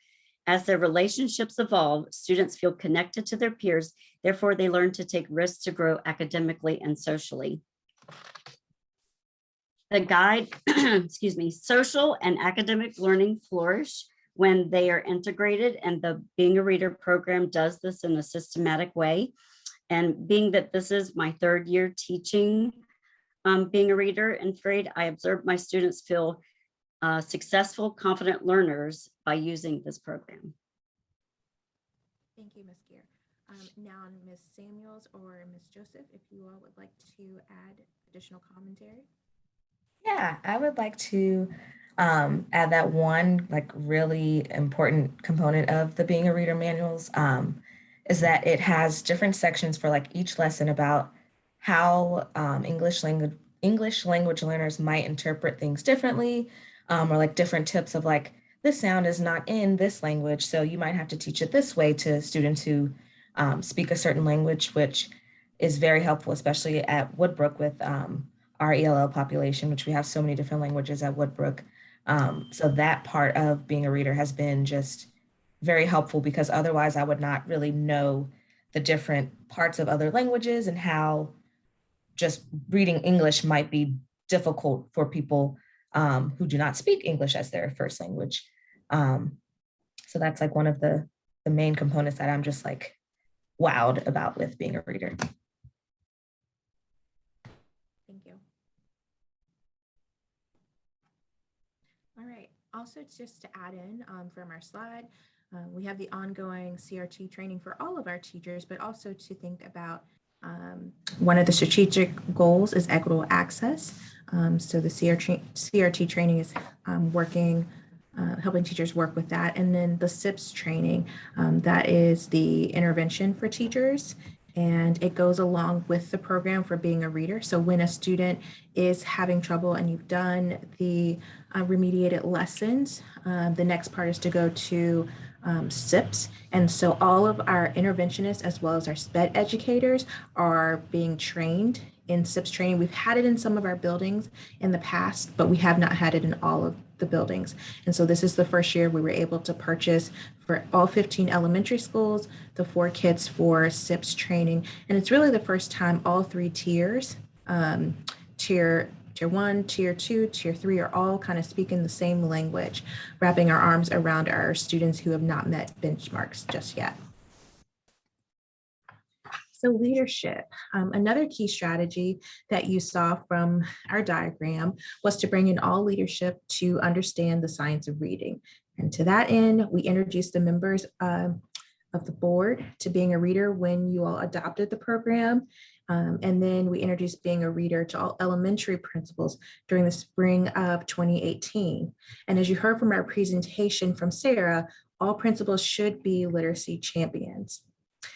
As their relationships evolve, students feel connected to their peers, therefore they learn to take risks to grow academically and socially. The guide, excuse me, social and academic learning flourish when they are integrated, and the Being a Reader program does this in a systematic way. And being that this is my third year teaching Being a Reader in grade, I observed my students feel successful, confident learners by using this program. Thank you, Ms. Gear. Now, Ms. Samuels or Ms. Joseph, if you all would like to add additional commentary. Yeah, I would like to add that one really important component of the Being a Reader manuals is that it has different sections for each lesson about how English language learners might interpret things differently, or different tips of this sound is not in this language, so you might have to teach it this way to students who speak a certain language, which is very helpful, especially at Woodbrook with our ELL population, which we have so many different languages at Woodbrook. So that part of Being a Reader has been just very helpful, because otherwise I would not really know the different parts of other languages and how just reading English might be difficult for people who do not speak English as their first language. So that's one of the the main components that I'm just like wowed about with being a reader. Thank you. All right, also just to add in from our slide, we have the ongoing CRT training for all of our teachers, but also to think about one of the strategic goals is equitable access. So the CRT training is helping teachers work with that. And then the SIPS training, that is the intervention for teachers. And it goes along with the program for being a reader. So when a student is having trouble and you've done the remediated lessons, the next part is to go to SIPs. And so all of our interventionists as well as our SPED educators are being trained in SIPs training. We've had it in some of our buildings in the past, but we have not had it in all of the buildings. And so this is the first year we were able to purchase for all 15 elementary schools, the 4 kits for SIPs training. And it's really the first time all 3 tiers, tier 1, tier 2, tier 3 are all kind of speaking the same language, wrapping our arms around our students who have not met benchmarks just yet. So leadership, another key strategy that you saw from our diagram was to bring in all leadership to understand the science of reading. And to that end, we introduced the members of the board to being a reader when you all adopted the program. And then we introduced being a reader to all elementary principals during the spring of 2018. And as you heard from our presentation from Sarah, all principals should be literacy champions.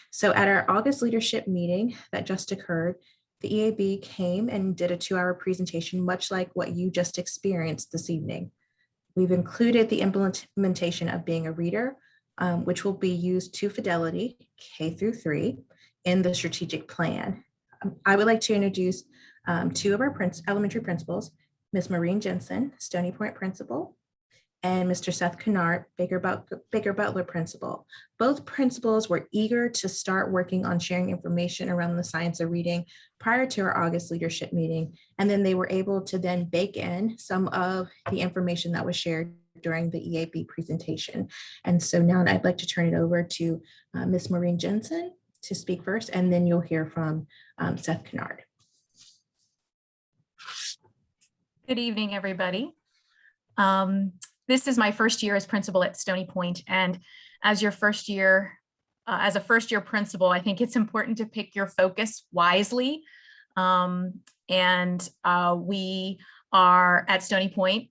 So at our August leadership meeting that just occurred, the EAB came and did a 2-hour presentation, much like what you just experienced this evening. We've included the implementation of being a reader, which will be used to fidelity, K through 3, in the strategic plan. I would like to introduce 2 of our elementary principals, Ms. Maureen Jensen, Stony Point principal, and Mr. Seth Kennard, Baker Butler principal. Both principals were eager to start working on sharing information around the science of reading prior to our August leadership meeting. And then they were able to then bake in some of the information that was shared during the EAB presentation. And so now I'd like to turn it over to Ms. Maureen Jensen to speak first, and then you'll hear from Seth Kennard. Good evening, everybody. This is my first year as principal at Stony Point, and as a first year principal, I think it's important to pick your focus wisely. We are at Stony Point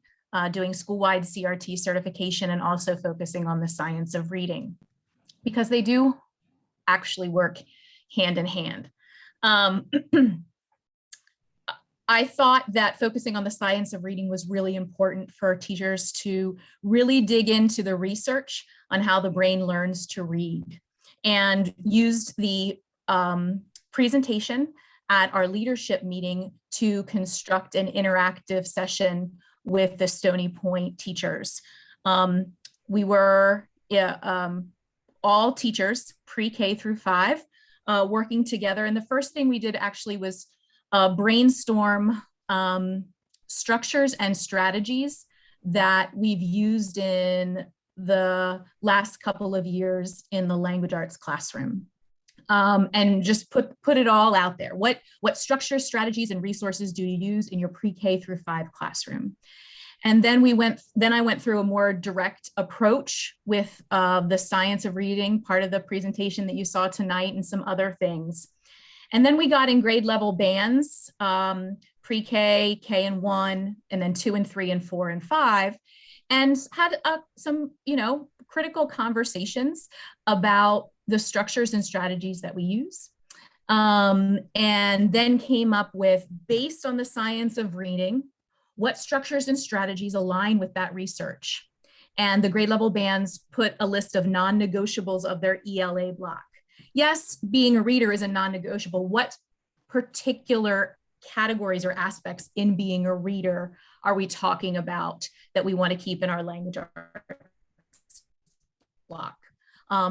doing school-wide CRT certification and also focusing on the science of reading, because they do actually work hand in hand. I thought that focusing on the science of reading was really important for teachers to really dig into the research on how the brain learns to read, and used the presentation at our leadership meeting to construct an interactive session with the Stony Point teachers. We were all teachers, pre-K through 5, working together. And the first thing we did actually was brainstorm structures and strategies that we've used in the last couple of years in the language arts classroom. And just put it all out there. What structures, strategies, and resources do you use in your pre-K through 5 classroom? And then I went through a more direct approach with the science of reading, part of the presentation that you saw tonight, and some other things. And then we got in grade level bands, pre-K, K and 1, and then 2 and 3 and 4 and 5, and had some, critical conversations about the structures and strategies that we use. And then came up with, based on the science of reading, what structures and strategies align with that research. And the grade level bands put a list of non-negotiables of their ELA block. Yes, being a reader is a non-negotiable. What particular categories or aspects in being a reader are we talking about that we want to keep in our language arts block?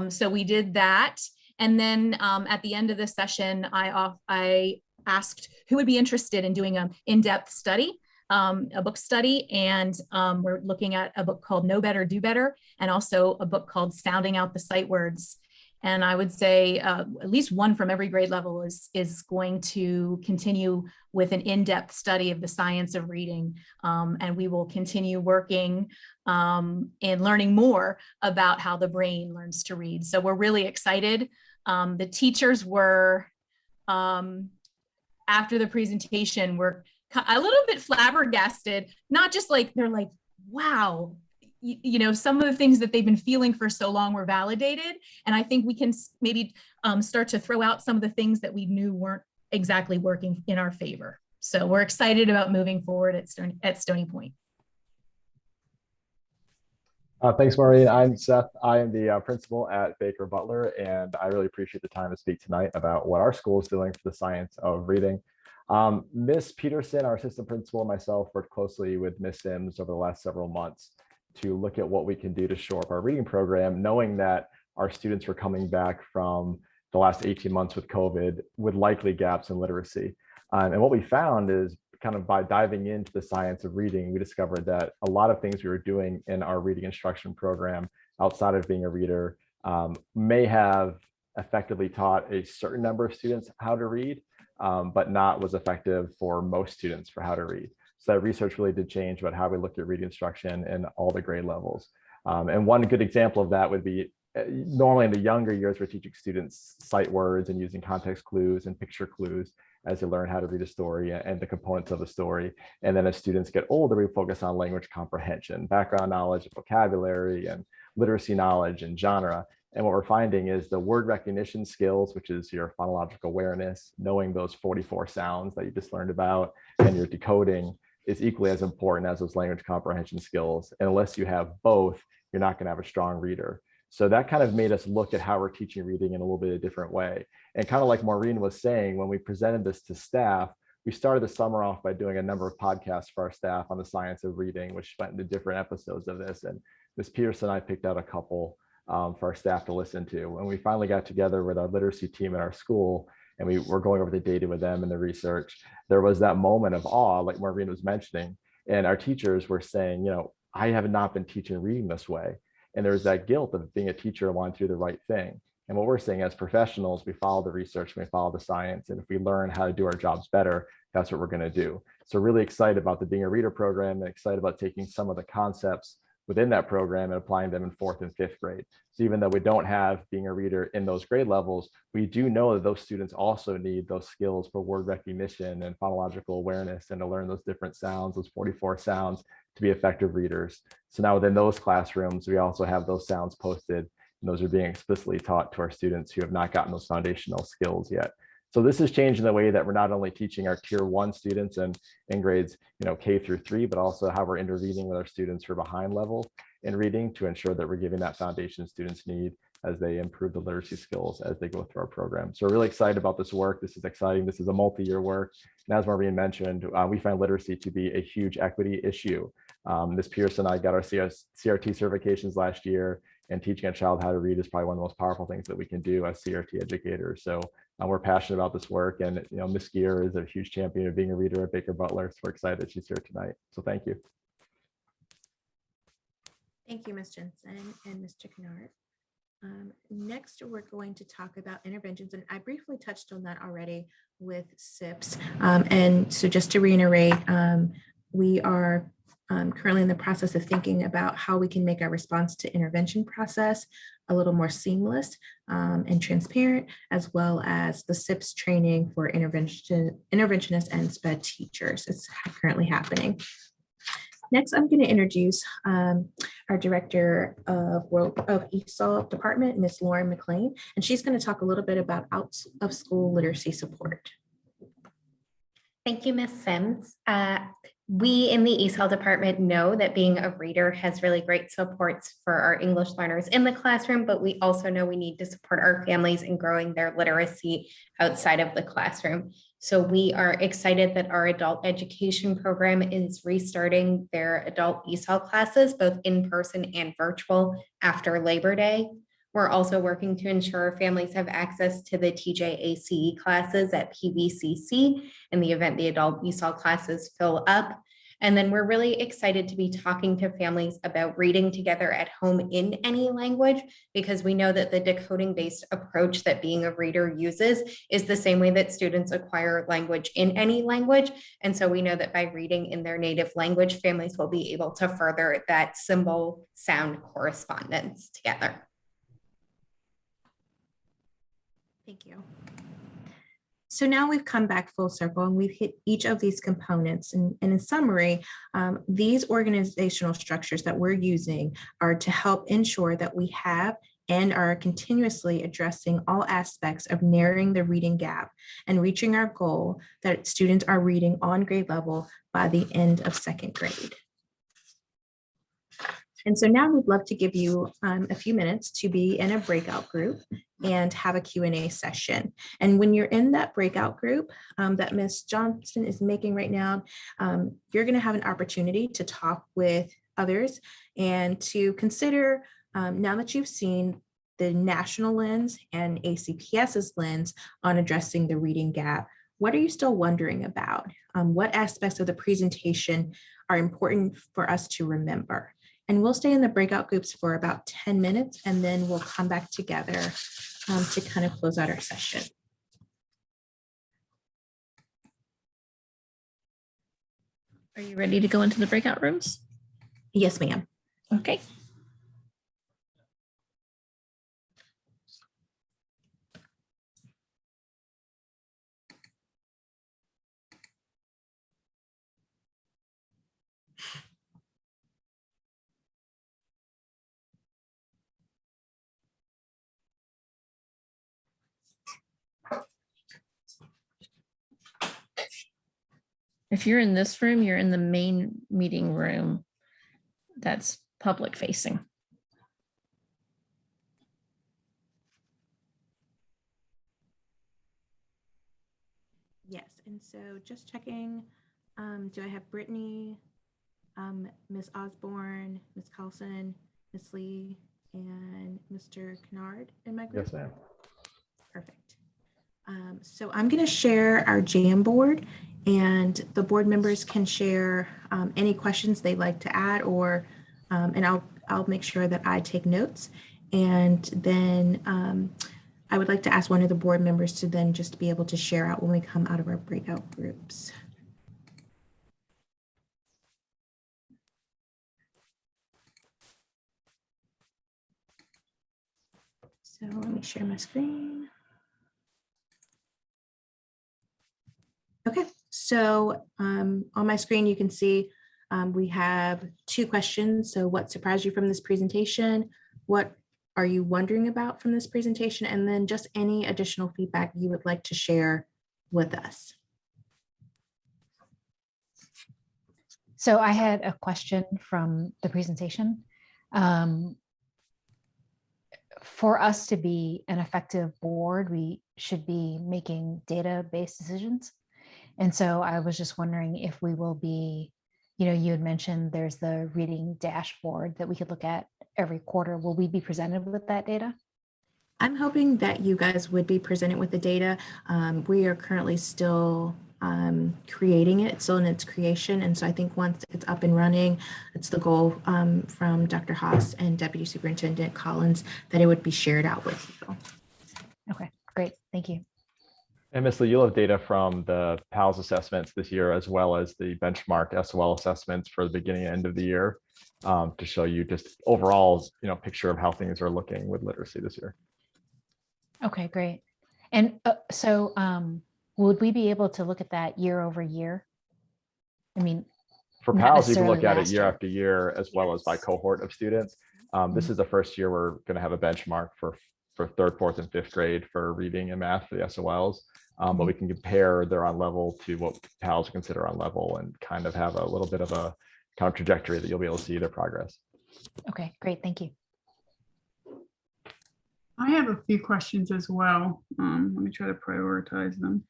So we did that. And then at the end of the session, I asked who would be interested in doing an in-depth study a book study, and we're looking at a book called Know Better, Do Better, and also a book called Sounding Out the Sight Words. And I would say at least one from every grade level is going to continue with an in-depth study of the science of reading. And we will continue working and learning more about how the brain learns to read. So we're really excited. The teachers were, after the presentation, were a little bit flabbergasted, not just like, they're like, wow, you know, some of the things that they've been feeling for so long were validated. And I think we can maybe start to throw out some of the things that we knew weren't exactly working in our favor. So we're excited about moving forward at Stony Point. Thanks, Maureen. I'm Seth. I am the principal at Baker Butler, and I really appreciate the time to speak tonight about what our school is doing for the science of reading. Miss Peterson, our assistant principal, and myself worked closely with Miss Sims over the last several months to look at what we can do to shore up our reading program, knowing that our students were coming back from the last 18 months with COVID with likely gaps in literacy. And what we found is, kind of by diving into the science of reading, we discovered that a lot of things we were doing in our reading instruction program outside of being a reader may have effectively taught a certain number of students how to read, but not was effective for most students for how to read. So that research really did change about how we looked at reading instruction in all the grade levels. And one good example of that would be normally in the younger years, we're teaching students sight words and using context clues and picture clues as they learn how to read a story and the components of a story. And then as students get older, we focus on language comprehension, background knowledge, vocabulary, and literacy knowledge and genre. And what we're finding is the word recognition skills, which is your phonological awareness, knowing those 44 sounds that you just learned about, and your decoding is equally as important as those language comprehension skills. And unless you have both, you're not going to have a strong reader. So that kind of made us look at how we're teaching reading in a little bit of a different way. And kind of like Maureen was saying, when we presented this to staff, we started the summer off by doing a number of podcasts for our staff on the science of reading, which went into different episodes of this. And Ms. Peterson and I picked out a couple for our staff to listen to. When we finally got together with our literacy team at our school, and we were going over the data with them and the research, there was that moment of awe, like Maureen was mentioning. And our teachers were saying, you know, I have not been teaching reading this way. And there's that guilt of being a teacher and wanting to do the right thing. And what we're saying as professionals, we follow the research, we follow the science, and if we learn how to do our jobs better, that's what we're going to do. So really excited about the Being a Reader program and excited about taking some of the concepts within that program and applying them in 4th and 5th grade. So even though we don't have Being a Reader in those grade levels, we do know that those students also need those skills for word recognition and phonological awareness and to learn those different sounds, those 44 sounds, to be effective readers. So now within those classrooms, we also have those sounds posted, and those are being explicitly taught to our students who have not gotten those foundational skills yet. So this is changing the way that we're not only teaching our tier 1 students and in grades, you know, K through 3, but also how we're intervening with our students who are behind level in reading to ensure that we're giving that foundation students need as they improve the literacy skills as they go through our program. So we're really excited about this work. This is exciting. This is a multi-year work. And as Maureen mentioned, we find literacy to be a huge equity issue. Ms. Pearson and I got our CRT certifications last year, and teaching a child how to read is probably one of the most powerful things that we can do as CRT educators. So we're passionate about this work, and you know, Ms. Gear is a huge champion of being a reader at Baker Butler. So we're excited that she's here tonight. So thank you. Thank you, Ms. Jensen and Mr. Kennard. Next, we're going to talk about interventions, and I briefly touched on that already with SIPs. And so just to reiterate, we are currently in the process of thinking about how we can make our response to intervention process a little more seamless and transparent, as well as the SIPs training for interventionists and SPED teachers. It's currently happening. Next, I'm going to introduce our Director of ESOL Department, Ms. Lauren McLean, and she's going to talk a little bit about out of school literacy support. Thank you, Ms. Sims. We in the ESOL department know that being a reader has really great supports for our English learners in the classroom, but we also know we need to support our families in growing their literacy outside of the classroom. So we are excited that our adult education program is restarting their adult ESOL classes, both in person and virtual, after Labor Day. We're also working to ensure families have access to the TJACE classes at PVCC in the event the adult ESOL classes fill up. And then we're really excited to be talking to families about reading together at home in any language, because we know that the decoding-based approach that Being a Reader uses is the same way that students acquire language in any language. And so we know that by reading in their native language, families will be able to further that symbol sound correspondence together. Thank you. So now we've come back full circle and we've hit each of these components. And in summary, these organizational structures that we're using are to help ensure that we have and are continuously addressing all aspects of narrowing the reading gap and reaching our goal that students are reading on grade level by the end of second grade. And so now we'd love to give you a few minutes to be in a breakout group and have a Q&A session. And when you're in that breakout group that Ms. Johnson is making right now, you're going to have an opportunity to talk with others and to consider, now that you've seen the national lens and ACPS's lens on addressing the reading gap, what are you still wondering about? What aspects of the presentation are important for us to remember? And we'll stay in the breakout groups for about 10 minutes, and then we'll come back together to kind of close out our session. Are you ready to go into the breakout rooms? Yes, ma'am. Okay. If you're in this room, you're in the main meeting room that's public facing. Yes, and so just checking, do I have Brittany, Ms. Osborne, Ms. Carlson, Ms. Lee, and Mr. Kennard in my group? Yes, ma'am. Perfect. So I'm going to share our Jamboard, and the board members can share any questions they'd like to add, or and I'll make sure that I take notes. And then I would like to ask one of the board members to then just be able to share out when we come out of our breakout groups. So let me share my screen. Okay, so on my screen, you can see we have 2 questions. So what surprised you from this presentation? What are you wondering about from this presentation? And then just any additional feedback you would like to share with us. So I had a question from the presentation. For us to be an effective board, we should be making data-based decisions. And so I was just wondering if we will be, you had mentioned there's the reading dashboard that we could look at every quarter. Will we be presented with that data? I'm hoping that you guys would be presented with the data. We are currently still creating it. It's still in its creation. And so I think once it's up and running, it's the goal from Dr. Haas and Deputy Superintendent Collins that it would be shared out with you. Okay, great. Thank you. And Ms. Lee, you'll have data from the PALS assessments this year, as well as the benchmark SOL assessments for the beginning and end of the year, to show you just overall, picture of how things are looking with literacy this year. Okay, great. And so would we be able to look at that year over year? I mean, for PALS, you can look at it year after year, as well as by cohort of students. This is the first year we're going to have a benchmark for 3rd, 4th, and 5th grade for reading and math, the SOLs. But we can compare their on level to what PALs consider on level and kind of have a little bit of a kind of trajectory that you'll be able to see their progress. Okay, great. Thank you. I have a few questions as well. Let me try to prioritize them.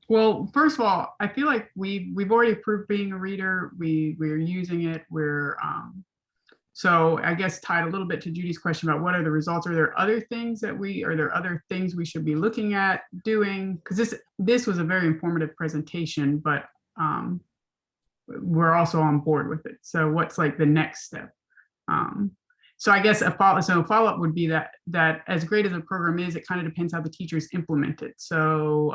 Well, first of all, I feel like we've already approved Being a Reader. We're using it. So I guess tied a little bit to Judy's question about what are the results. Are there other things we should be looking at doing? Because this was a very informative presentation, but we're also on board with it. So what's like the next step? So I guess a follow-up would be that as great as the program is, it kind of depends how the teachers implement it. So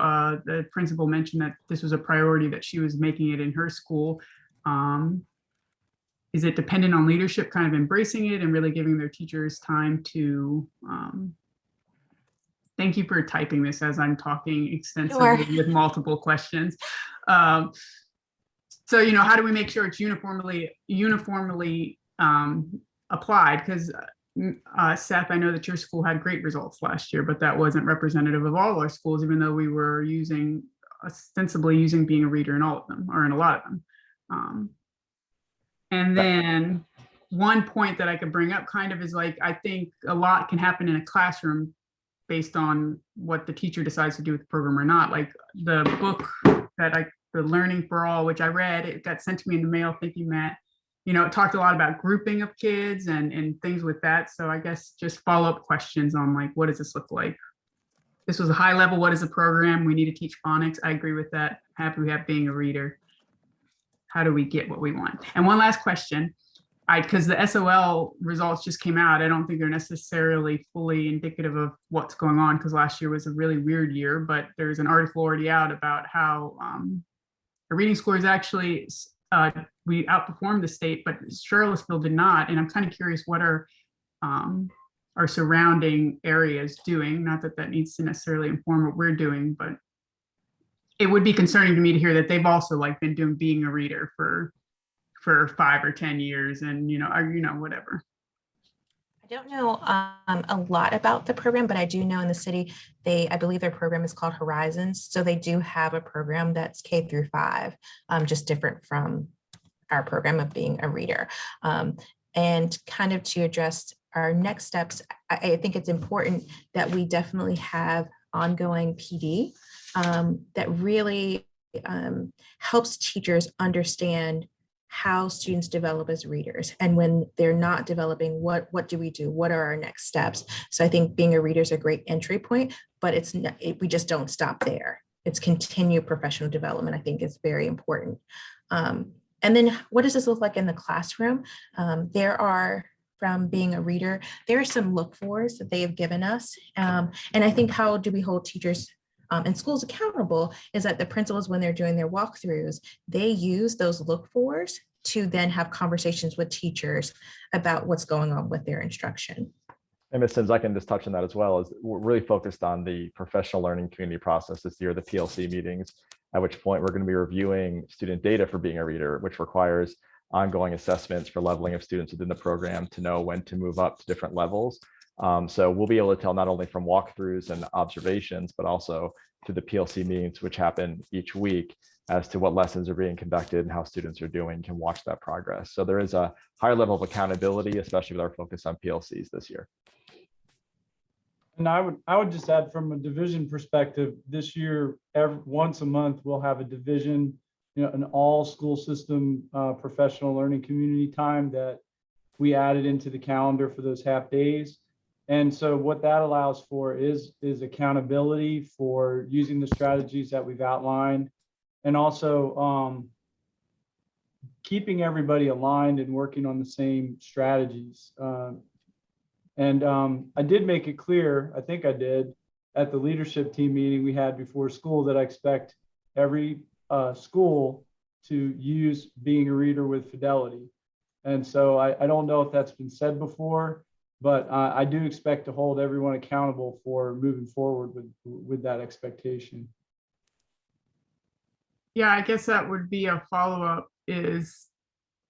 the principal mentioned that this was a priority, that she was making it in her school. Is it dependent on leadership kind of embracing it and really giving their teachers time to, thank you for typing this as I'm talking extensively with multiple questions. So, you know, how do we make sure it's uniformly applied? Because Seth, I know that your school had great results last year, but that wasn't representative of all our schools, even though we were ostensibly using being a reader in all of them, or in a lot of them. And then one point that I could bring up kind of is like, I think a lot can happen in a classroom based on what the teacher decides to do with the program or not. Like the book the Learning for All, which I read, it got sent to me in the mail. Thank you, Matt. You know, it talked a lot about grouping of kids and things with that. So I guess just follow-up questions on like, what does this look like? This was a high level, what is the program? We need to teach phonics. I agree with that. Happy we have being a reader. How do we get what we want? And one last question, because the SOL results just came out, I don't think they're necessarily fully indicative of what's going on, because last year was a really weird year, but there's an article already out about how the reading scores actually, we outperformed the state, but Charlottesville did not. And I'm kind of curious, what are our surrounding areas doing? Not that that needs to necessarily inform what we're doing, but it would be concerning to me to hear that they've also like been doing being a reader for 5 or 10 years and, whatever. I don't know a lot about the program, but I do know in the city, I believe their program is called Horizons. So they do have a program that's K through 5, just different from our program of being a reader. And kind of to address our next steps, I think it's important that we definitely have ongoing PD that really helps teachers understand how students develop as readers. And when they're not developing, what do we do? What are our next steps? So I think being a reader is a great entry point, but we just don't stop there. It's continued professional development, I think, is very important. And then what does this look like in the classroom? From being a reader, there are some look-fors that they have given us. And I think how do we hold teachers and schools accountable is that the principals, when they're doing their walkthroughs, they use those look-fors to then have conversations with teachers about what's going on with their instruction. And Ms. Sims, I can just touch on that as well. We're really focused on the professional learning community process this year, the PLC meetings, at which point we're going to be reviewing student data for being a reader, which requires ongoing assessments for leveling of students within the program to know when to move up to different levels. So we'll be able to tell not only from walkthroughs and observations, but also through the PLC meetings, which happen each week, as to what lessons are being conducted and how students are doing, can watch that progress. So there is a higher level of accountability, especially with our focus on PLCs this year. And I would just add, from a division perspective, this year, once a month, we'll have a division, an all school system professional learning community time that we added into the calendar for those half days. And so what that allows for is accountability for using the strategies that we've outlined, and also keeping everybody aligned and working on the same strategies. And I did make it clear, I think I did, at the leadership team meeting we had before school, that I expect every school to use being a reader with fidelity. And so I don't know if that's been said before, but I do expect to hold everyone accountable for moving forward with that expectation. Yeah, I guess that would be a follow-up, is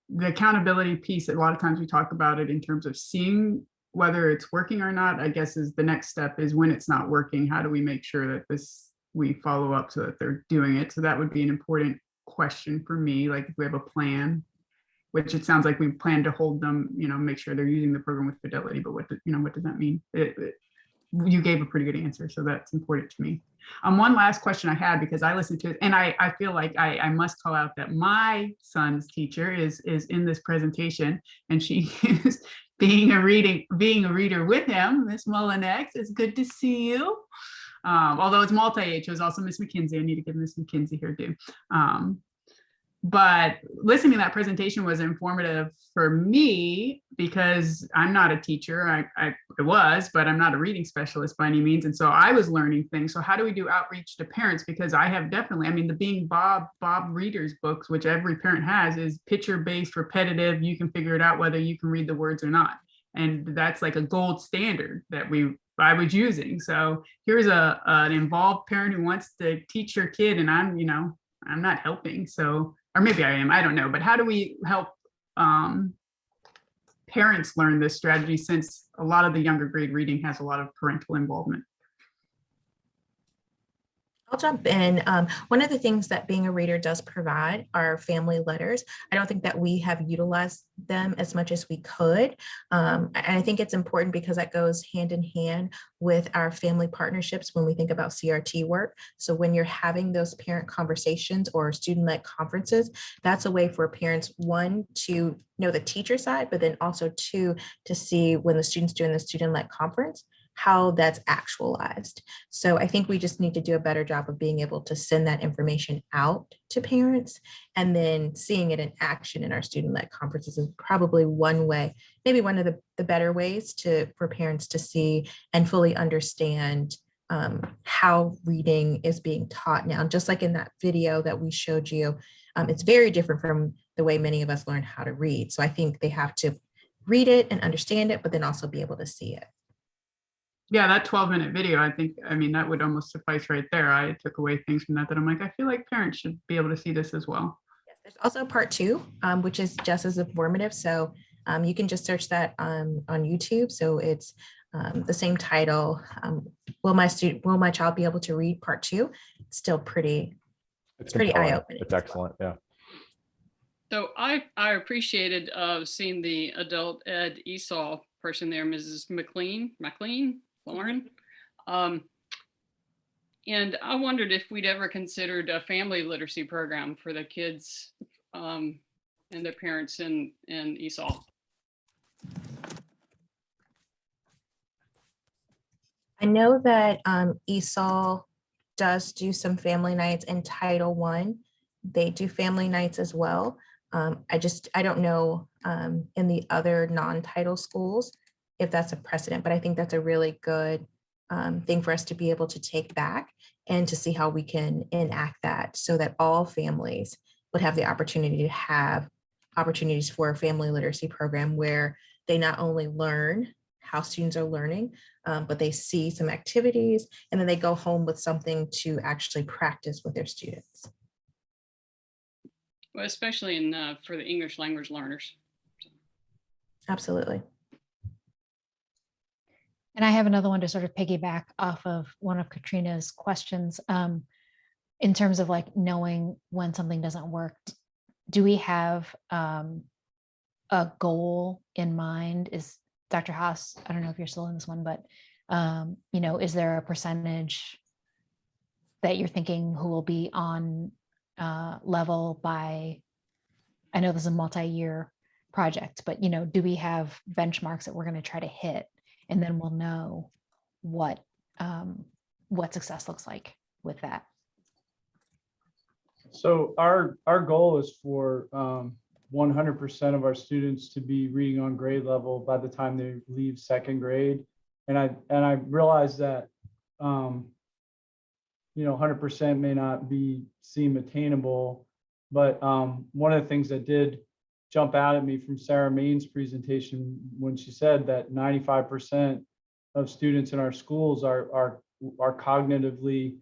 the accountability piece. A lot of times we talk about it in terms of seeing whether it's working or not. I guess is the next step, is when it's not working, how do we make sure that we follow up so that they're doing it? So that would be an important question for me. Like if we have a plan, which it sounds like we plan to hold them, make sure they're using the program with fidelity, but what does that mean? You gave a pretty good answer, so that's important to me. One last question I had, because I listened to it, and I feel like I must call out that my son's teacher is in this presentation, and she is being a reader with him. Miss Mullinex, it's good to see you. Although it's multi-age, it was also Miss McKinsey. I need to give Miss McKinsey her due. But listening to that presentation was informative for me because I'm not a teacher. I was, but I'm not a reading specialist by any means. And so I was learning things. So how do we do outreach to parents? Because I have definitely, I mean, the Being Bob Readers books, which every parent has, is picture-based, repetitive. You can figure it out whether you can read the words or not. And that's like a gold standard that I was using. So here's an involved parent who wants to teach your kid, and I'm not helping. So, or maybe I am, I don't know. But how do we help parents learn this strategy, since a lot of the younger grade reading has a lot of parental involvement? I'll jump in. One of the things that Being a Reader does provide are family letters. I don't think that we have utilized them as much as we could. And I think it's important because that goes hand in hand with our family partnerships when we think about CRT work. So when you're having those parent conversations or student-led conferences, that's a way for parents, one, to know the teacher side, but then also two, to see when the student's doing the student-led conference, how that's actualized. So I think we just need to do a better job of being able to send that information out to parents, and then seeing it in action in our student-led conferences is probably one way, maybe one of the better ways for parents to see and fully understand how reading is being taught now. Just like in that video that we showed you, it's very different from the way many of us learn how to read. So I think they have to read it and understand it, but then also be able to see it. Yeah, that 12-minute video, I mean, that would almost suffice right there. I took away things from that I'm like, I feel like parents should be able to see this as well. Yes, there's also part 2, which is just as informative. So you can just search that on YouTube. So it's the same title. Will my child be able to read part 2? It's still pretty eye-opening. It's excellent. Yeah. So I appreciated seeing the adult ed ESOL person there, Mrs. Lauren. And I wondered if we'd ever considered a family literacy program for the kids and their parents in ESOL. I know that ESOL does do some family nights, in Title I. They do family nights as well. I don't know in the other non-title schools if that's a precedent, but I think that's a really good thing for us to be able to take back and to see how we can enact that so that all families would have the opportunity to have opportunities for a family literacy program where they not only learn how students are learning, but they see some activities and then they go home with something to actually practice with their students. Well, especially for the English language learners. Absolutely. And I have another one to sort of piggyback off of one of Katrina's questions. In terms of like knowing when something doesn't work, do we have a goal in mind? Is Dr. Haas, I don't know if you're still in this one, but is there a percentage that you're thinking who will be on level by, I know this is a multi-year project, but do we have benchmarks that we're going to try to hit, and then we'll know what success looks like with that? So our goal is for 100% of our students to be reading on grade level by the time they leave second grade. And I realize that 100% may not seem attainable, but one of the things that did jump out at me from Sarah Main's presentation when she said that 95% of students in our schools are cognitively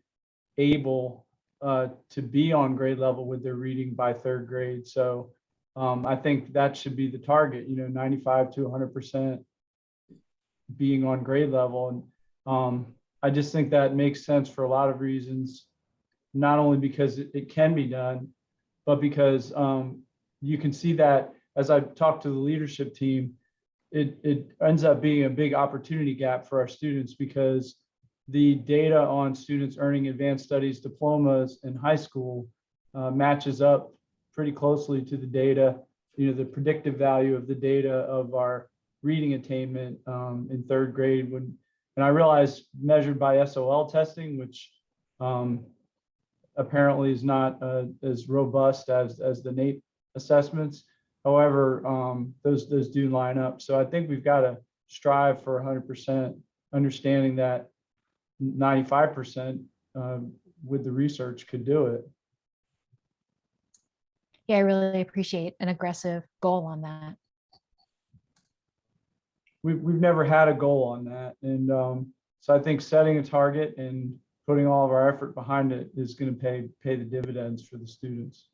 able to be on grade level with their reading by third grade. So I think that should be the target, 95 to 100% being on grade level. And I just think that makes sense for a lot of reasons, not only because it can be done, but because you can see that as I've talked to the leadership team, it ends up being a big opportunity gap for our students, because the data on students earning advanced studies diplomas in high school matches up pretty closely to the data, the predictive value of the data of our reading attainment in third grade. And I realized measured by SOL testing, which apparently is not as robust as the NAEP assessments. However, those do line up. So I think we've got to strive for 100%, understanding that 95% with the research could do it. Yeah, I really appreciate an aggressive goal on that. We've never had a goal on that. And so I think setting a target and putting all of our effort behind it is going to pay the dividends for the students.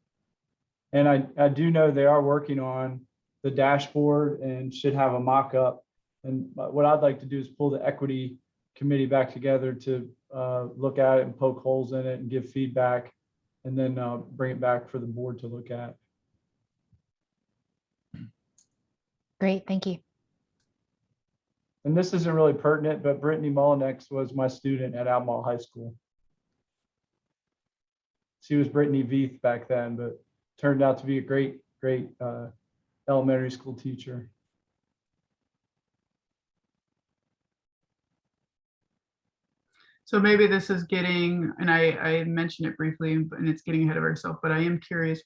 And I do know they are working on the dashboard and should have a mock-up. And what I'd like to do is pull the equity committee back together to look at it and poke holes in it and give feedback, and then bring it back for the board to look at. Great, thank you. And this isn't really pertinent, but Brittany Mullinex was my student at Albemarle High School. She was Brittany Veith back then, but turned out to be a great elementary school teacher. So maybe this is getting, and I mentioned it briefly, and it's getting ahead of ourselves, but I am curious,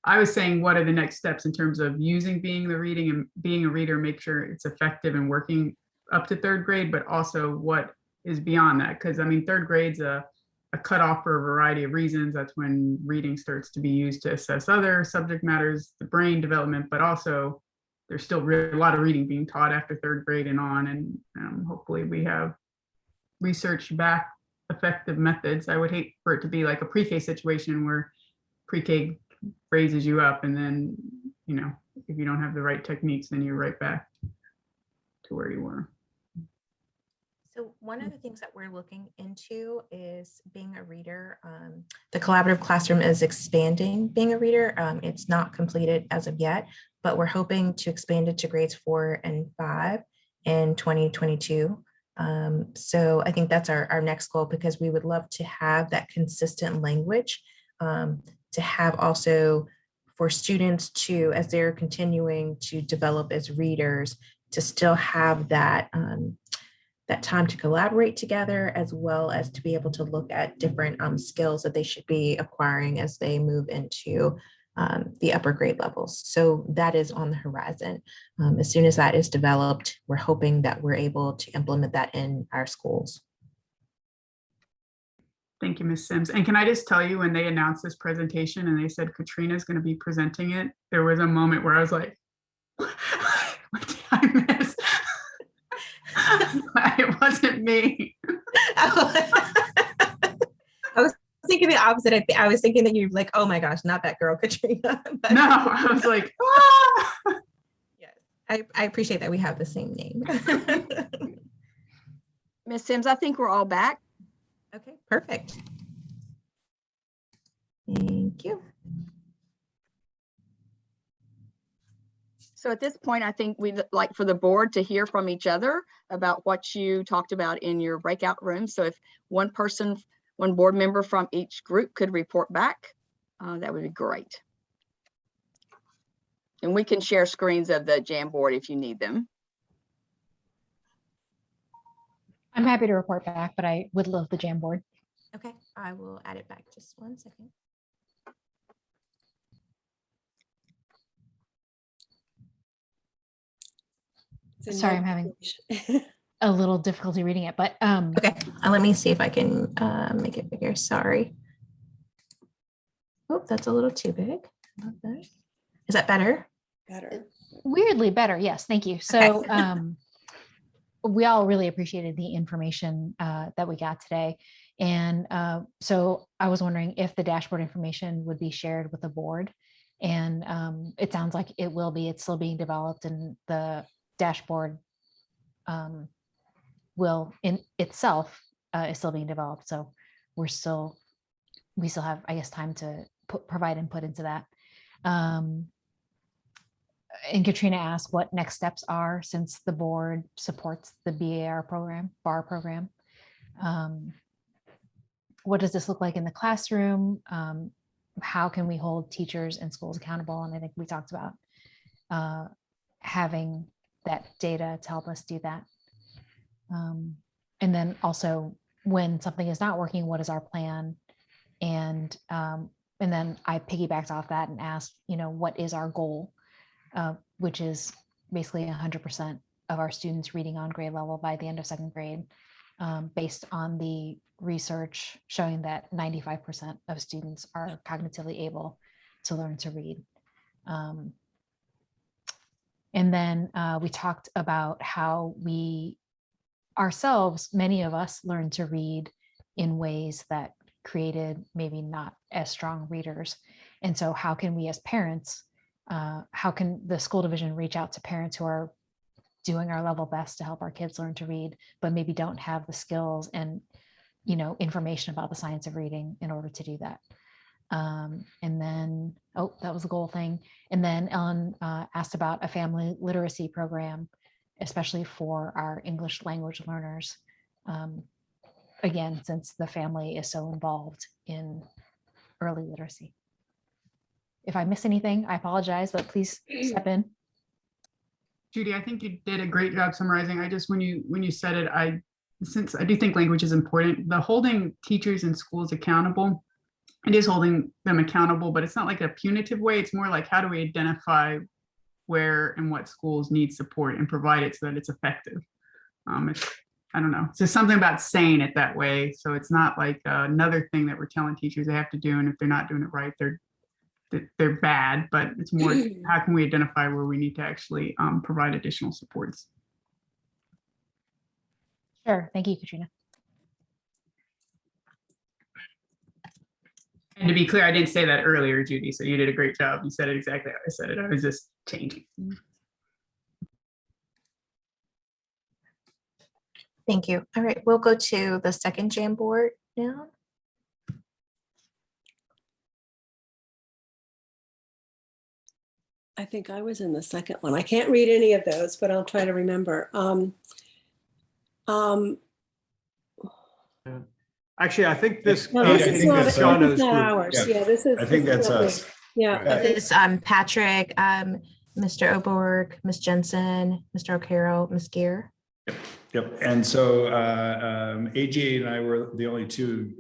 I was saying, what are the next steps in terms of using being the reading and being a reader, make sure it's effective and working up to third grade, but also what is beyond that? Because I mean, third grade's a cutoff for a variety of reasons. That's when reading starts to be used to assess other subject matters, the brain development, but also there's still a lot of reading being taught after third grade and on. And hopefully we have research back effective methods. I would hate for it to be like a pre-K situation where pre-K raises you up, and then, you know, if you don't have the right techniques, then you're right back to where you were. So one of the things that we're looking into is being a reader. The collaborative classroom is expanding being a reader. It's not completed as of yet, but we're hoping to expand it to grades 4 and 5 in 2022. So I think that's our next goal, because we would love to have that consistent language, to have also for students to, as they're continuing to develop as readers, to still have that, that time to collaborate together, as well as to be able to look at different skills that they should be acquiring as they move into the upper grade levels. So that is on the horizon. As soon as that is developed, we're hoping that we're able to implement that in our schools. Thank you, Ms. Sims. And can I just tell you, when they announced this presentation and they said Katrina's going to be presenting it, there was a moment where I was like, what did I miss? It wasn't me. I was thinking the opposite. I was thinking that you're like, oh my gosh, not that girl, Katrina. But no, I was like, ah! Yes, I appreciate that we have the same name. Ms. Sims, I think we're all back. Okay, perfect. Thank you. So at this point, I think we'd like for the board to hear from each other about what you talked about in your breakout room. So if one board member from each group could report back, that would be great. And we can share screens of the Jamboard if you need them. I'm happy to report back, but I would love the Jamboard. Okay, I will add it back. Just 1 second. Sorry, I'm having a little difficulty reading it, but okay, let me see if I can make it bigger. Sorry. Oh, that's a little too big. Is that better? Better. Weirdly better. Yes, thank you. So we all really appreciated the information that we got today. And so I was wondering if the dashboard information would be shared with the board. And it sounds like it will be. It's still being developed, and the dashboard will in itself is still being developed. So we still have, I guess, time to provide input into that. And Katrina asked what next steps are, since the board supports the BAR program, BAR program. What does this look like in the classroom? How can we hold teachers and schools accountable? And I think we talked about having that data to help us do that. And then also, when something is not working, what is our plan And then I piggybacked off that and asked, what is our goal, which is basically 100% of our students reading on grade level by the end of second grade, based on the research showing that 95% of students are cognitively able to learn to read. And then we talked about how we ourselves, many of us learned to read in ways that created maybe not as strong readers. And so how can we as parents, how can the school division reach out to parents who are doing our level best to help our kids learn to read, but maybe don't have the skills and information about the science of reading in order to do that. And then, that was the goal thing. And then Ellen asked about a family literacy program, especially for our English language learners. Again, since the family is so involved in early literacy. If I miss anything, I apologize, but please step in. Judy, I think you did a great job summarizing. I just, when you said it, since I do think language is important, the holding teachers and schools accountable, it is holding them accountable, but it's not like a punitive way. It's more like, how do we identify where and what schools need support and provide it so that it's effective? I don't know. It's just something about saying it that way. So it's not like another thing that we're telling teachers they have to do. And if they're not doing it right, they're bad, but it's more, how can we identify where we need to actually provide additional supports? Sure. Thank you, Katrina. And to be clear, I didn't say that earlier, Judy, so you did a great job. You said it exactly how I said it. I was just changing. Thank you. All right, we'll go to the second Jamboard now. I think I was in the second one. I can't read any of those, but I'll try to remember. Actually, I think this. No, this is not, this is not ours. Yeah, this is. I think that's us. Yeah. This is Patrick, Mr. Oberg, Ms. Jensen, Mr. O'Carroll, Ms. Gear. Yep. And so AJ and I were the only two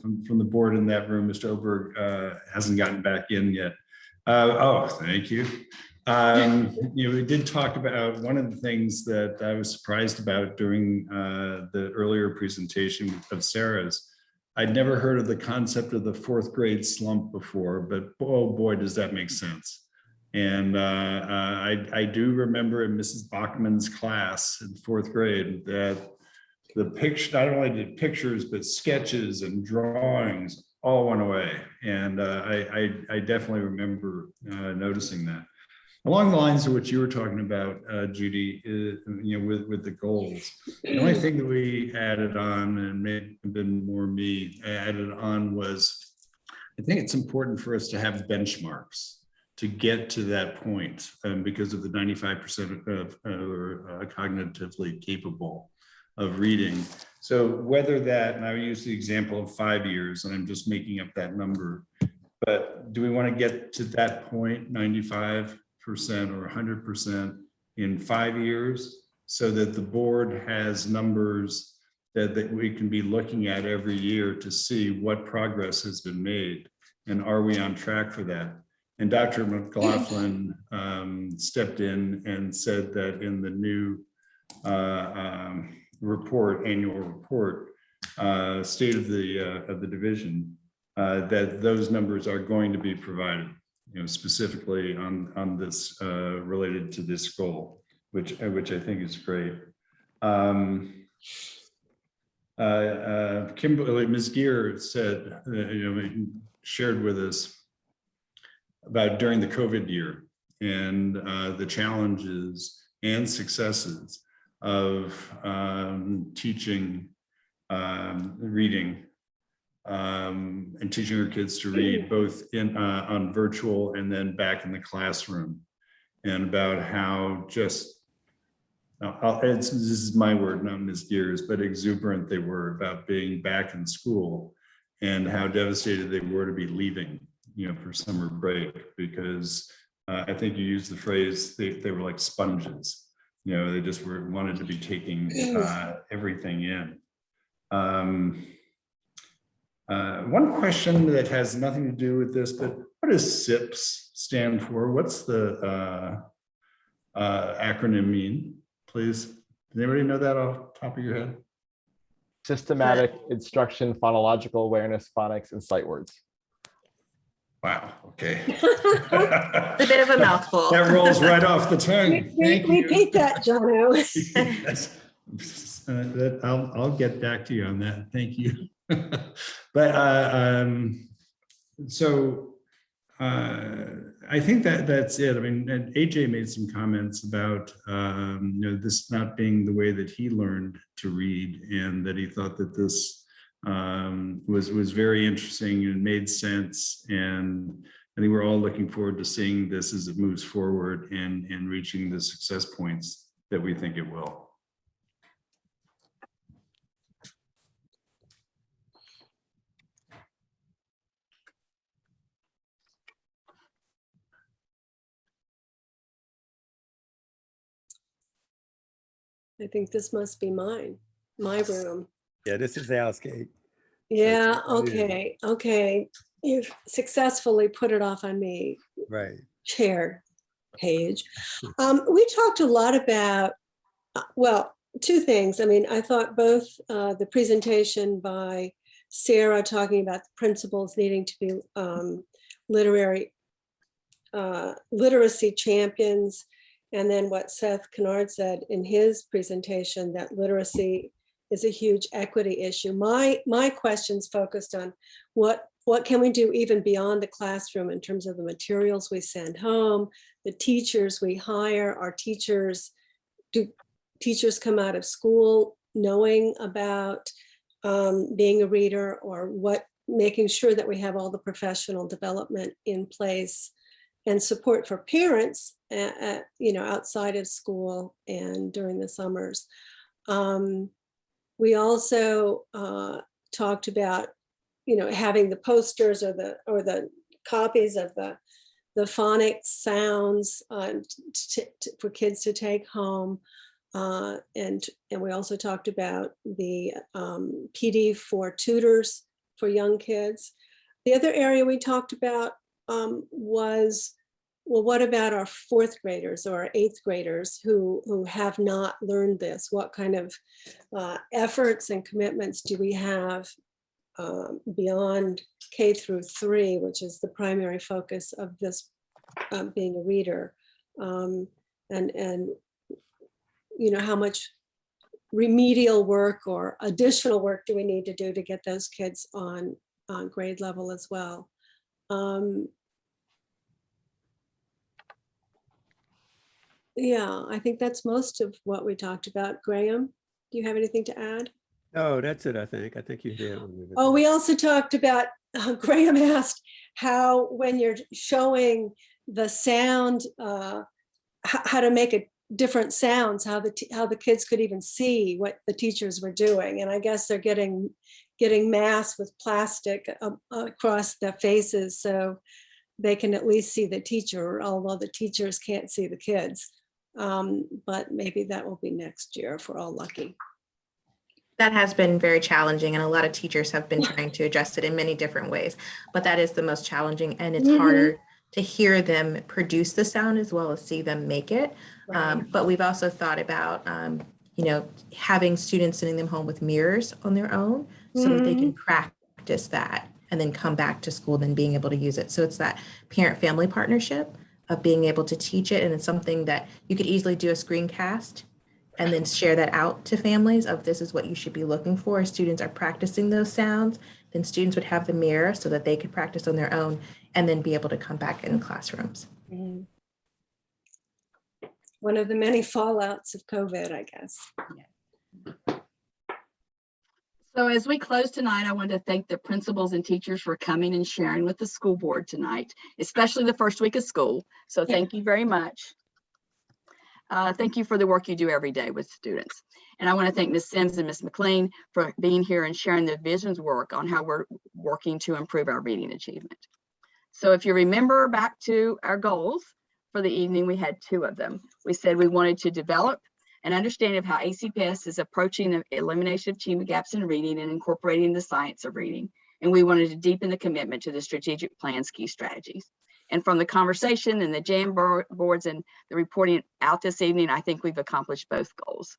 from the board in that room. Mr. Oberg hasn't gotten back in yet. Oh, thank you. We did talk about one of the things that I was surprised about during the earlier presentation of Sarah's. I'd never heard of the concept of the fourth grade slump before, but oh boy, does that make sense. And I do remember in Mrs. Bachman's class in fourth grade that the picture, not only did pictures, but sketches and drawings all went away. And I definitely remember noticing that. Along the lines of what you were talking about, Judy, with the goals, the only thing that we added on, and may have been more me added on, was I think it's important for us to have benchmarks to get to that point, because of the 95% of cognitively capable of reading. So whether that, and I use the example of 5 years, and I'm just making up that number, but do we want to get to that point, 95% or 100% in 5 years, so that the board has numbers that we can be looking at every year to see what progress has been made, and are we on track for that? And Dr. McLaughlin stepped in and said that in the new annual report, state of the division, that those numbers are going to be provided, specifically on this related to this goal, which I think is great. Kimberly, Ms. Gear said, shared with us about during the COVID year and the challenges and successes of teaching reading and teaching our kids to read, both on virtual and then back in the classroom, and about how just, this is my word, not Ms. Gear's, but exuberant they were about being back in school, and how devastated they were to be leaving, for summer break, because I think you used the phrase, they were like sponges, they just wanted to be taking everything in. One question that has nothing to do with this, but what does SIPS stand for? What's the acronym mean, please? Does anybody know that off the top of your head? Systematic Instruction, Phonological Awareness, Phonics, and Sight Words. Wow, okay. A bit of a mouthful. That rolls right off the tongue. Thank you. Repeat that, Jono. Yes. I'll get back to you on that. Thank you. But I think that's it. I mean, and AJ made some comments about this not being the way that he learned to read, and that he thought that this was very interesting and made sense. And I think we're all looking forward to seeing this as it moves forward and reaching the success points that we think it will. I think this must be my room. Yeah, this is Al's gate. Yeah, okay. You've successfully put it off on me. Right. Chair Page. We talked a lot about, well, two things. I mean, I thought both the presentation by Sarah talking about the principals needing to be literacy champions, and then what Seth Kennard said in his presentation, that literacy is a huge equity issue. My questions focused on what can we do even beyond the classroom in terms of the materials we send home, the teachers we hire, our teachers, do teachers come out of school knowing about being a reader, or making sure that we have all the professional development in place, and support for parents, outside of school and during the summers. We also talked about, having the posters or the copies of the phonics sounds for kids to take home. And we also talked about the PD for tutors for young kids. The other area we talked about was, well, what about our fourth graders or our eighth graders who have not learned this? What kind of efforts and commitments do we have beyond K through 3, which is the primary focus of this being a reader? And how much remedial work or additional work do we need to do to get those kids on grade level as well? Yeah, I think that's most of what we talked about. Graham, do you have anything to add? No, that's it, I think you did. Oh, we also talked about, Graham asked how, when you're showing the sound, how to make it different sounds, how the kids could even see what the teachers were doing. And I guess they're getting masked with plastic across their faces so they can at least see the teacher, although the teachers can't see the kids. But maybe that will be next year if we're all lucky. That has been very challenging, and a lot of teachers have been trying to address it in many different ways, but that is the most challenging, and it's harder to hear them produce the sound as well as see them make it. Right. But we've also thought about, having students sending them home with mirrors on their own so that they can practice that and then come back to school, then being able to use it. So it's that parent-family partnership of being able to teach it, and it's something that you could easily do a screencast and then share that out to families of, this is what you should be looking for. As students are practicing those sounds, then students would have the mirror so that they could practice on their own and then be able to come back in classrooms. One of the many fallouts of COVID, I guess. So as we close tonight, I want to thank the principals and teachers for coming and sharing with the school board tonight, especially the first week of school. So thank you very much. Thank you for the work you do every day with students. And I want to thank Ms. Sims and Ms. McLean for being here and sharing the visions work on how we're working to improve our reading achievement. So if you remember back to our goals for the evening, we had 2 of them. We said we wanted to develop an understanding of how ACPS is approaching the elimination of achievement gaps in reading and incorporating the science of reading. and we wanted to deepen the commitment to the strategic plan's key strategies. And from the conversation and the Jamboards and the reporting out this evening, I think we've accomplished both goals.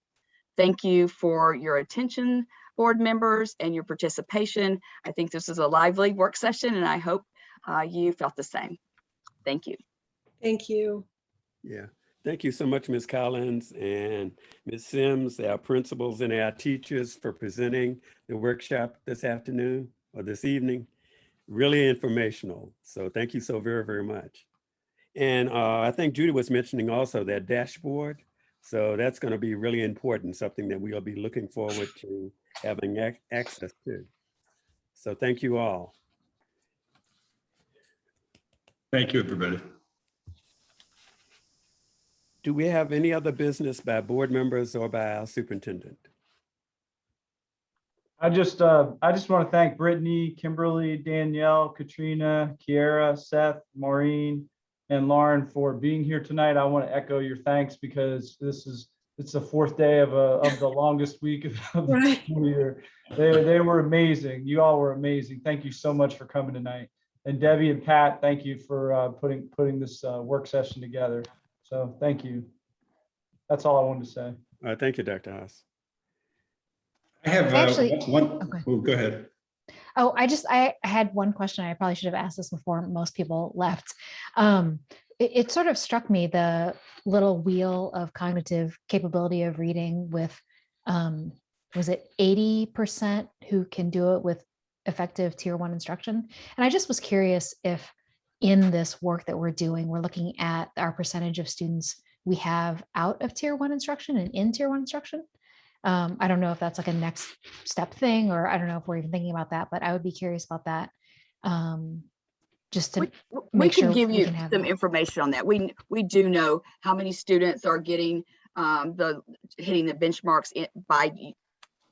Thank you for your attention, board members, and your participation. I think this is a lively work session, and I hope you felt the same. Thank you. Thank you. Yeah. Thank you so much, Ms. Collins and Ms. Sims, our principals and our teachers for presenting the workshop this afternoon or this evening. Really informational. So thank you so very, very much. And I think Judy was mentioning also that dashboard. So that's going to be really important, something that we'll be looking forward to having access to. So thank you all. Thank you, everybody. Do we have any other business by board members or by our superintendent? I just want to thank Brittany, Kimberly, Danielle, Katrina, Kiara, Seth, Maureen, and Lauren for being here tonight. I want to echo your thanks because it's the fourth day of the longest week of the school year. They were amazing. You all were amazing. Thank you so much for coming tonight. And Debbie and Pat, thank you for putting this work session together. So thank you. That's all I wanted to say. All right, thank you, Dr. Haas. I have Actually, one. okay. Oh, go ahead. Oh, I had one question. I probably should have asked this before most people left. It sort of struck me, the little wheel of cognitive capability of reading with, was it 80% who can do it with effective tier 1 instruction? And I just was curious if in this work that we're doing, we're looking at our percentage of students we have out of tier 1 instruction and in tier 1 instruction. I don't know if that's like a next step thing, or I don't know if we're even thinking about that, but I would be curious about that. Just to we can give you some information on that. We do know how many students are getting hitting the benchmarks by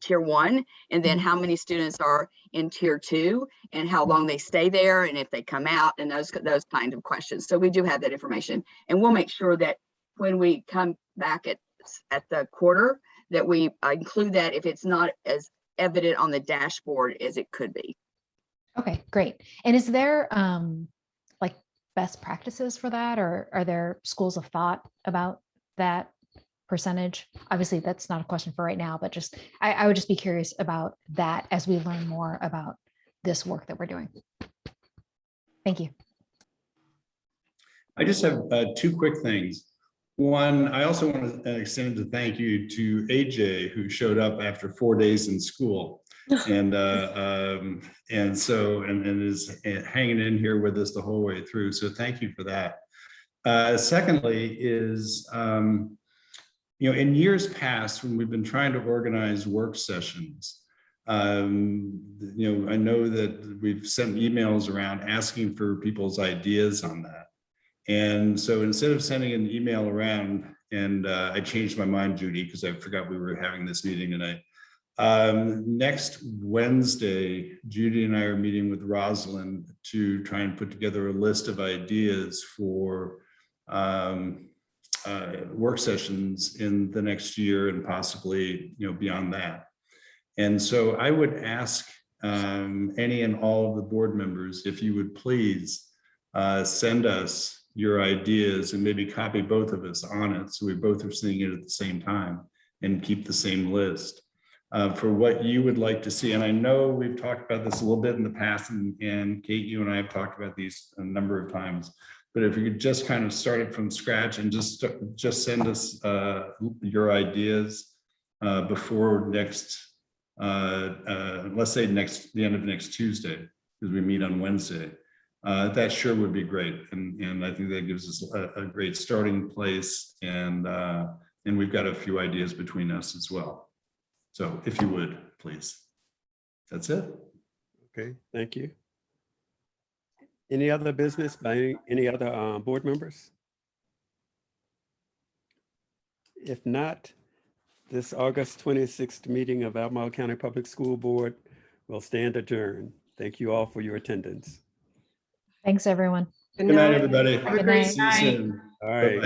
tier 1, and then how many students are in tier 2, and how long they stay there, and if they come out, and those kinds of questions. So we do have that information, and we'll make sure that when we come back at the quarter, that we include that if it's not as evident on the dashboard as it could be. Okay, great. And is there like best practices for that, or are there schools of thought about that percentage? Obviously, that's not a question for right now, but just I would just be curious about that as we learn more about this work that we're doing. Thank you. I just have two quick things. One, I also want to extend a thank you to AJ, who showed up after 4 days in school, and is hanging in here with us the whole way through. So thank you for that. Secondly, is in years past when we've been trying to organize work sessions, I know that we've sent emails around asking for people's ideas on that. And so instead of sending an email around, and I changed my mind, Judy, because I forgot we were having this meeting tonight. Next Wednesday, Judy and I are meeting with Rosalind to try and put together a list of ideas for work sessions in the next year and possibly beyond that. And so I would ask any and all of the board members, if you would please send us your ideas and maybe copy both of us on it, so we both are seeing it at the same time and keep the same list for what you would like to see. And I know we've talked about this a little bit in the past, and Kate, you and I have talked about these a number of times, but if you could just kind of start it from scratch and just send us your ideas before next, let's say the end of next Tuesday, because we meet on Wednesday. That sure would be great, and I think that gives us a great starting place, and we've got a few ideas between us as well. So if you would, please. That's it. Okay, thank you. Any other business by any other board members? If not, this August 26th meeting of Albemarle County Public School Board will stand adjourned. Thank you all for your attendance. Thanks, everyone. Good night, everybody. Good night. See you soon. All right. Bye-bye.